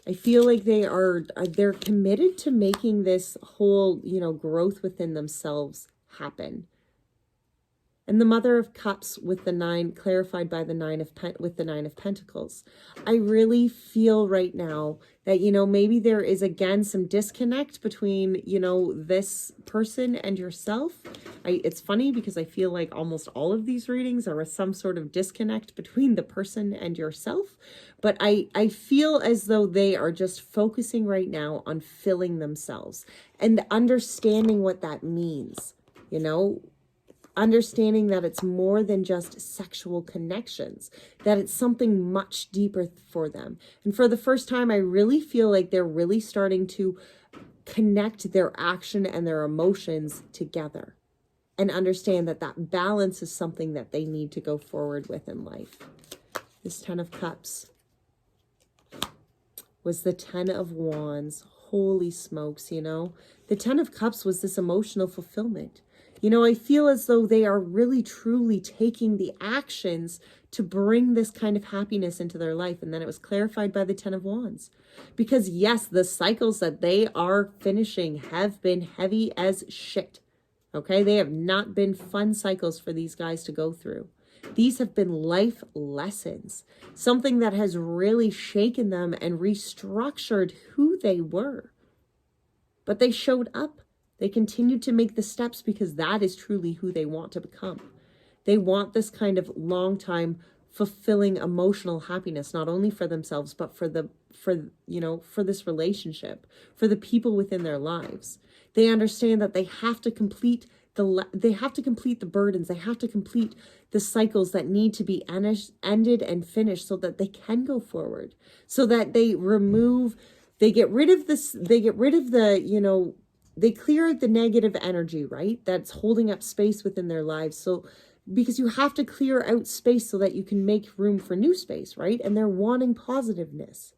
I feel like they're committed to making this whole, you know, growth within themselves happen. And the Mother of Cups with the 9, clarified by the 9 of with the 9 of Pentacles. I really feel right now that, you know, maybe there is again some disconnect between, you know, this person and yourself. It's funny because I feel like almost all of these readings are some sort of disconnect between the person and yourself. But I feel as though they are just focusing right now on filling themselves and understanding what that means, you know, understanding that it's more than just sexual connections, that it's something much deeper for them. And for the first time, I really feel like they're really starting to connect their action and their emotions together and understand that that balance is something that they need to go forward with in life. This 10 of Cups was the 10 of Wands. Holy smokes, you know. The 10 of Cups was this emotional fulfillment. You know, I feel as though they are really truly taking the actions to bring this kind of happiness into their life. And then it was clarified by the 10 of Wands. Because yes, the cycles that they are finishing have been heavy as shit. Okay, they have not been fun cycles for these guys to go through. These have been life lessons, something that has really shaken them and restructured who they were. But they showed up They continue to make the steps because that is truly who they want to become. They want this kind of long time fulfilling emotional happiness, not only for themselves, but for this relationship, for the people within their lives. They understand that they have to complete the burdens. They have to complete the cycles that need to be ended and finished so that they can go forward, so that they clear out the negative energy, right? That's holding up space within their lives. So, because you have to clear out space so that you can make room for new space, right? And they're wanting positiveness.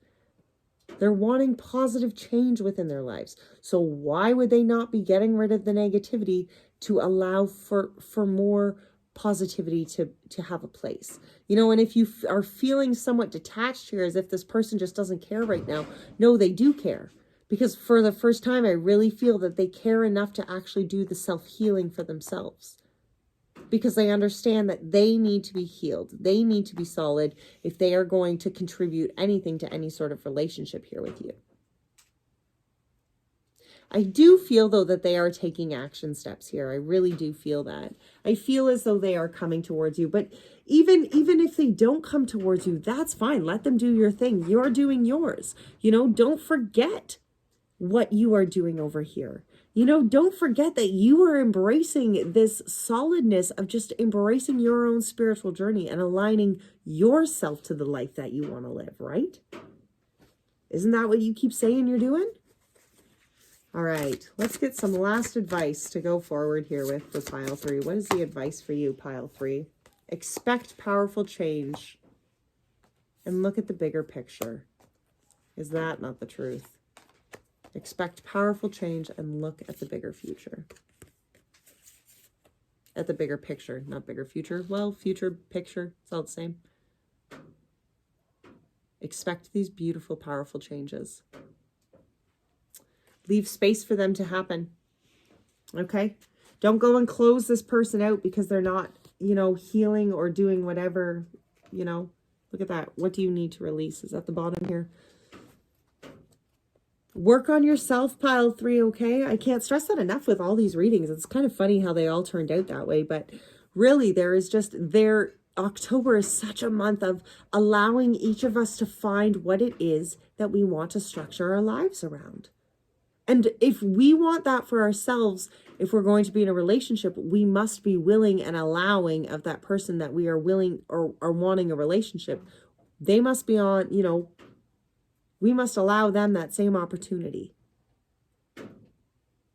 They're wanting positive change within their lives. So why would they not be getting rid of the negativity to allow for more positivity to have a place? And if you are feeling somewhat detached here, as if this person just doesn't care right now, no, they do care. Because for the first time, I really feel that they care enough to actually do the self-healing for themselves. Because they understand that they need to be healed. They need to be solid if they are going to contribute anything to any sort of relationship here with you. I do feel, though, that they are taking action steps here. I really do feel that. I feel as though they are coming towards you. But even if they don't come towards you, that's fine. Let them do your thing. You're doing yours. Don't forget what you are doing over here. Don't forget that you are embracing this solidness of just embracing your own spiritual journey and aligning yourself to the life that you want to live, right? Isn't that what you keep saying you're doing? All right, let's get some last advice to go forward here with for pile 3. What is the advice for you, pile 3? Expect powerful change and look at the bigger picture. Is that not the truth? Expect powerful change and look at the bigger future. At the bigger picture, not bigger future. Well, future, picture, it's all the same. Expect these beautiful, powerful changes. Leave space for them to happen. Okay? Don't go and close this person out because they're not, healing or doing whatever, Look at that. What do you need to release? Is at the bottom here. Work on yourself, pile 3, okay? I can't stress that enough with all these readings. It's kind of funny how they all turned out that way, but really October is such a month of allowing each of us to find what it is that we want to structure our lives around. And if we want that for ourselves, if we're going to be in a relationship, we must be willing and allowing of that person that we are willing or are wanting a relationship. They must be on, we must allow them that same opportunity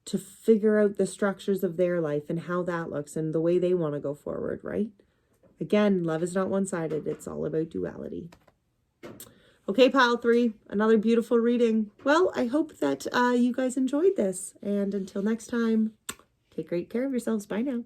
to figure out the structures of their life and how that looks and the way they want to go forward, right? Again, love is not one-sided. It's all about duality. Okay, pile 3, another beautiful reading. Well, I hope that you guys enjoyed this. And until next time, take great care of yourselves. Bye now.